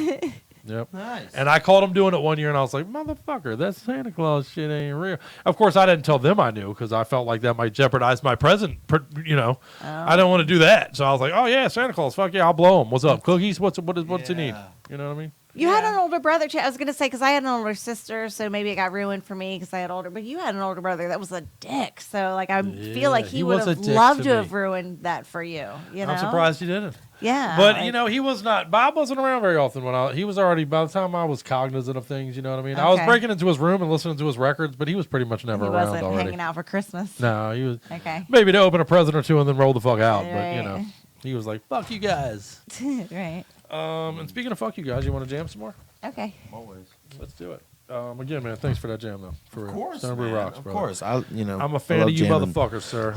H: Yep. Nice. And I caught them doing it one year, and I was like, motherfucker, that Santa Claus shit ain't real. Of course, I didn't tell them I knew because I felt like that might jeopardize my present, I don't want to do that. So I was like, oh, yeah, Santa Claus, fuck yeah, I'll blow them. What's up? Cookies? What's it need? You know what I mean?
A: You had an older brother. I was going to say, because I had an older sister, so maybe it got ruined for me because I had older. But you had an older brother that was a dick. So, like, I feel like he would have loved to have ruined that for you.
H: I'm surprised you didn't.
A: Yeah.
H: But, he was not. Bob wasn't around very often he was already, by the time I was cognizant of things, you know what I mean? Okay. I was breaking into his room and listening to his records, but he was pretty much never around already.
A: He wasn't hanging out for Christmas.
H: No, he was. Okay. Maybe to open a present or two and then roll the fuck out.
A: Right.
H: But, he was like, fuck you guys.
A: Right.
H: And speaking of fuck you guys, you want to jam some more?
A: Okay.
I: Always.
H: Let's do it. Again, man, thanks for that jam, though. For
I: of course,
H: Stone Brew Rocks, brother.
I: Of course.
H: I'm a fan of you motherfuckers, sir.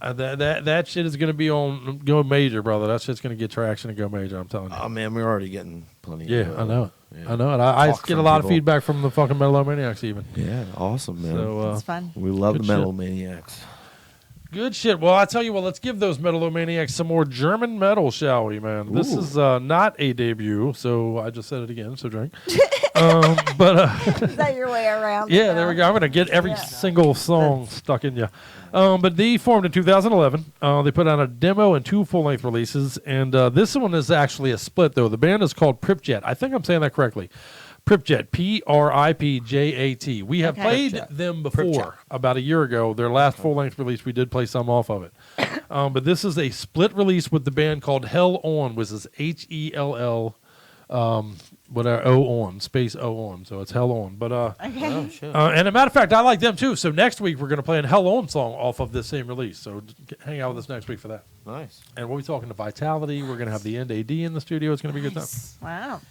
H: That shit is going to be on Go Major, brother. That shit's going to get traction and Go Major, I'm telling you.
I: Oh, man, we're already getting plenty
H: I know it. Yeah. I know it. I get a lot of feedback from the fucking Metal-O-Maniacs even.
I: Yeah, awesome, man.
H: So,
A: it's fun.
I: We love the Metal-O-Maniacs.
H: Good shit. Well, I tell you what, let's give those Metal-O-Maniacs some more German metal, shall we, man? Ooh. This is not a debut, so I just said it again, so drink.
A: Is that your way around?
H: Yeah, there we go. I'm going to get every single song stuck in you. But they formed in 2011. They put out a demo and 2 full-length releases, and this one is actually a split, though. The band is called Pripjat. I think I'm saying that correctly. Pripjat, Pripjat. We have played them before, about a year ago. Their last full-length release, we did play some off of it. But this is a split release with the band called Hell On, which is Hell, whatever, O on, space O on. So it's Hell On. But and as a matter of fact, I like them too. So next week, we're going to play a Hell On song off of this same release. So hang out with us next week for that.
I: Nice.
H: And we'll be talking to Vitality. We're going to have the End AD in the studio. It's going to be a good time.
A: Wow.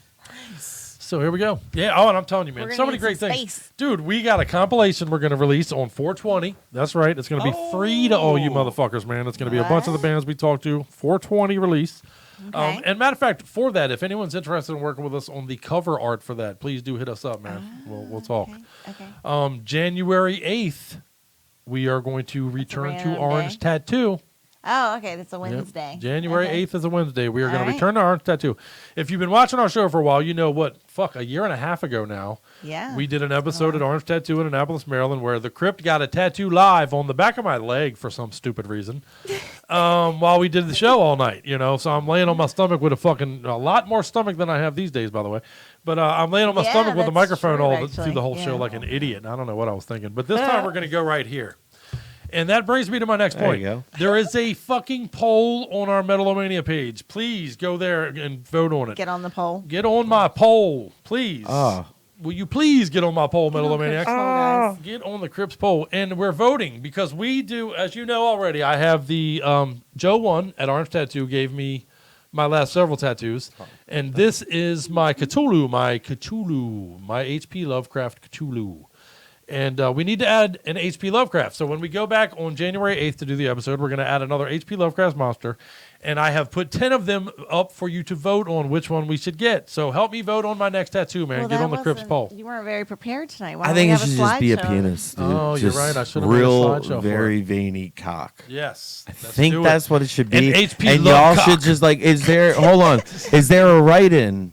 A: Nice.
H: So here we go. Yeah. Oh, and I'm telling you, man, so many great things. Dude, we got a compilation we're going to release on 420. That's right. It's going to be free to all you motherfuckers, man. It's going to be a bunch of the bands we talked to. 420 release. Okay. And matter of fact, for that, if anyone's interested in working with us on the cover art for that, please do hit us up, man. We'll talk. Okay. January 8th, we are going to return to Orange Tattoo.
A: Oh, okay. That's a Wednesday.
H: Yep. January 8th is a Wednesday. We are going to return to Orange Tattoo. If you've been watching our show for a while, you know what? A year and a half ago now. Yeah. We did an episode at Orange Tattoo in Annapolis, Maryland, where the Crypt got a tattoo live on the back of my leg for some stupid reason while we did the show all night, So I'm laying on my stomach with a lot more stomach than I have these days, by the way. But I'm laying on my stomach with a microphone through the whole show like an idiot. I don't know what I was thinking. But this time we're going to go right here. And that brings me to my next point.
I: There you go.
H: There is a fucking poll on our Metal-O-Mania page. Please go there and vote on it.
A: Get on the poll.
H: Get on my poll, please. Will you please get on my poll, Metal-O-Maniacs? Get on the Crips poll. And we're voting because we do, as you know already, I have the Joe 1 at Orange Tattoo gave me my last several tattoos. And this is my Cthulhu, my H.P. Lovecraft Cthulhu. And we need to add an H.P. Lovecraft. So when we go back on January 8th to do the episode, we're going to add another H.P. Lovecraft monster. And I have put 10 of them up for you to vote on which one we should get. So help me vote on my next tattoo, man.
A: Well,
H: get on the Crips poll.
A: You weren't very prepared tonight. Why
I: I think it should just be a penis, dude.
H: Oh,
I: just
H: you're right. I should have made a slideshow
I: very veiny cock.
H: Yes.
I: I think that's what it should be.
H: An HP
I: and
H: love
I: y'all
H: cock.
I: should just hold on. Is there a write-in?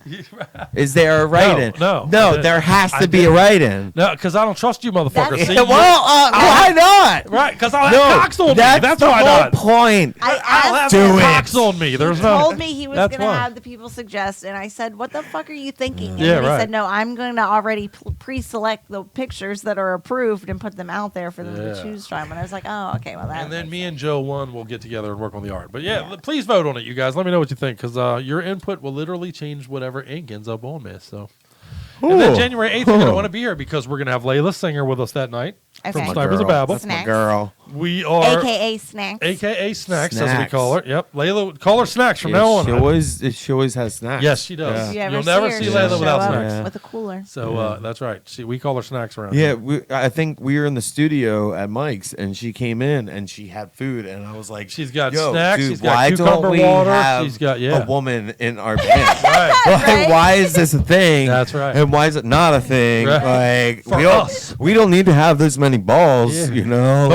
I: Is there a write-in?
H: No,
I: there has to be a write-in.
H: No, because I don't trust you, motherfucker. See,
I: why not?
H: Right, because I'll have cocks on me. That's
I: the
H: why
I: whole
H: not.
I: point.
H: I'll have cocks on me. There's
A: He
H: no.
A: told me he was going to have the people suggest, and I said, "What the fuck are you thinking?" And
H: Yeah,
A: he
H: right.
A: said, "No, I'm going to already pre-select the pictures that are approved and put them out there for them to choose from." And I was like, "Oh, okay, well that."
H: And then me and Joe 1 will get together and work on the art. But please vote on it, you guys. Let me know what you think, because your input will literally change whatever ink ends up on this. So And then
I: Ooh.
H: January 8th, you're going to want to be here because we're going to have Layla Singer with us that night
A: Okay.
H: from
A: My
H: Snipers of
I: girl.
H: Babel.
I: That's my girl.
H: We are
A: AKA Snacks.
H: AKA Snacks, as we
I: Snacks.
H: call her. Yep. Layla, call her Snacks from
I: Yeah,
H: now on.
I: She always has snacks.
H: Yes, she does.
A: You ever
H: You'll never
A: her,
H: see
A: she'll
H: Layla
A: show
H: without
A: up
H: snacks.
A: with a cooler.
H: So that's right. We call her Snacks around
I: Yeah,
H: here.
I: I think we were in the studio at Mike's, and she came in and she had food, and I was like,
H: She's got
I: Yo,
H: snacks,
I: dude,
H: she's got
I: why
H: cucumber
I: don't we
H: water,
I: have
H: she's got-
I: a woman in our band?
H: Right.
I: Why is this a thing?
H: That's right.
I: And why is it not a thing?
H: Right.
I: Like
H: For
I: we
H: us.
I: don't need to have this many balls,
H: Yeah.
I: you know.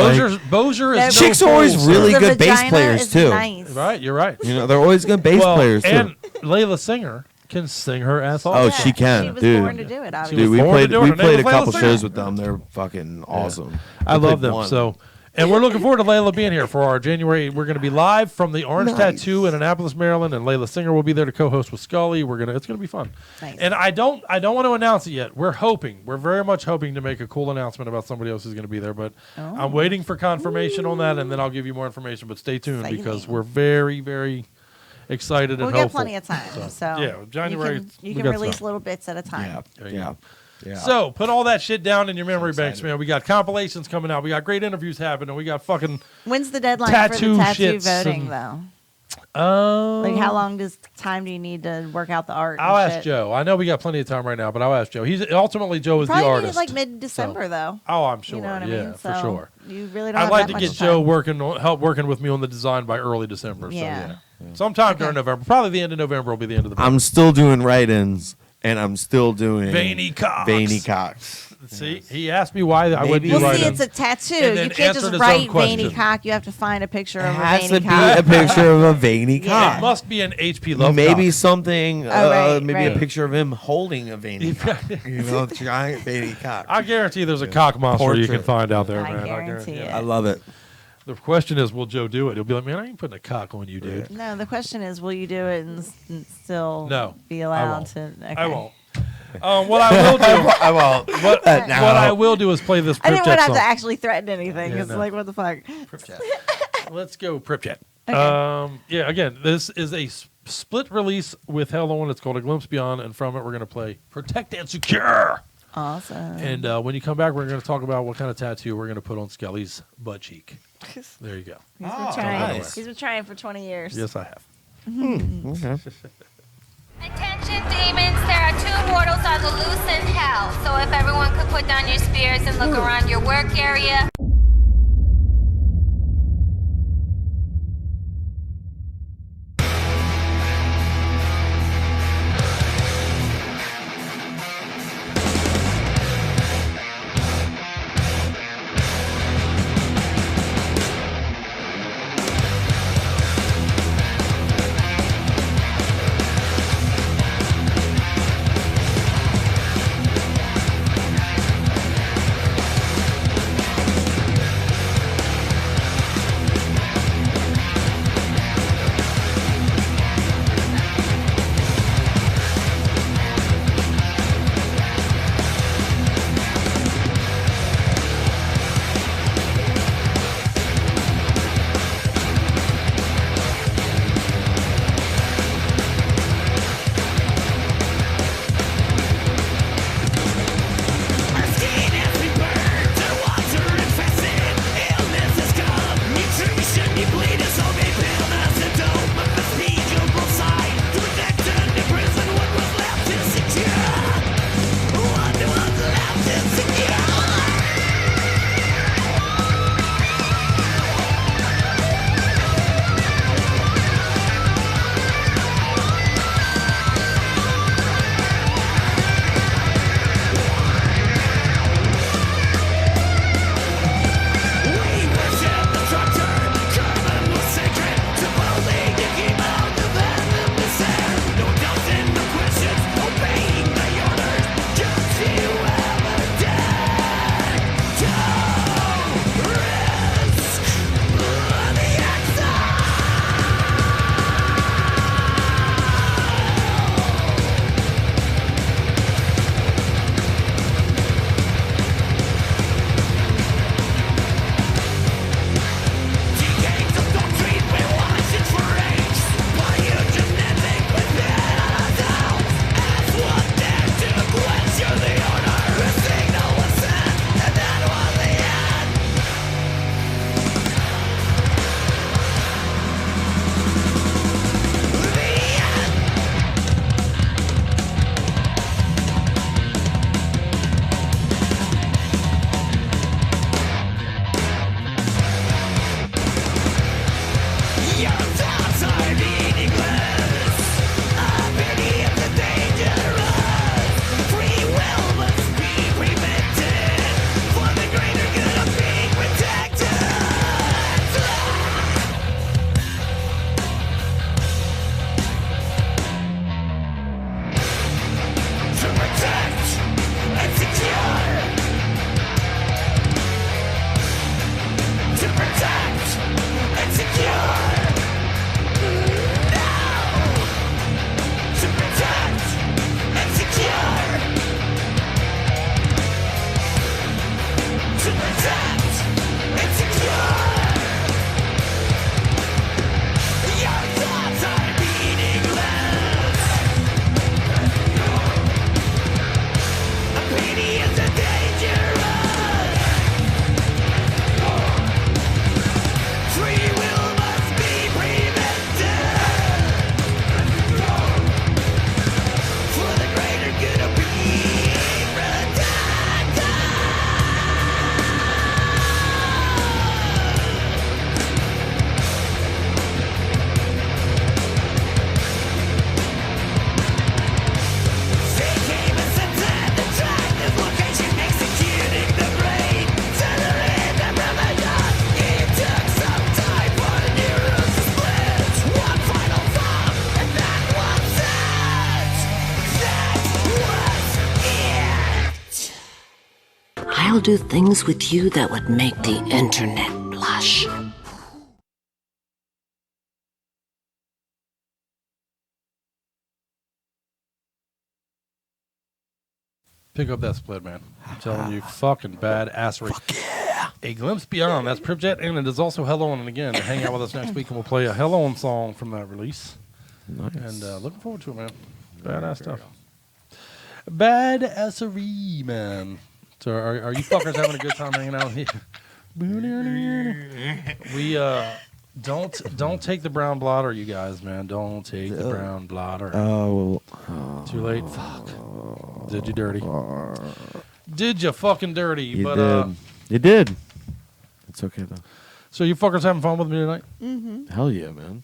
H: Bozier is
I: chicks
H: no
I: are always
H: fool,
I: really
H: sir.
I: good bass players too.
H: Right, you're right.
I: You know, they're always good bass players too.
H: And Layla Singer can sing her ass off.
I: Oh, she can,
A: She was
I: dude.
A: born to do it, obviously.
I: Dude, we
H: born to
I: played
H: do it.
I: we
H: Her name
I: played a
H: was Layla
I: couple
H: Singer.
I: shows with them. They're fucking awesome.
H: I
I: We played
H: love them.
I: one.
H: So, and we're looking forward to Layla being here for our January. We're going to be live from the Orange Tattoo in Annapolis, Maryland, and Layla Singer will be there to co-host with Scully. It's going to be fun.
A: Nice.
H: And I don't want to announce it yet. We're very much hoping to make a cool announcement about somebody else who's going to be there. But I'm waiting for confirmation on that, and then I'll give you more information. But stay tuned because we're very, very excited
A: We'll
H: and
A: get
H: hopeful.
A: plenty of time. So
H: yeah, January.
A: You
H: we
A: can
H: got
A: release
H: some.
A: little bits at a time.
I: Yeah.
H: So put all that shit down in your memory banks, man. We got compilations coming out. We got great interviews happening. We got fucking
A: When's the deadline
H: tattoo
A: for the tattoo
H: shits
A: voting,
H: and-
A: though? Like, how long time do you need to work out the art?
H: I'll
A: and
H: ask
A: shit?
H: Joe. I know we got plenty of time right now, but I'll ask Joe. Ultimately Joe is
A: Probably
H: the
A: need
H: artist.
A: it like mid-December, though.
H: Oh, I'm sure.
A: You know what I
H: yeah,
A: mean?
H: for
A: So
H: sure.
A: You really don't
H: I'd
A: have
H: like
A: that
H: to
A: much
H: get Joe
A: time.
H: help working with me on the design by early December.
A: Yeah.
H: So yeah. Sometime during November. Probably the end of November will be the end of the
I: I'm still doing write-ins, and I'm still doing
H: Veiny Cox.
I: Veiny Cox.
H: See, he asked me why I would do
A: Well, see,
H: write-ins.
A: it's a tattoo.
H: and then
A: You can't
H: answered
A: just
H: his
A: write
H: own question.
A: veiny cock. You have to find a picture of a
I: Has
A: veiny
I: to
A: cock.
I: be a picture of a veiny
H: It
I: cock.
H: must be an HP Love
I: Maybe
H: cock.
I: something.
A: right,
I: maybe a
A: right.
I: picture of him holding a veiny cock. You know, giant veiny cock.
H: I guarantee there's a cock monster you can
I: Portrait.
H: find out there,
A: I
H: man.
A: guarantee it.
I: I love it.
H: The question is, will Joe do it? He'll be like, man, I ain't putting a cock on you, dude.
A: No, the question is, will you do it and still
H: No,
A: be
H: I
A: allowed
H: won't.
A: to? Okay.
H: I won't. What I will do,
I: I won't.
H: What I will do is play this
A: I didn't
H: Pripchat
A: want to have
H: song.
A: to actually threaten anything.
H: Yeah,
A: It's
H: no.
A: like, what the fuck?
H: Let's go Pripchat. Yeah, again, this is a split release with Hell On. It's called A Glimpse Beyond, and from it we're going to play Protect and Secure.
A: Awesome.
H: And when you come back, we're going to talk about what kind of tattoo we're going to put on Skelly's butt cheek. There you go.
A: He's been trying.
H: nice.
A: He's been trying for 20 years.
H: Yes, I have.
I: Okay.
S: Attention demons, there are two mortals on the loose in hell. So if everyone could put down your spears and look around your work area.
T: I'll do things with you that would make the internet blush.
H: Pick up that split, man. I'm telling you, fucking badassery. Fuck yeah. A Glimpse Beyond. That's Pripjet, and it is also Hello On. And again, hang out with us next week, and we'll play a Hello On song from that release.
I: Nice.
H: And looking forward to it, man. Badass stuff. Badassery, man. So are you fuckers having a good time hanging out here? We don't take the brown blotter, you guys, man. Don't take the brown blotter.
I: Oh,
H: too late. Fuck. Did you dirty? Did you fucking dirty?
I: You did. It's okay though.
H: So you fuckers having fun with me tonight?
A: Mm-hmm.
I: Hell yeah, man.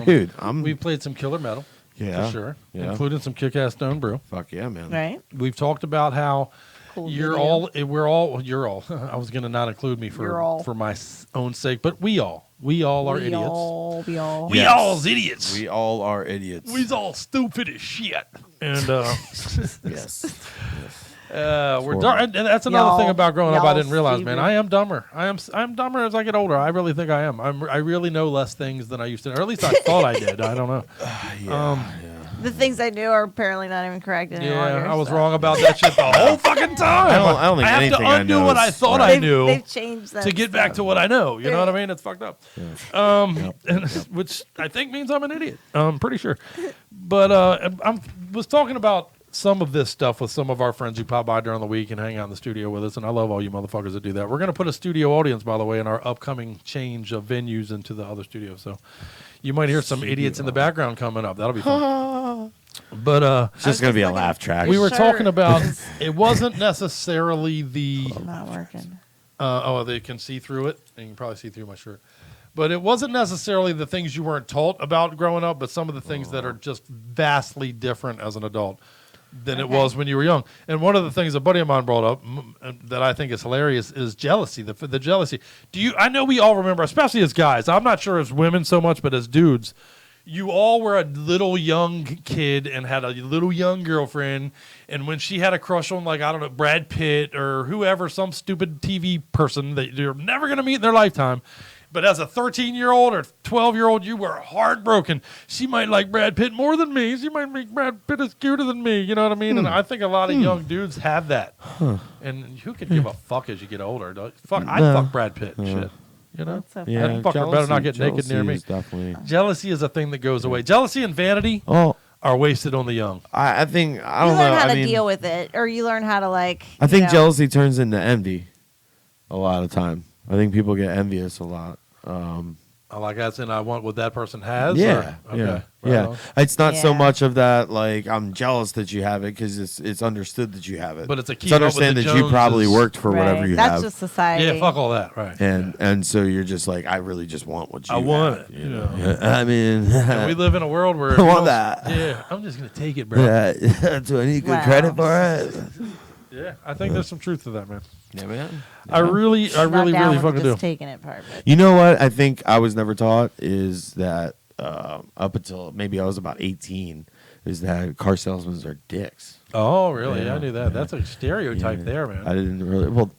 I: Dude,
H: we played some killer metal.
I: Yeah,
H: for sure.
I: Yeah.
H: Including some kick-ass stone brew.
I: Fuck yeah, man.
A: Right.
H: We've talked about how you're all. I was gonna not include me for my own sake, but we all are idiots.
A: We all.
H: We all's idiots.
I: We all are idiots.
H: We's all stupid as shit. And
I: yes.
H: We're and that's another thing about growing up I didn't realize, man. I am dumber. I'm dumber as I get older. I really think I am. I really know less things than I used to, or at least I thought I did. I don't know.
A: The things I knew are apparently not even correct any longer.
H: I was wrong about that shit the whole fucking time.
I: I don't think
H: I have
I: anything
H: to undo what I thought I knew.
A: They've changed that
H: to get back to what I know. You know what I mean? It's fucked up. Which I think means I'm an idiot. I'm pretty sure. But I was talking about some of this stuff with some of our friends who pop by during the week and hang out in the studio with us, and I love all you motherfuckers that do that. We're going to put a studio audience, by the way, in our upcoming change of venues into the other studio. So you might hear some idiots in the background coming up. That'll be fun. But
I: it's just going to be a laugh track.
H: We were talking about it wasn't necessarily the
A: not working.
H: They can see through it, and you can probably see through my shirt. But it wasn't necessarily the things you weren't taught about growing up, but some of the things that are just vastly different as an adult than it was when you were young. And one of the things a buddy of mine brought up that I think is hilarious is jealousy. The jealousy. I know we all remember, especially as guys. I'm not sure as women so much, but as dudes, you all were a little young kid and had a little young girlfriend. And when she had a crush on, like, I don't know, Brad Pitt or whoever, some stupid TV person that you're never going to meet in their lifetime. But as a 13-year-old or 12-year-old, you were heartbroken. She might like Brad Pitt more than me. She might make Brad Pitt as cuter than me. You know what I mean? And I think a lot of young dudes have that. And who could give a fuck as you get older? I'd fuck Brad Pitt and shit. You know?
A: So
H: that fucker better not get naked near me. Jealousy is a thing that goes away. Jealousy and vanity are wasted on the young.
I: I think, I don't
A: know. You
I: know.
A: learn how to deal with it, or you learn how to, like,
I: I think jealousy turns into envy a lot of time. I think people get envious a lot.
H: Like as in I want what that person has?
I: Yeah.
H: Or? Okay.
I: Yeah. It's not so much of that, like, I'm jealous that you have it because it's understood that you have it.
H: But it's a key.
I: It's understand that you probably worked for whatever you have.
A: That's just society.
H: Yeah, fuck all that. Right.
I: And so you're just like, I really just want what you have.
H: I want it. You know?
I: I mean.
H: And we live in a world where.
I: I want that.
H: Yeah. I'm just going to take it, bro.
I: Do I need good credit for it?
H: Yeah. I think there's some truth to that, man.
I: Yeah, man.
H: I really fucking do.
A: Taking it part.
I: You know what I think I was never taught is that up until maybe I was about 18 is that car salesmen are dicks.
H: Oh, really? Yeah, I knew that. That's a stereotype there, man.
I: I didn't really. Well,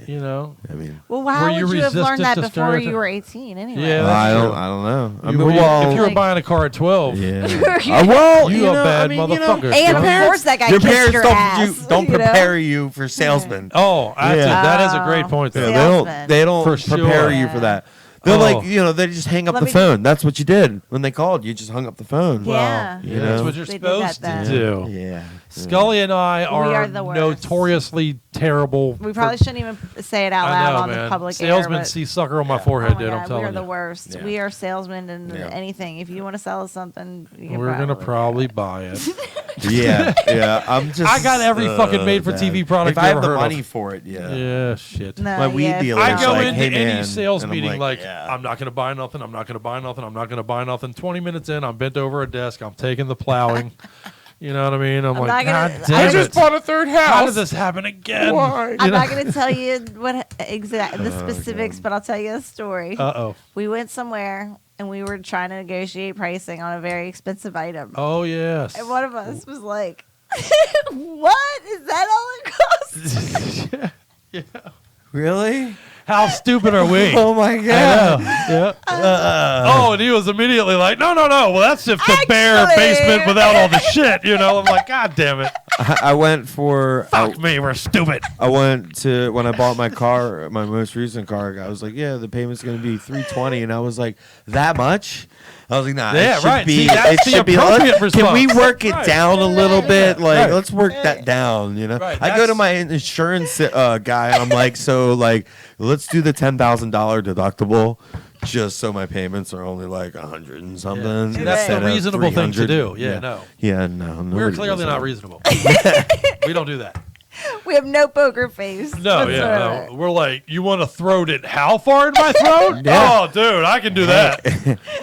H: you know.
I: I mean.
A: Well, how would you have learned that before you were 18 anyway?
H: Yeah,
I: I don't know. I mean,
H: if you were buying a car at 12,
I: well,
H: you a bad motherfucker.
A: And of course, that guy
I: your
A: kissed
I: parents
A: your
I: don't
A: ass,
I: don't prepare you for salesmen.
H: Oh, that is a great point.
I: Yeah, they don't prepare you for that. They're like, they just hang up the phone. That's what you did when they called. You just hung up the phone.
A: Yeah.
I: Well,
H: that's what you're supposed to do.
I: Yeah.
H: Scully and I are
A: the worst.
H: Notoriously terrible.
A: We probably shouldn't even say it out loud on the public
H: Salesmen
A: air.
H: see sucker on my forehead, dude. I'm telling you.
A: We're the worst.
I: Yeah.
A: We are salesmen and anything. If you want to sell us something,
H: we're going to probably buy it.
I: Yeah.
H: I got every fucking made-for-TV product
I: if I have
H: ever
I: the
H: heard
I: money
H: of.
I: for it,
H: Yeah, shit.
I: My weed dealer.
H: I go
I: like,
H: into
I: hey,
H: any
I: man.
H: sales
I: And I'm
H: meeting
I: like,
H: I'm not going to buy nothing. I'm not going to buy nothing. I'm not going to buy nothing. 20 minutes in, I'm bent over a desk. I'm taking the plowing. You know what I mean? I'm like, God damn it.
O: I just bought a third house.
H: How did this happen again?
O: Why?
A: I'm not going to tell you the specifics, but I'll tell you a story.
H: Uh-oh.
A: We went somewhere and we were trying to negotiate pricing on a very expensive item.
H: Oh, yes.
A: And one of us was like, what? Is that all it costs?
H: Yeah.
I: Really?
H: How stupid are we?
I: Oh my god!
H: Yeah. And he was immediately like, "No. Well, that's if the bare basement without all the shit." You know, I'm like, "God damn it!"
I: I went for.
H: Fuck me, we're stupid.
I: I went to when I bought my car, my most recent car. I was like, "Yeah, the payment's gonna be $320," and I was like, "That much?" I was like, "Nah,
H: Yeah,
I: it should
H: right.
I: be.
H: See, that's
I: it
H: the
I: should be.
H: appropriate
I: Can we
H: response.
I: work it down a little bit? Like,
H: Right.
I: let's work that down. You know."
H: Right,
I: I go to my insurance guy, and I'm like, "So, like, let's do the $10,000 deductible." Just so my payments are only like 100 and something.
H: See, that's the
I: instead of
H: reasonable thing to
I: 300.
H: do. Yeah, no.
I: Yeah, no.
H: We're
I: nobody
H: clearly
I: does
H: not
I: that.
H: reasonable. We don't do that.
A: We have no poker face.
H: No,
A: whatsoever.
H: no. We're like, you want to throat it how far in my throat?
I: Yeah.
H: Oh, dude, I can do that.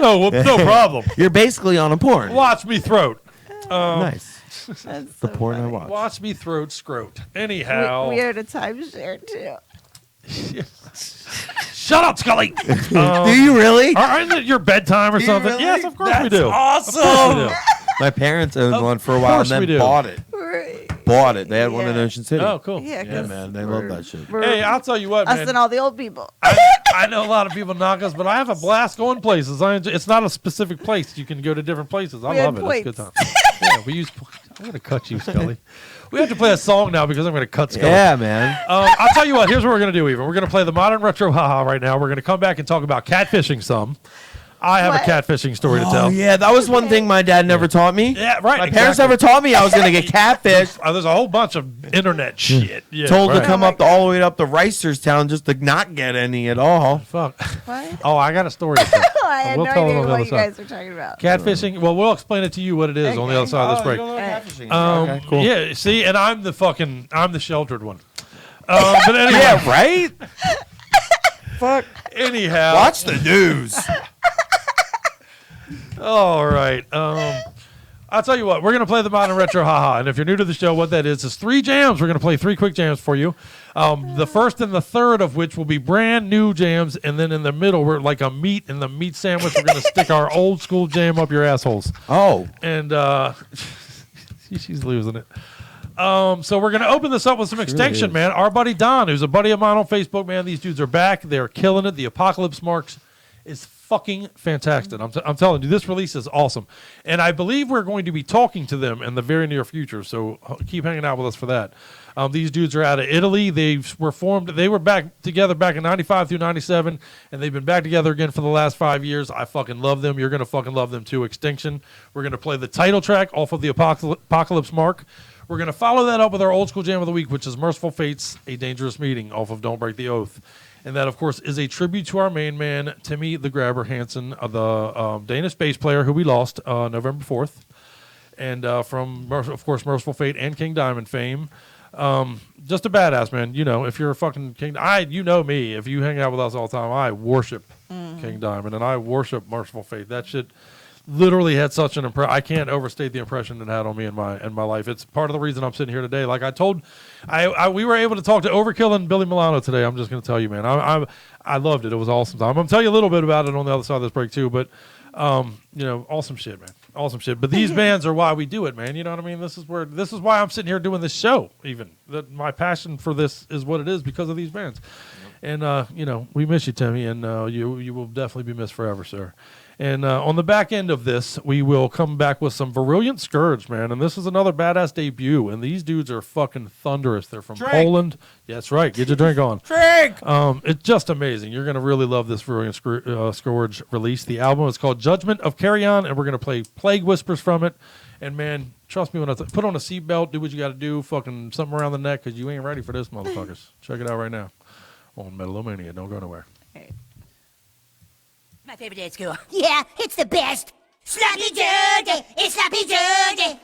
H: No problem.
I: You're basically on a porn.
H: Watch me throat.
I: Nice.
A: That's
I: The
A: so
I: porn I
A: funny.
I: watch.
H: Watch me throat scrote. Anyhow.
A: We own a timeshare too.
H: Shut up, Scully.
I: Do you really?
H: Isn't it your bedtime or
I: Do you
H: something?
I: really?
H: Yes, of course we
I: That's
H: do.
I: awesome.
H: Of course we do.
I: My parents owned one for a while and
H: course we
I: then
H: do.
I: bought it.
A: Right.
I: Bought it. They had one in Ocean City.
H: Oh, cool.
A: Yeah,
I: Yeah,
A: 'cause
I: man. They love that shit.
A: we're
H: Hey, I'll tell you what,
A: us
H: man.
A: and all the old people.
H: I know a lot of people knock us, but I have a blast going places. It's not a specific place. You can go to different places. I
A: We
H: love
A: had
H: it. It's a good time.
A: points.
H: Yeah, we use. I'm going to cut you, Scully. We have to play a song now because I'm going to cut Scully.
I: Yeah, man.
H: I'll tell you what. Here's what we're going to do. Even we're going to play the modern retro haha right now. We're going to come back and talk about catfishing some. I have
A: What?
H: a catfishing story to tell.
I: Oh, yeah. That was one thing my dad never taught me.
H: Yeah, right.
I: My parents never taught me I was going to get catfished.
H: There's a whole bunch of internet shit. Yeah,
I: Told
H: right.
I: to come up all the way up to Reisterstown just to not get any at all.
H: Fuck.
A: What?
H: Oh, I got a story to tell.
A: I had
H: We'll
A: no
H: tell it
A: idea
H: on the
A: what
H: other
A: you
H: side.
A: guys are talking about.
H: Catfishing. Well, we'll explain it to you what it is on the other side of this break.
I: Okay, cool.
H: Yeah, see, and I'm the sheltered one. But anyway,
I: Yeah, right? Fuck.
H: anyhow.
I: Watch the news.
H: All right. I'll tell you what, we're going to play the modern retro haha. And if you're new to the show, what that is 3 jams. We're going to play 3 quick jams for you. The first and the third of which will be brand new jams. And then in the middle, we're like a meat in the meat sandwich. We're going to stick our old school jam up your assholes.
I: Oh.
H: And she's losing it. So we're going to open this up with some extinction, man. Our buddy Don, who's a buddy of mine on Facebook, man. These dudes are back. They're killing it. The Apocalypse Marks is fucking fantastic. I'm telling you, this release is awesome. And I believe we're going to be talking to them in the very near future. So keep hanging out with us for that. These dudes are out of Italy. They were back together back in 95 through 97, and they've been back together again for the last 5 years. I fucking love them. You're going to fucking love them too. Extinction. We're going to play the title track off of the Apocalypse Mark. We're going to follow that up with our old school jam of the week, which is Merciful Fate's A Dangerous Meeting off of Don't Break the Oath. And that, of course, is a tribute to our main man, Timmy the Grabber Hansen, the Danish bass player who we lost November 4th. And from, of course, Merciful Fate and King Diamond fame. Just a badass, man. You know, if you're a fucking King... you know me. If you hang out with us all the time, I worship King Diamond. And I worship Merciful Fate. That shit literally had such an impression. I can't overstate the impression it had on me in my life. It's part of the reason I'm sitting here today. Like I told, we were able to talk to Overkill and Billy Milano today. I'm just going to tell you, man, I loved it. It was an awesome time. I'm going to tell you a little bit about it on the other side of this break too. But you know, awesome shit, man, awesome shit. But these bands are why we do it, man. You know what I mean? This is why I'm sitting here doing this show. Even that my passion for this is what it is because of these bands. And you know, we miss you, Timmy, and you will definitely be missed forever, sir. And on the back end of this, we will come back with some Virulent Scourge, man. And this is another badass debut. And these dudes are fucking thunderous. They're from Poland. Yeah, that's right. Get your drink on.
I: Drink!
H: It's just amazing. You're going to really love this Virulent Scourge release. The album is called Judgment of Carrion, and we're going to play Plague Whispers from it. And, man, trust me when I put on a seatbelt, do what you got to do, fucking something around the neck, because you ain't ready for this, motherfuckers. Check it out right now on Metal-O-Mania. Don't go nowhere.
T: My favorite day at school. Yeah, it's the best. Sloppy Joe Day. It's Sloppy Joe Day.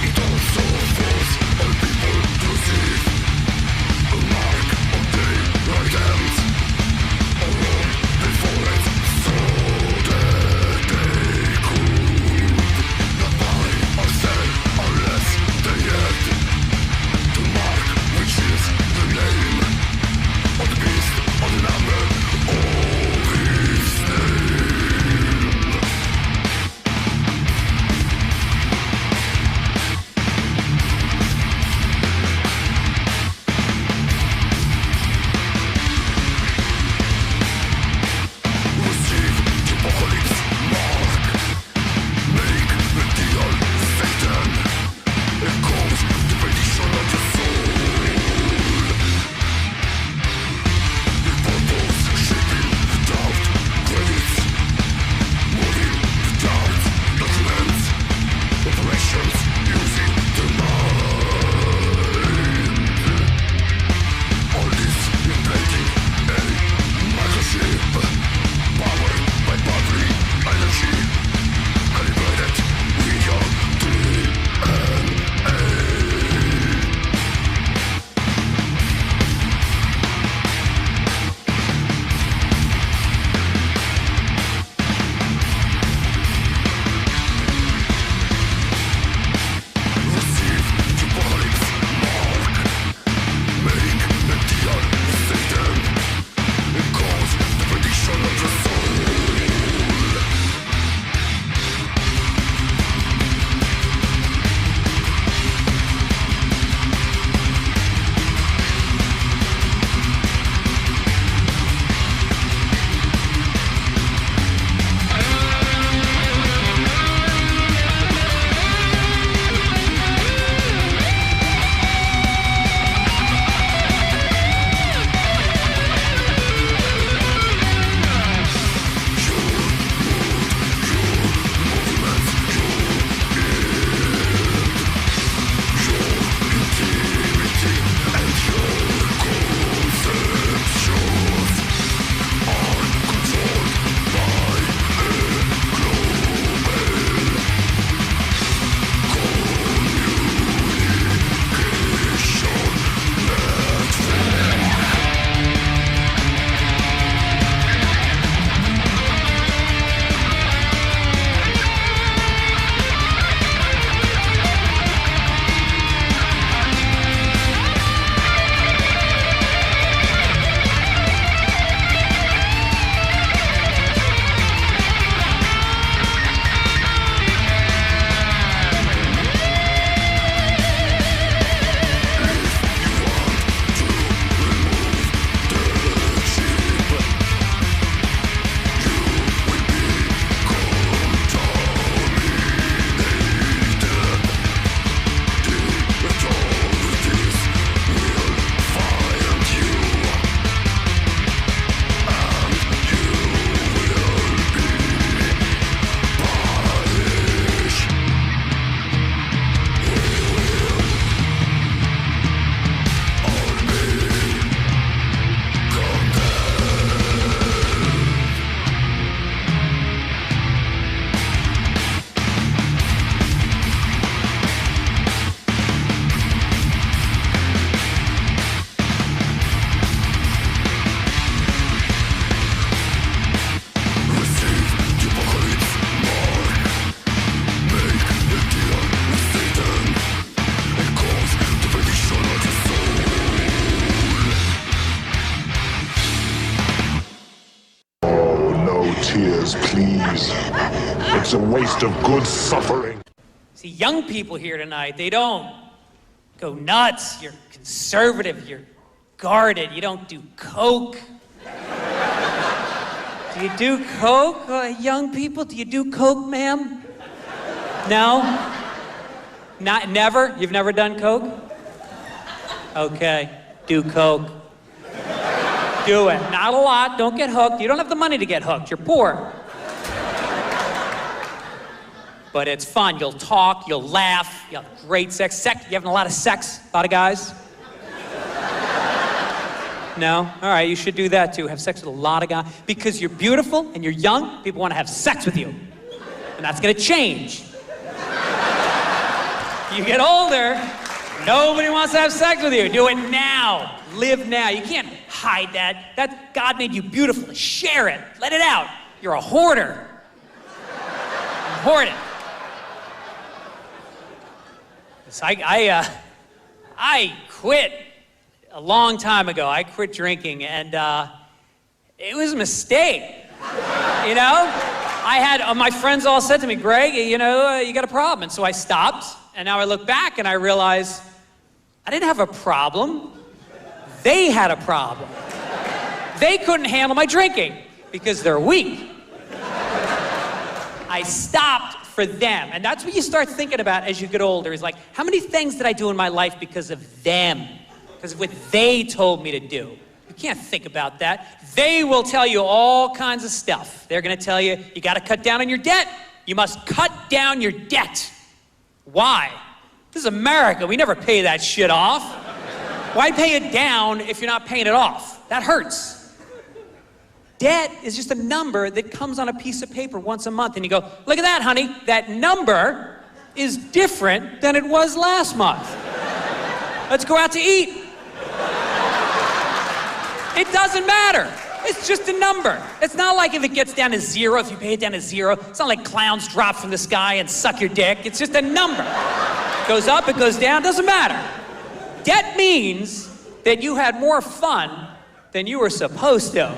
D: It also forces our people to see a mark of day. tears, please. It's a waste of good suffering.
U: See, young people here tonight, they don't go nuts. You're conservative, you're guarded, you don't do coke. Do you do coke, young people? Do you do coke, ma'am? No? Never? You've never done coke? Okay, do coke. Do it. Not a lot, don't get hooked. You don't have the money to get hooked, you're poor. But it's fun. You'll talk, you'll laugh, you have great sex. You having a lot of sex? A lot of guys? No? All right, you should do that too. Have sex with a lot of guys. Because you're beautiful and you're young, people want to have sex with you. And that's going to change. You get older, nobody wants to have sex with you. Do it now. Live now. You can't hide that. God made you beautiful. Share it. Let it out. You're a hoarder. Hoard it. So I quit a long time ago. I quit drinking, and it was a mistake. You know, I had my friends all said to me, "Greg, you know, you got a problem." And so I stopped, and now I look back and I realize I didn't have a problem. They had a problem. They couldn't handle my drinking because they're weak. I stopped for them. And that's what you start thinking about as you get older, is like, how many things did I do in my life because of them? Because of what they told me to do. You can't think about that. They will tell you all kinds of stuff. They're gonna tell you, you gotta cut down on your debt. You must cut down your debt. Why? This is America, we never pay that shit off. Why pay it down if you're not paying it off? That hurts. Debt is just a number that comes on a piece of paper once a month, and you go, look at that, honey. That number is different than it was last month. Let's go out to eat. It doesn't matter. It's just a number. It's not like if it gets down to zero, if you pay it down to zero, it's not like clowns drop from the sky and suck your dick. It's just a number. It goes up, it goes down, doesn't matter. Debt means that you had more fun than you were supposed to.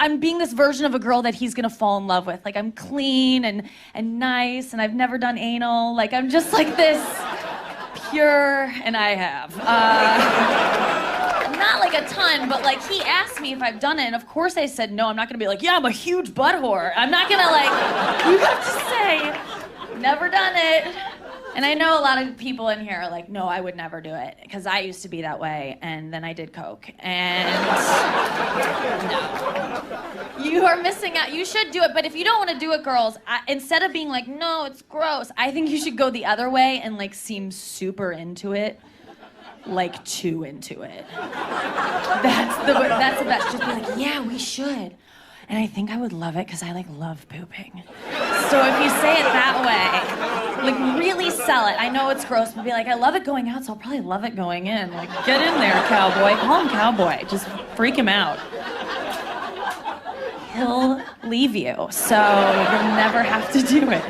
E: I'm being this version of a girl that he's gonna fall in love with. Like, I'm clean and nice, and I've never done anal. Like, I'm just like this pure, and I have. Not like a ton, but like he asked me if I've done it, and of course I said no. I'm not gonna be like, yeah, I'm a huge butt whore. I'm not gonna like, you have to say, never done it. And I know a lot of people in here are like, no, I would never do it, because I used to be that way, and then I did coke, and no. You are missing out. You should do it, but if you don't want to do it, girls, instead of being like, no, it's gross, I think you should go the other way and like seem super into it. Like too into it. That's the best. Just be like, yeah, we should. And I think I would love it because I like love pooping. So if you say it that way, like really sell it. I know it's gross, but be like, I love it going out, so I'll probably love it going in. Like, get in there, cowboy. Call him cowboy. Just freak him out. He'll leave you, so you'll never have to do it.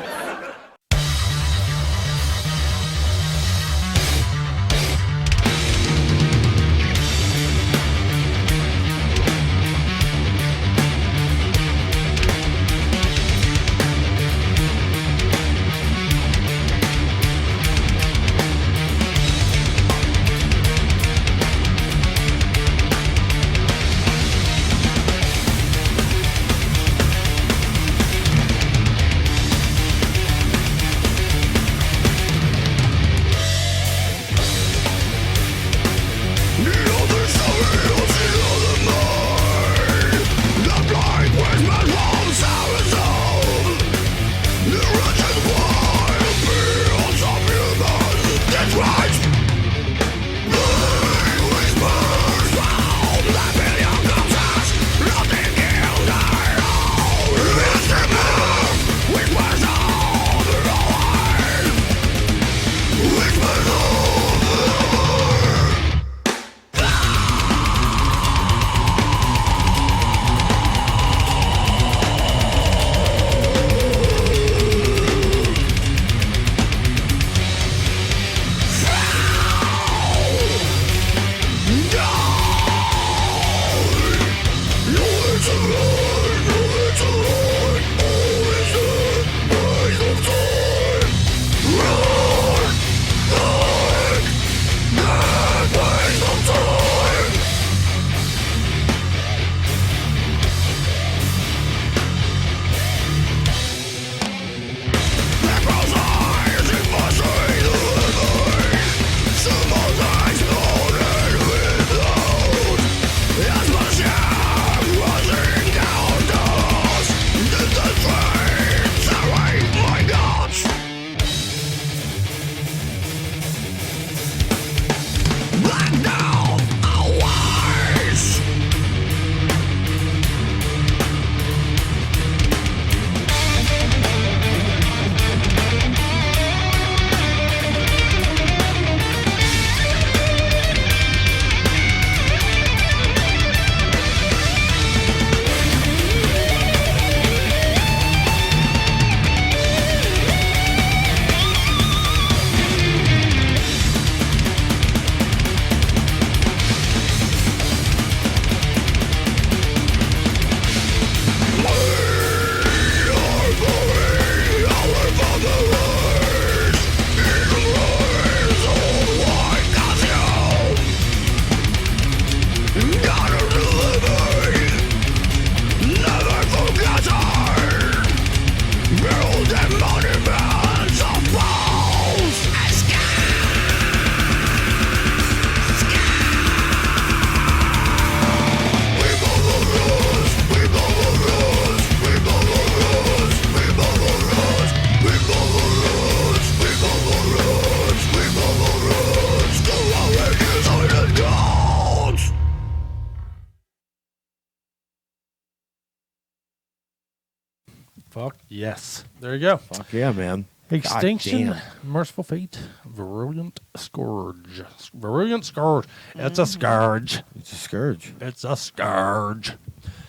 H: Fuck yes. There you go.
I: Fuck yeah, man.
H: Extinction, Merciful Fate, Virulent Scourge. Virulent Scourge. It's a scourge.
I: It's a scourge.
H: It's a scourge.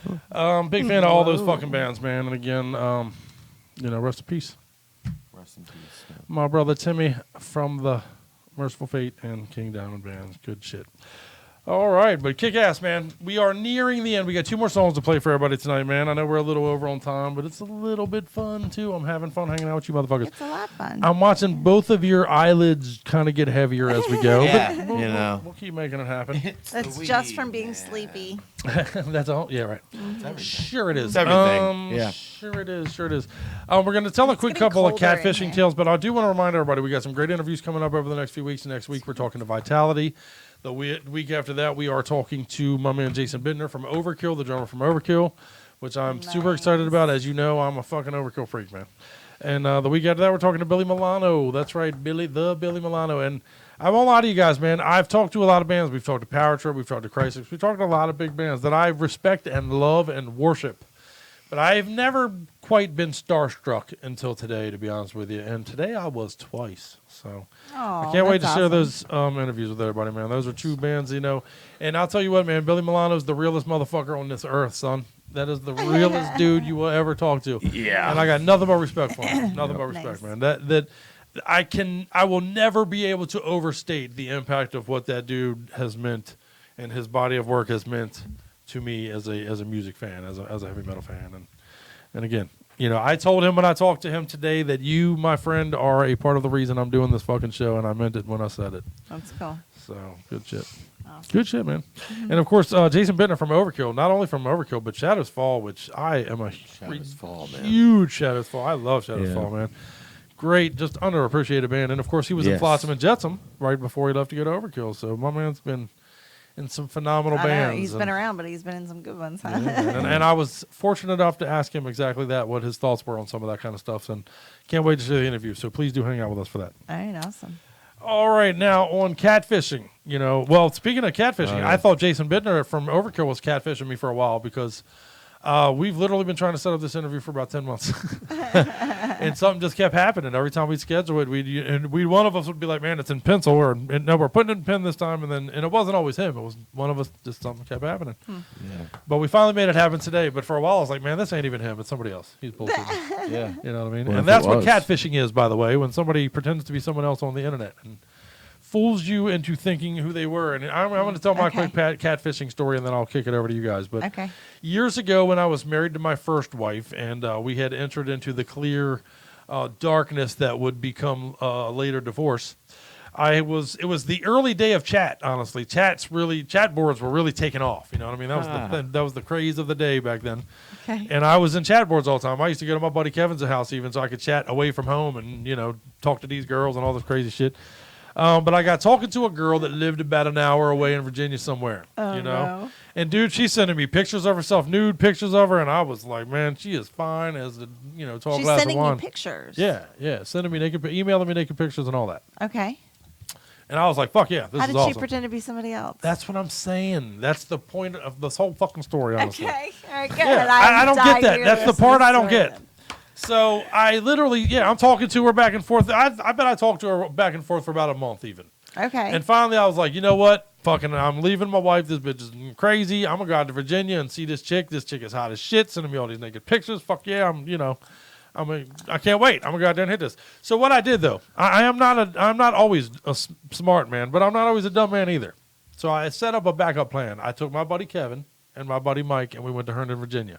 H: Big fan of all those fucking bands, man. And again, rest in peace.
I: Rest in peace. Man.
H: My brother Timmy from the Merciful Fate and King Diamond bands. Good shit. All right, but kick ass, man. We are nearing the end. We got 2 more songs to play for everybody tonight, man. I know we're a little over on time, but it's a little bit fun, too. I'm having fun hanging out with you motherfuckers.
A: It's a lot of fun.
H: I'm watching both of your eyelids kind of get heavier as we go.
I: Yeah,
H: but we'll keep making it happen.
A: It's just from being sleepy.
H: That's all? Yeah, right. Sure it is.
I: It's everything. Yeah.
H: Sure it is. We're going to tell a quick couple of catfishing tales, but I do want to remind everybody we got some great interviews coming up over the next few weeks. Next week, we're talking to Vitality. The week after that, we are talking to my man Jason Bittner from Overkill, the drummer from Overkill, which I'm super excited about. As you know, I'm a fucking Overkill freak, man. And the week after that, we're talking to Billy Milano. That's right, Billy Milano. And I won't lie to you guys, man. I've talked to a lot of bands. We've talked to Power Trip. We've talked to Crisis. We've talked to a lot of big bands that I respect and love and worship. But I've never quite been starstruck until today, to be honest with you. And today I was twice. So I can't wait to share those interviews with everybody, man. Those are 2 bands, you know. And I'll tell you what, man, Billy Milano's the realest motherfucker on this earth, son. That is the realest dude you will ever talk to.
I: Yeah.
H: And I got nothing but respect for him. Nothing but respect, man. That I will never be able to overstate the impact of what that dude has meant and his body of work has meant to me as a music fan, as a heavy metal fan. And again, you know, I told him when I talked to him today that you, my friend, are a part of the reason I'm doing this fucking show, and I meant it when I said it.
A: That's cool.
H: So, good shit. Awesome. Good shit, man. Mm-hmm. And, of course, Jason Bittner from Overkill, not only from Overkill, but Shadows Fall, which I am a huge Shadows Fall. I love Shadows Fall, man. Great, just underappreciated band. And, of course, he was in Flotsam and Jetsam right before he left to go to Overkill. So, my man's been in some phenomenal bands.
A: He's been around, but he's been in some good ones. Huh?
H: Yeah, and I was fortunate enough to ask him exactly that, what his thoughts were on some of that kind of stuff. And can't wait to see the interview. So please do hang out with us for that.
A: All right, awesome.
H: All right, now on catfishing. You know, well, speaking of catfishing, I thought Jason Bittner from Overkill was catfishing me for a while because we've literally been trying to set up this interview for about 10 months. And something just kept happening. Every time we'd schedule it, one of us would be like, man, it's in pencil, or no, we're putting it in pen this time. And it wasn't always him. It was one of us, just something kept happening. Yeah. But we finally made it happen today. But for a while, I was like, man, this ain't even him. It's somebody else. He's bullshitting.
I: Yeah.
H: You know what I mean?
I: Well,
H: and that's what catfishing is, by the way, when somebody pretends to be someone else on the internet and fools you into thinking who they were. And I'm going to tell my quick catfishing story, and then I'll kick it over to you guys. But years ago, when I was married to my first wife, and we had entered into the clear darkness that would become later divorce, it was the early day of chat. Honestly, chat boards were really taking off. You know what I mean? That was the craze of the day back then. Okay. And I was in chat boards all the time. I used to go to my buddy Kevin's house even so I could chat away from home and talk to these girls and all this crazy shit. But I got talking to a girl that lived about an hour away in Virginia somewhere,
A: No.
H: And dude, she's sending me pictures of herself, nude pictures of her, and I was like, man, she is fine as the tall
A: She's
H: glass of
A: sending
H: wine.
A: you pictures.
H: Yeah, sending me emailing me naked pictures and all that.
A: Okay.
H: And I was like, fuck yeah, this
A: How
H: is
A: did
H: awesome.
A: she pretend to be somebody else?
H: That's what I'm saying. That's the point of this whole fucking story, honestly.
A: Okay. All right, good.
H: Yeah, I don't get that. That's the part I don't get. So I literally, I'm talking to her back and forth. I bet I talked to her back and forth for about a month even.
A: Okay.
H: And finally I was like, you know what? Fucking, I'm leaving my wife. This bitch is crazy. I'm going to go out to Virginia and see this chick. This chick is hot as shit. Sending me all these naked pictures. Fuck yeah. I can't wait. I'm going to go out there and hit this. So what I did though, I'm not always a smart man, but I'm not always a dumb man either. So I set up a backup plan. I took my buddy Kevin and my buddy Mike and we went to Herndon, Virginia.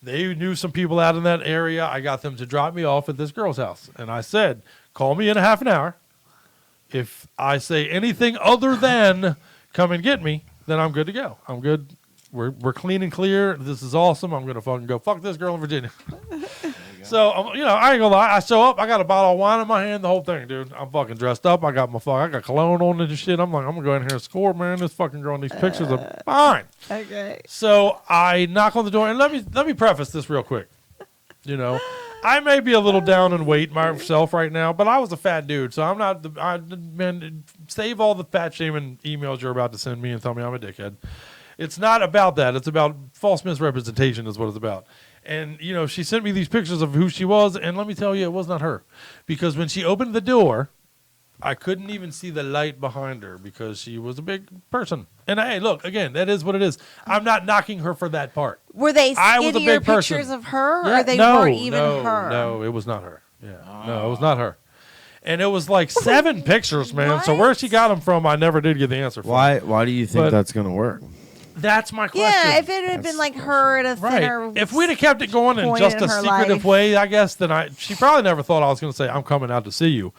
H: They knew some people out in that area. I got them to drop me off at this girl's house. And I said, call me in a half an hour. If I say anything other than come and get me, then I'm good to go. I'm good. We're clean and clear. This is awesome. I'm going to fucking go fuck this girl in Virginia. So, I ain't going to lie. I show up. I got a bottle of wine in my hand, the whole thing, dude. I'm fucking dressed up. I got cologne on and shit. I'm like, I'm going to go in here and score, man. This fucking girl in these pictures are fine.
A: Okay.
H: So I knock on the door. And let me preface this real quick. I may be a little down in weight myself right now, but I was a fat dude, so I'm not. Man, save all the fat shaming emails you're about to send me and tell me I'm a dickhead. It's not about that. It's about false misrepresentation is what it's about. And, she sent me these pictures of who she was, and let me tell you, it was not her. Because when she opened the door, I couldn't even see the light behind her because she was a big person. And, hey, look, again, that is what it is. I'm not knocking her for that part.
A: Were they skinnier pictures of her, or they weren't even her?
H: No, it was not her. Yeah, no, it was not her. And it was like 7 pictures, man. So where she got them from, I never did get the answer from.
I: Why do you think
H: But
I: that's going to work?
H: That's my question.
A: Yeah, if it had been like her at a thinner
H: If we'd have kept it going in
A: point
H: just
A: in
H: a
A: her
H: secretive
A: life.
H: way, I guess, then she probably never thought I was going to say, I'm coming out to see you.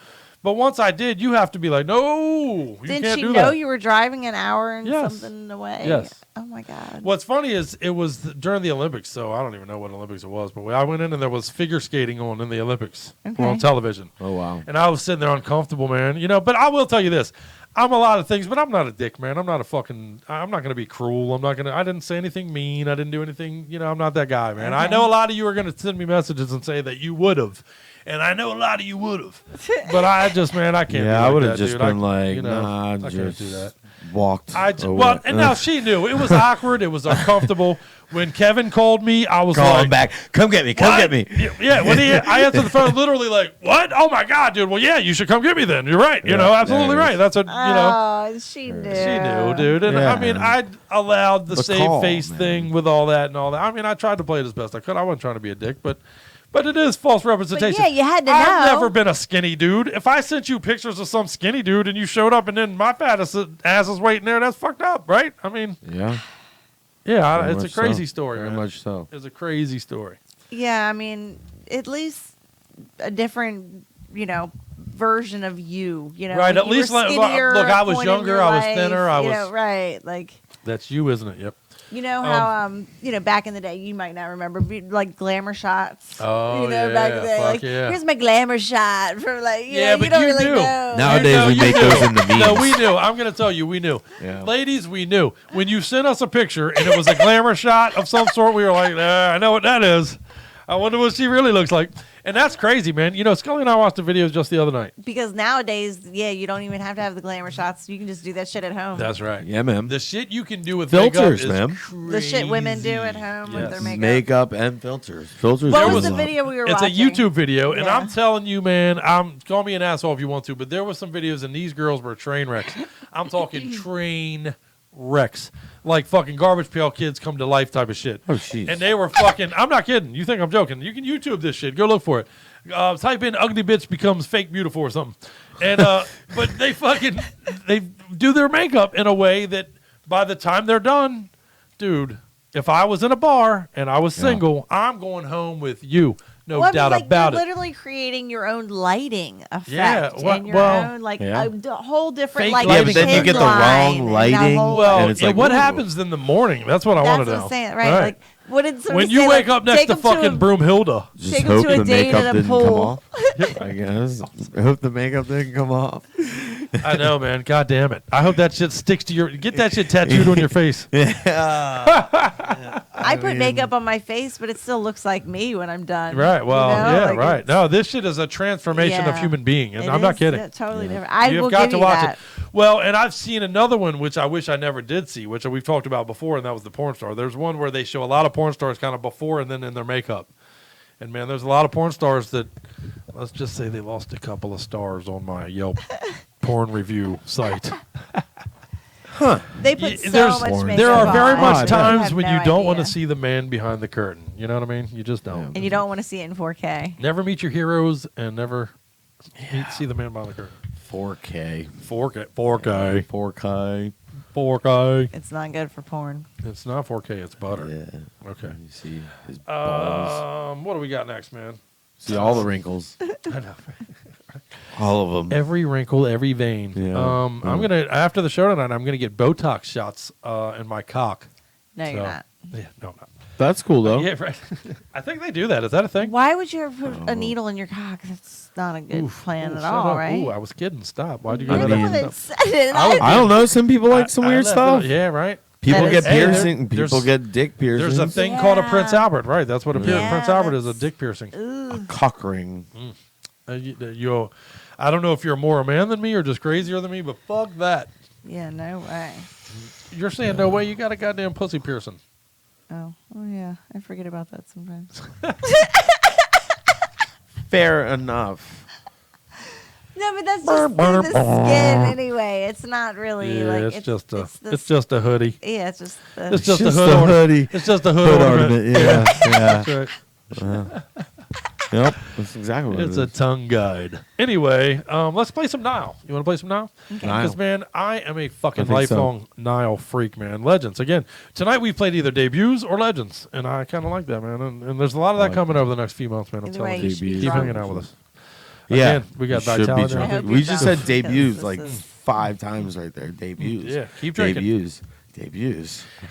H: But once I did, you have to be like, no, you
A: Didn't
H: can't
A: she
H: do
A: know
H: that.
A: you were driving an hour and
H: Yes.
A: something away?
H: Yes.
A: Oh my God.
H: What's funny is it was during the Olympics, so I don't even know what Olympics it was, but I went in and there was figure skating on in the Olympics on television.
I: Oh, wow.
H: And I was sitting there uncomfortable, man. But I will tell you this. I'm a lot of things, but I'm not a dick, man. I'm not going to be cruel. I didn't say anything mean. I didn't do anything, I'm not that guy, man.
A: Okay.
H: I know a lot of you are going to send me messages and say that you would have. And I know a lot of you would have. But I just, man, I can't.
I: Yeah,
H: be like
I: I would
H: that,
I: have just
H: dude.
I: been
H: I
I: nah,
H: can't do that.
I: Walked.
H: Well, and now she knew. It was awkward. It was uncomfortable. When Kevin called me, I was
I: Call him
H: like,
I: back. Come get me. Come
H: "What?"
I: get me.
H: Yeah, when I answered the phone, literally like, what? Oh my God, dude. Well, yeah, you should come get me then. You're right. Absolutely
I: there it
H: right.
I: is.
H: That's what,
A: Oh, she knew.
H: She knew, dude. And
I: Yeah.
H: I mean, I allowed the
I: The
H: save
I: call,
H: face
I: man.
H: thing with all that and all that. I mean, I tried to play it as best I could. I wasn't trying to be a dick, but it is false representation.
A: yeah, you had to
H: I've
A: know.
H: never been a skinny dude. If I sent you pictures of some skinny dude and you showed up and then my fat ass is waiting there, that's fucked up, right? I mean,
I: Yeah.
H: yeah,
I: Very
H: it's a
I: much
H: crazy
I: so.
H: story,
I: Very
H: man.
I: much so.
H: It's a crazy story.
A: Yeah, I mean, at least a different, version of you.
H: Right,
A: when
H: at
A: you
H: least
A: were
H: look,
A: skinnier
H: I
A: at a
H: was
A: point in
H: younger,
A: your
H: I was
A: life,
H: thinner, I was.
A: right, like.
H: That's you, isn't it? Yep.
A: You know how back in the day, you might not remember, like glamour shots.
H: Oh,
A: back in the day,
H: fuck
A: like
H: yeah.
A: here's my glamour shot from like you
H: But
A: don't
H: you
A: really
H: knew.
A: know.
I: Nowadays, we make those into memes.
H: No, we knew. I'm going to tell you, we knew.
I: Yeah.
H: Ladies, we knew. When you sent us a picture and it was a glamour shot of some sort, we were like, I know what that is. I wonder what she really looks like. And that's crazy, man. Scully and I watched the videos just the other night.
A: Because nowadays, you don't even have to have the glamour shots. You can just do that shit at home.
H: That's right.
I: Yeah, man.
H: The shit you can do with
I: Filters,
H: makeup
I: man.
H: is
A: The shit women do at home with their makeup.
I: Makeup and filters. Filters.
A: What
I: do
A: was
I: a
A: the
I: lot.
A: video we were
H: It's
A: watching?
H: a YouTube video, and
A: Yeah.
H: I'm telling you, man, call me an asshole if you want to, but there was some videos, and these girls were train wrecks. I'm talking train wrecks. Like fucking garbage pail kids come to life type of shit.
I: Oh, jeez.
H: And they were fucking, I'm not kidding. You think I'm joking. You can YouTube this shit. Go look for it. Type in ugly bitch becomes fake beautiful or something. And, but they do their makeup in a way that by the time they're done, dude, if I was in a bar and I was single, I'm going home with you. No doubt about
A: you're
H: it.
A: literally creating your own lighting effect.
H: Yeah,
A: and your own, a whole different,
H: Fake
A: like,
H: lighting.
I: But then you get the
A: line
I: wrong
A: and that
I: lighting.
A: whole-
H: Well,
I: and it's like,
H: what
I: ooh.
H: happens in the morning? That's what I want
A: That's
H: to
A: what
H: know.
A: I'm saying, right? Like, what did somebody
H: when you
A: say,
H: wake
A: like,
H: up next
A: take
H: to
A: 'em to a-
H: fucking Broomhilda.
I: Just
A: Take 'em
I: hope
A: to a
I: the
A: date
I: makeup
A: at a
I: didn't
A: pool.
I: come off. I guess. I hope the makeup didn't come off.
H: I know, man. God damn it. I hope that shit sticks to your. Get that shit tattooed on your face.
A: I put makeup on my face, but it still looks like me when I'm done.
H: Right. Well,
A: You know? Like,
H: right. No, this shit is a transformation of
A: Yeah.
H: human being, and
A: It
H: I'm not
A: is,
H: kidding.
A: totally different. I
H: You've
A: will
H: got
A: give
H: to
A: you
H: watch
A: that.
H: it. Well, and I've seen another one which I wish I never did see, which we've talked about before, and that was the porn star. There's one where they show a lot of porn stars kind of before and then in their makeup. And man, there's a lot of porn stars that, let's just say they lost a couple of stars on my Yelp porn review site.
A: They put so
H: There's-
A: much makeup
H: there are very
A: on.
H: much
A: You
H: times
A: have
H: when
A: no
H: you don't want to
A: idea.
H: see the man behind the curtain. You know what I mean? You just don't.
A: And you don't want to see it in 4K.
H: Never meet your heroes and never see the man behind the curtain.
I: 4K.
H: 4K. 4K.
I: 4K.
H: 4K.
A: It's not good for porn.
H: It's not 4K. It's butter.
I: Yeah.
H: Okay.
I: You see his balls.
H: What do we got next, man?
I: See all the wrinkles.
H: I know.
I: All of them.
H: Every wrinkle, every vein.
I: Yeah.
H: I'm gonna after the show tonight. I'm gonna get Botox shots in my cock.
A: No, you're not.
H: Yeah, no, I'm not.
I: That's cool though.
H: Yeah, right. I think they do that. Is that a thing?
A: Why would you ever put a needle in your cock? That's not a good plan at
H: shut
A: all,
H: up.
A: right?
H: Ooh, I was kidding. Stop. Why'd you go
A: You're
H: to
A: the one
H: that?
A: that said it.
I: I don't know. Some people like some weird
H: left
I: stuff.
H: it- Yeah, right.
I: People
A: That
I: get
A: is-
I: piercing.
H: There's-
I: People get dick piercings.
H: There's a thing called a Prince Albert, right? That's what a
A: Yeah,
H: Prince Albert is, a
A: that's-
H: dick piercing.
I: A cock ring.
H: I don't know if you're more a man than me or just crazier than me, but fuck that.
A: Yeah, no way.
H: You're saying no way you got a goddamn pussy piercing.
A: Oh yeah. I forget about that sometimes.
I: Fair enough.
A: No, but that's just through the skin anyway. It's not really
H: Yeah,
A: like
H: it's just a
A: the
H: it's just a hoodie.
A: Yeah, it's just the
H: It's just
I: Just
H: a hood
I: a
H: ornament.
I: hoodie.
H: It's just a hood ornament.
I: Yeah, yeah.
H: That's right.
I: Yep, that's exactly what
H: It's
I: it
H: a
I: is.
H: tongue guide. Anyway, let's play some Nile. You want to play some Nile?
I: Okay.
H: Because, man, I am a fucking
I: I think so.
H: lifelong Nile freak, man. Legends. Again, tonight we played either debuts or legends, and I kind of like that, man. And there's a lot of that coming over the next few months, man. I'm
A: Either
H: telling
A: way,
H: you.
A: you should be
H: Keep
A: drunk.
H: hanging out with us.
I: Yeah,
H: Again, we got
I: should be
H: Vitality.
I: drunk. We just said debuts like 5 times right there. Debuts.
H: Yeah, keep drinking.
I: Debuts.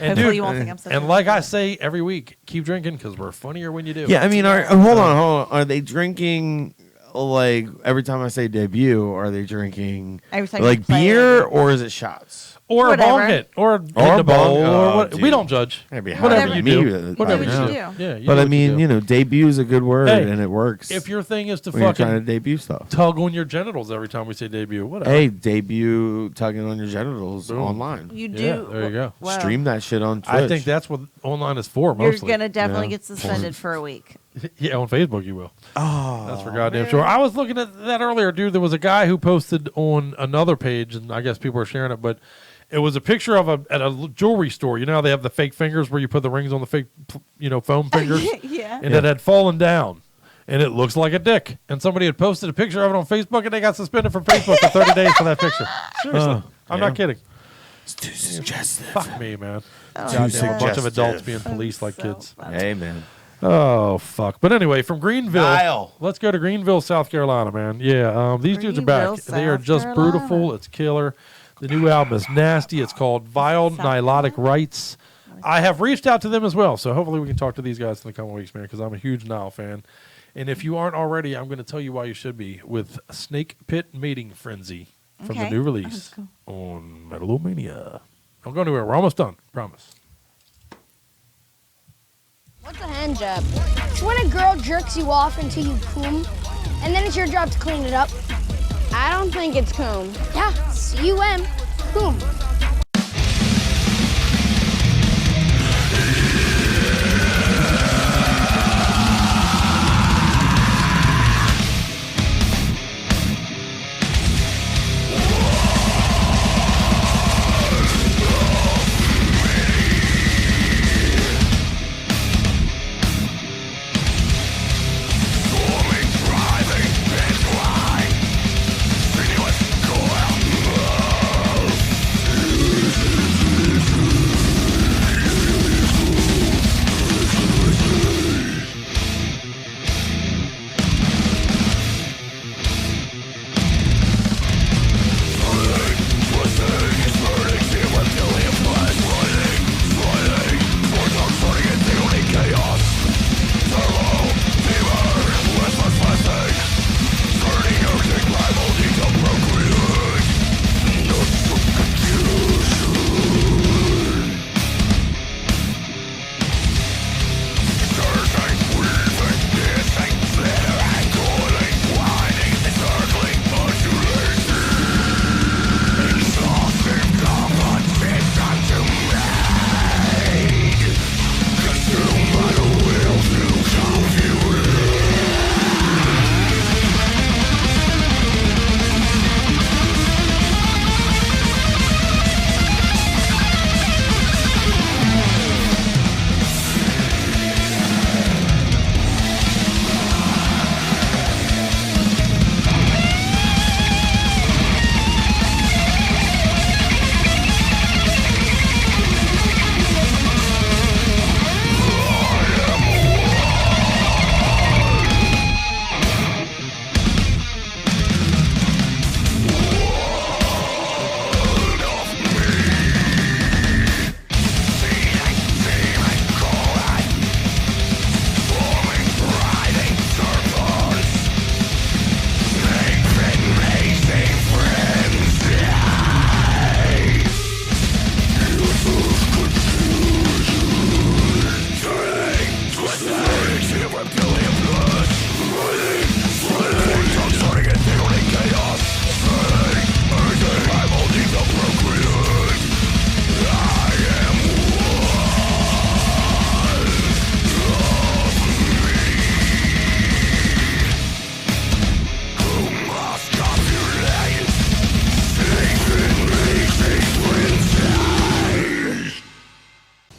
H: And
A: Hopefully
H: dude,
A: you won't think I'm such
H: and
A: a
H: like I say every week, keep drinking because we're funnier when you do.
I: Yeah, I mean, hold on. Are they drinking like every time I say debut? Are they drinking
A: Every time you
I: like
A: play
I: beer
A: it.
I: or is it shots?
H: Or a bong
A: Whatever.
H: hit, or
I: Or
H: a
I: a
H: bowl,
I: bong.
H: or
I: Oh,
H: what. We
I: dude.
H: don't judge.
I: Maybe
H: Whatever you do.
I: that
H: Whatever you
I: time
H: do.
I: out.
H: Yeah, you
I: But
H: do
I: I
H: what you
I: mean,
H: do.
I: debut is a good word
H: Hey,
I: and it works.
H: If your thing is to
I: when you're
H: fucking
I: trying to debut stuff.
H: tug on your genitals every time we say debut, whatever.
I: Hey, debut tugging on your genitals
H: Boom.
I: online.
A: You do.
H: Yeah, there you go.
A: Well,
I: Stream that shit on Twitch.
H: I think that's what online is for
A: You're
H: mostly.
A: gonna definitely
I: Yeah.
A: get suspended for a week.
H: Yeah, on Facebook you will.
I: Oh,
H: That's for goddamn sure. I was looking at that earlier, dude. There was a guy who posted on another page, and I guess people are sharing it, but it was a picture of at a jewelry store. You know how they have the fake fingers where you put the rings on the fake, foam fingers?
A: Yeah.
H: And it had fallen down, and it looks like a dick. And somebody had posted a picture of it on Facebook, and they got suspended from Facebook for 30 days for that picture. Seriously. I'm not kidding.
I: It's too suggestive.
H: Fuck me, man.
A: Oh,
H: Goddamn, a bunch of
I: suggestive.
H: adults being policed like kids.
I: Hey, man.
H: Oh, fuck. But anyway, from Greenville,
I: Nile.
H: let's go to Greenville, South Carolina, man. Yeah, these dudes are back.
A: Greenville,
H: They are
A: South
H: just
A: Carolina.
H: brutal. It's killer. The new album is nasty. It's called Vile Nilotic Rights. I have reached out to them as well, so hopefully we can talk to these guys in the coming weeks, man, because I'm a huge Nile fan. And if you aren't already, I'm going to tell you why you should be with Snake Pit Mating Frenzy from the
A: Okay.
H: new release on Metal-O-Mania. Don't go anywhere. We're almost done. Promise.
L: What's a hand job? It's when a girl jerks you off until you cum, and then it's your job to clean it up. I don't think it's cum. Yeah, C-U-M. Cum.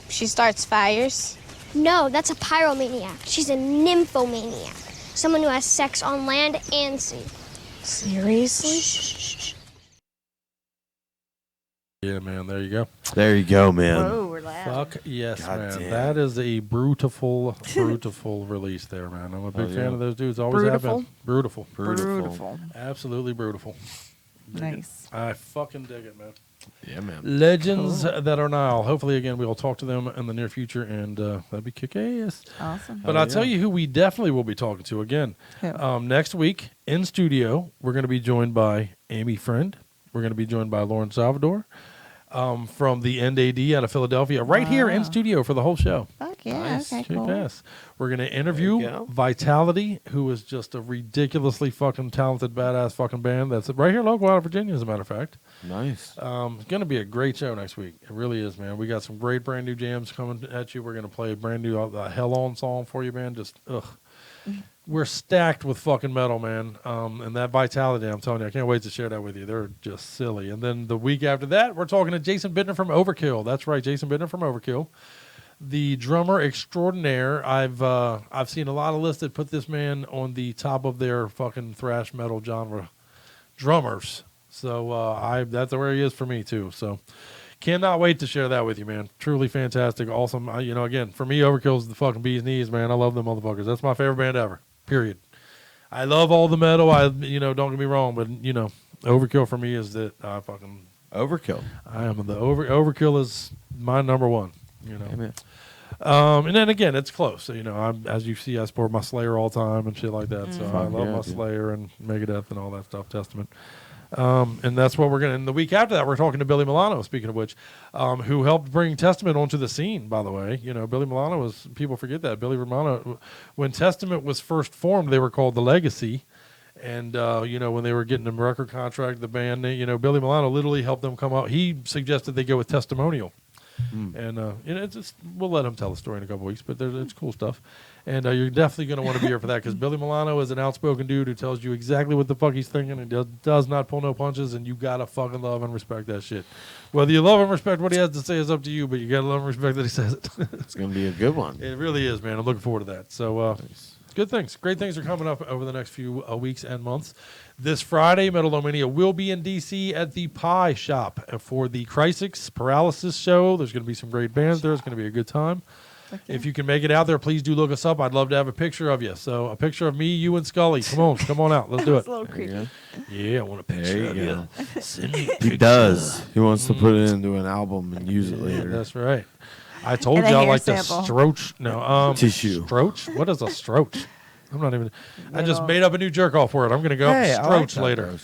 L: She starts fires. No, that's a pyromaniac. She's a nymphomaniac. someone who has sex on land and sea. Seriously?
H: Yeah, man. There you go.
I: There you go, man.
A: Whoa, we're loud.
H: Fuck yes,
I: God
H: man.
I: damn.
H: That is a brutal release there, man. I'm a big fan of those dudes. Always have been. Brutal. Absolutely brutal.
A: Nice.
H: I fucking dig it, man.
I: Yeah, man.
H: Legends that are now. Hopefully, again, we'll talk to them in the near future, and that'd be kick-ass.
A: Awesome.
H: But I'll tell you who we definitely will be talking to again.
A: Who?
H: Next week, in studio, we're going to be joined by Amy Friend. We're going to be joined by Lauren Salvador from the NAD out of Philadelphia, right here in studio for the whole show.
A: Fuck yeah.
I: Nice.
A: Okay, cool.
H: Kick-ass. We're going to interview Vitality, who is just a ridiculously fucking talented, badass fucking band that's right here local out of Virginia, as a matter of fact.
I: Nice.
H: It's going to be a great show next week. It really is, man. We got some great brand new jams coming at you. We're going to play a brand new Hell On song for you, man. Just, we're stacked with fucking metal, man. And that Vitality, I'm telling you, I can't wait to share that with you. They're just silly. And then the week after that, we're talking to Jason Bittner from Overkill. That's right, Jason Bittner from Overkill. The drummer extraordinaire. I've seen a lot of lists that put this man on the top of their fucking thrash metal genre drummers. So that's where he is for me too. So cannot wait to share that with you, man. Truly fantastic, awesome. Again, for me, Overkill's the fucking bee's knees, man. I love them motherfuckers. That's my favorite band ever. Period. I love all the metal. Don't get me wrong, but Overkill for me is that I fucking
I: Overkill.
H: I am the Overkill is my number one.
I: Amen.
H: And then again, it's close. As you see, I support my Slayer all the time and shit like that. So I love my Slayer and Megadeth and all that stuff. Testament. And that's what we're going to. And the week after that, we're talking to Billy Milano, speaking of which, who helped bring Testament onto the scene, by the way. Billy Milano was, people forget that. Billy Milano, when Testament was first formed, they were called The Legacy. And, when they were getting a record contract, the band, Billy Milano literally helped them come out. He suggested they go with Testimonial. And it's just, we'll let him tell the story in a couple weeks, but it's cool stuff. And you're definitely going to want to be here for that because Billy Milano is an outspoken dude who tells you exactly what the fuck he's thinking and does not pull no punches, and you got to fucking love and respect that shit. Whether you love and respect what he has to say is up to you, but you got to love and respect that he says it.
I: It's going to be a good one.
H: It really is, man. I'm looking forward to that. So, nice. Good things. Great things are coming up over the next few weeks and months. This Friday, Metal-O-Mania will be in D.C. at the Pie Shop for the Crisis Paralysis show. There's going to be some great bands there. It's going to be a good time. Okay. If you can make it out there, please do look us up. I'd love to have a picture of you. So a picture of me, you, and Scully. Come on out. Let's do it.
A: That's a little creepy.
H: Yeah, I want a picture of you.
I: Send me a picture. He does. He wants to put it into an album and use it later.
H: That's right. I told y'all like the stroach. No,
I: tissue.
H: Stroach? What is a stroach? I'm not even. I just made up a new jerk off word. I'm going to go stroach later.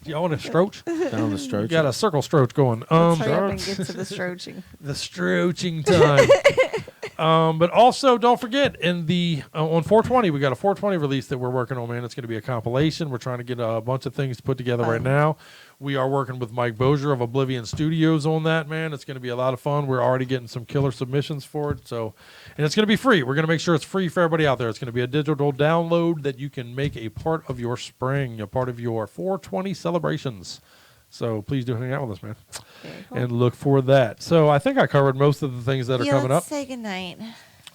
H: Y'all want a stroach?
I: Down the stroach.
H: You got a circle stroach going.
A: Let's hurry up and get to the stroaching.
H: The stroaching time. But also, don't forget, on 420, we got a 420 release that we're working on, man. It's going to be a compilation. We're trying to get a bunch of things put together right now. We are working with Mike Bozier of Oblivion Studios on that, man. It's going to be a lot of fun. We're already getting some killer submissions for it. And it's going to be free. We're going to make sure it's free for everybody out there. It's going to be a digital download that you can make a part of your spring, a part of your 420 celebrations. So please do hang out with us, man. Cool. And look for that. So I think I covered most of the things that are coming up.
A: Let's say goodnight.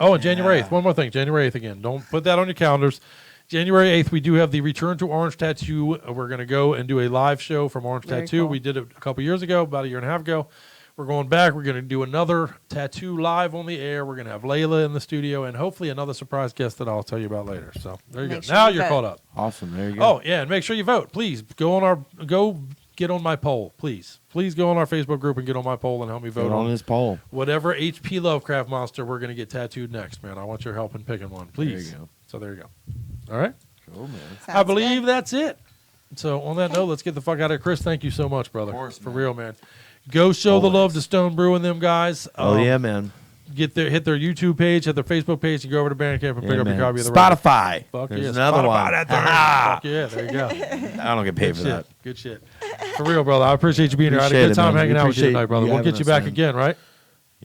H: Oh, and January 8th. One more thing. January 8th again. Don't put that on your calendars. January 8th, we do have the Return to Orange Tattoo. We're going to go and do a live show from Orange Tattoo. Cool. We did it a couple years ago, about a year and a half ago. We're going back. We're going to do another tattoo live on the air. We're going to have Layla in the studio and hopefully another surprise guest that I'll tell you about later. So there you go. Now you're caught up.
I: Awesome. There you go.
H: Oh, yeah, and make sure you vote. Please go get on my poll. Please go on our Facebook group and get on my poll and help me vote
I: on his poll.
H: Whatever HP Lovecraft monster we're going to get tattooed next, man. I want your help in picking one. Please.
I: There you go.
H: So there you go. All right.
I: Cool, man.
H: I believe that's it. So on that note, let's get the fuck out of here. Chris, thank you so much, brother.
I: Of course,
H: for real, man. Go show the love to Stone Brew and them guys.
I: Oh yeah, man.
H: Hit their YouTube page, hit their Facebook page, and go over to Bandcamp and pick up your copy of the
I: Spotify.
H: record. Fuck
I: There's
H: yeah,
I: another one.
H: Fuck yeah, there you go.
I: I don't get paid for that.
H: Good shit. For real, brother. I appreciate you being here. I had a good time hanging out with you tonight, brother. We'll get you back again, right?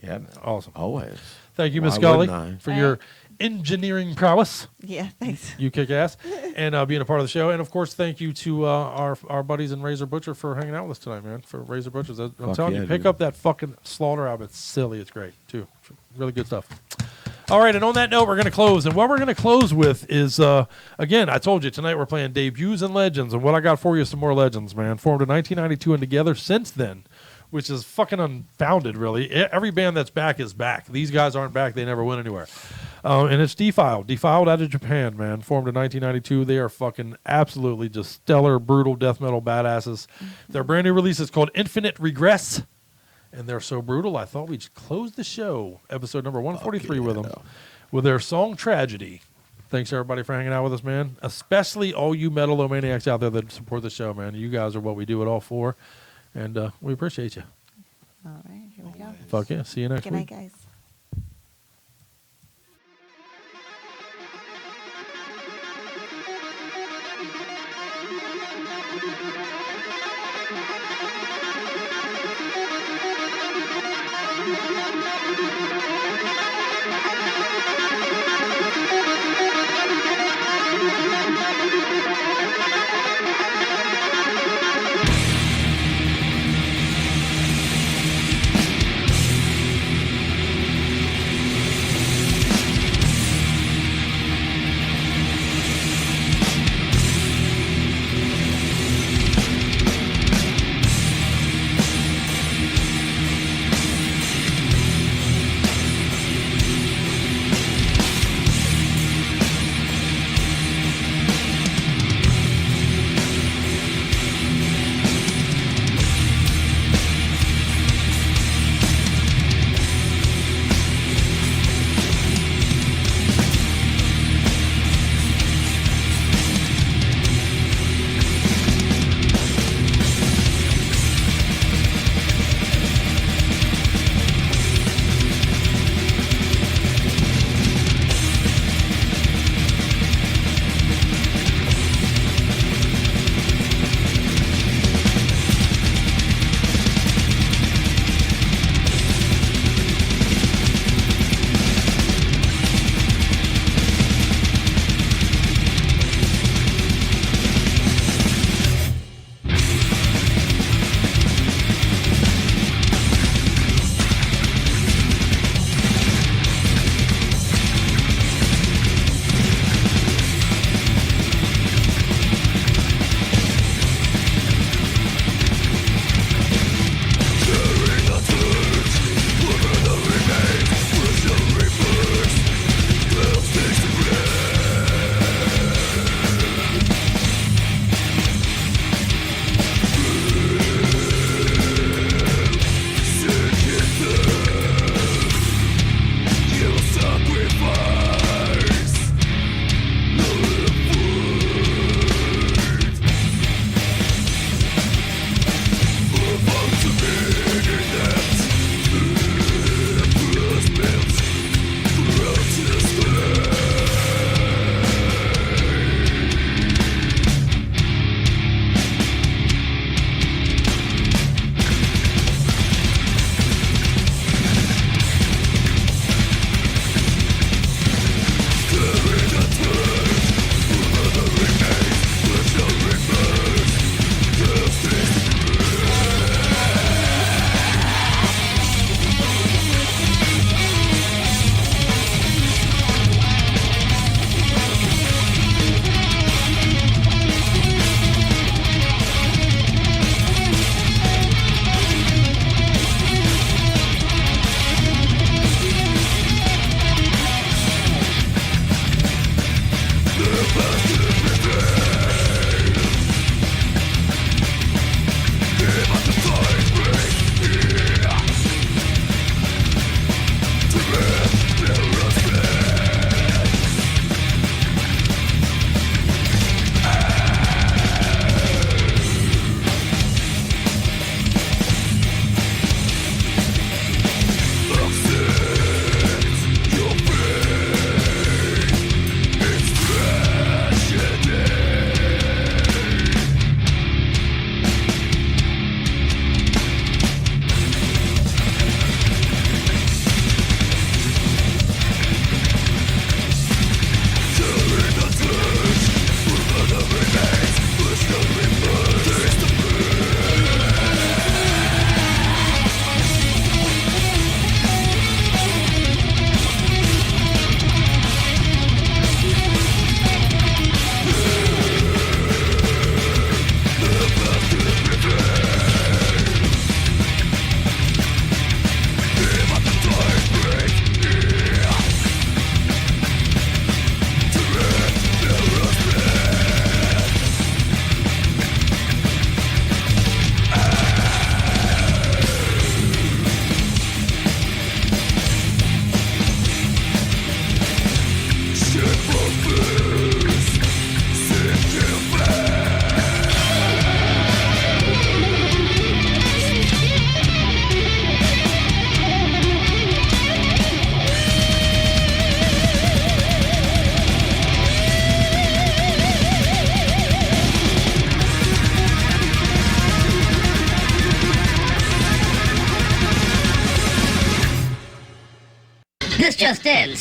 I: Yeah, man.
H: Awesome.
I: Always.
H: Thank you, Miss Scully, for your engineering prowess.
A: Yeah, thanks.
H: You kick ass. And being a part of the show. And, of course, thank you to our buddies in Razor Butcher for hanging out with us tonight, man, for Razor Butchers. I'm telling you, pick up that fucking Slaughter album. It's silly. It's great, too. Really good stuff. All right, and on that note, we're going to close. And what we're going to close with is, again, I told you, tonight we're playing debuts and legends. And what I got for you is some more legends, man. Formed in 1992 and together since then, which is fucking unfounded, really. Every band that's back is back. These guys aren't back. They never went anywhere. And it's Defiled. Defiled out of Japan, man. Formed in 1992. They are fucking absolutely just stellar, brutal death metal badasses. Their brand new release is called Infinite Regress. And they're so brutal, I thought we'd close the show, episode number 143, with them, with their song Tragedy. Thanks, everybody, for hanging out with us, man. Especially all you Metal-O-Maniacs out there that support the show, man. You guys are what we do it all for. And we appreciate you.
A: All right, here we go.
H: Fuck yeah. See you next
A: Good
H: week.
A: night, guys.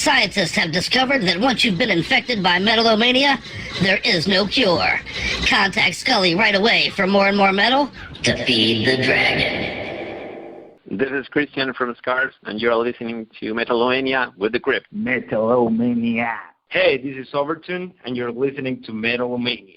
T: Scientists have discovered that once you've been infected by Metal-O-Mania, there is no cure. Contact Scully right away for more and more metal to feed the dragon.
G: This is Christian from Scars, and you're listening to Metal-O-Mania with the Grip.
V: Metal-O-Mania.
G: Hey, this is Overton, and you're listening to Metal-O-Mania.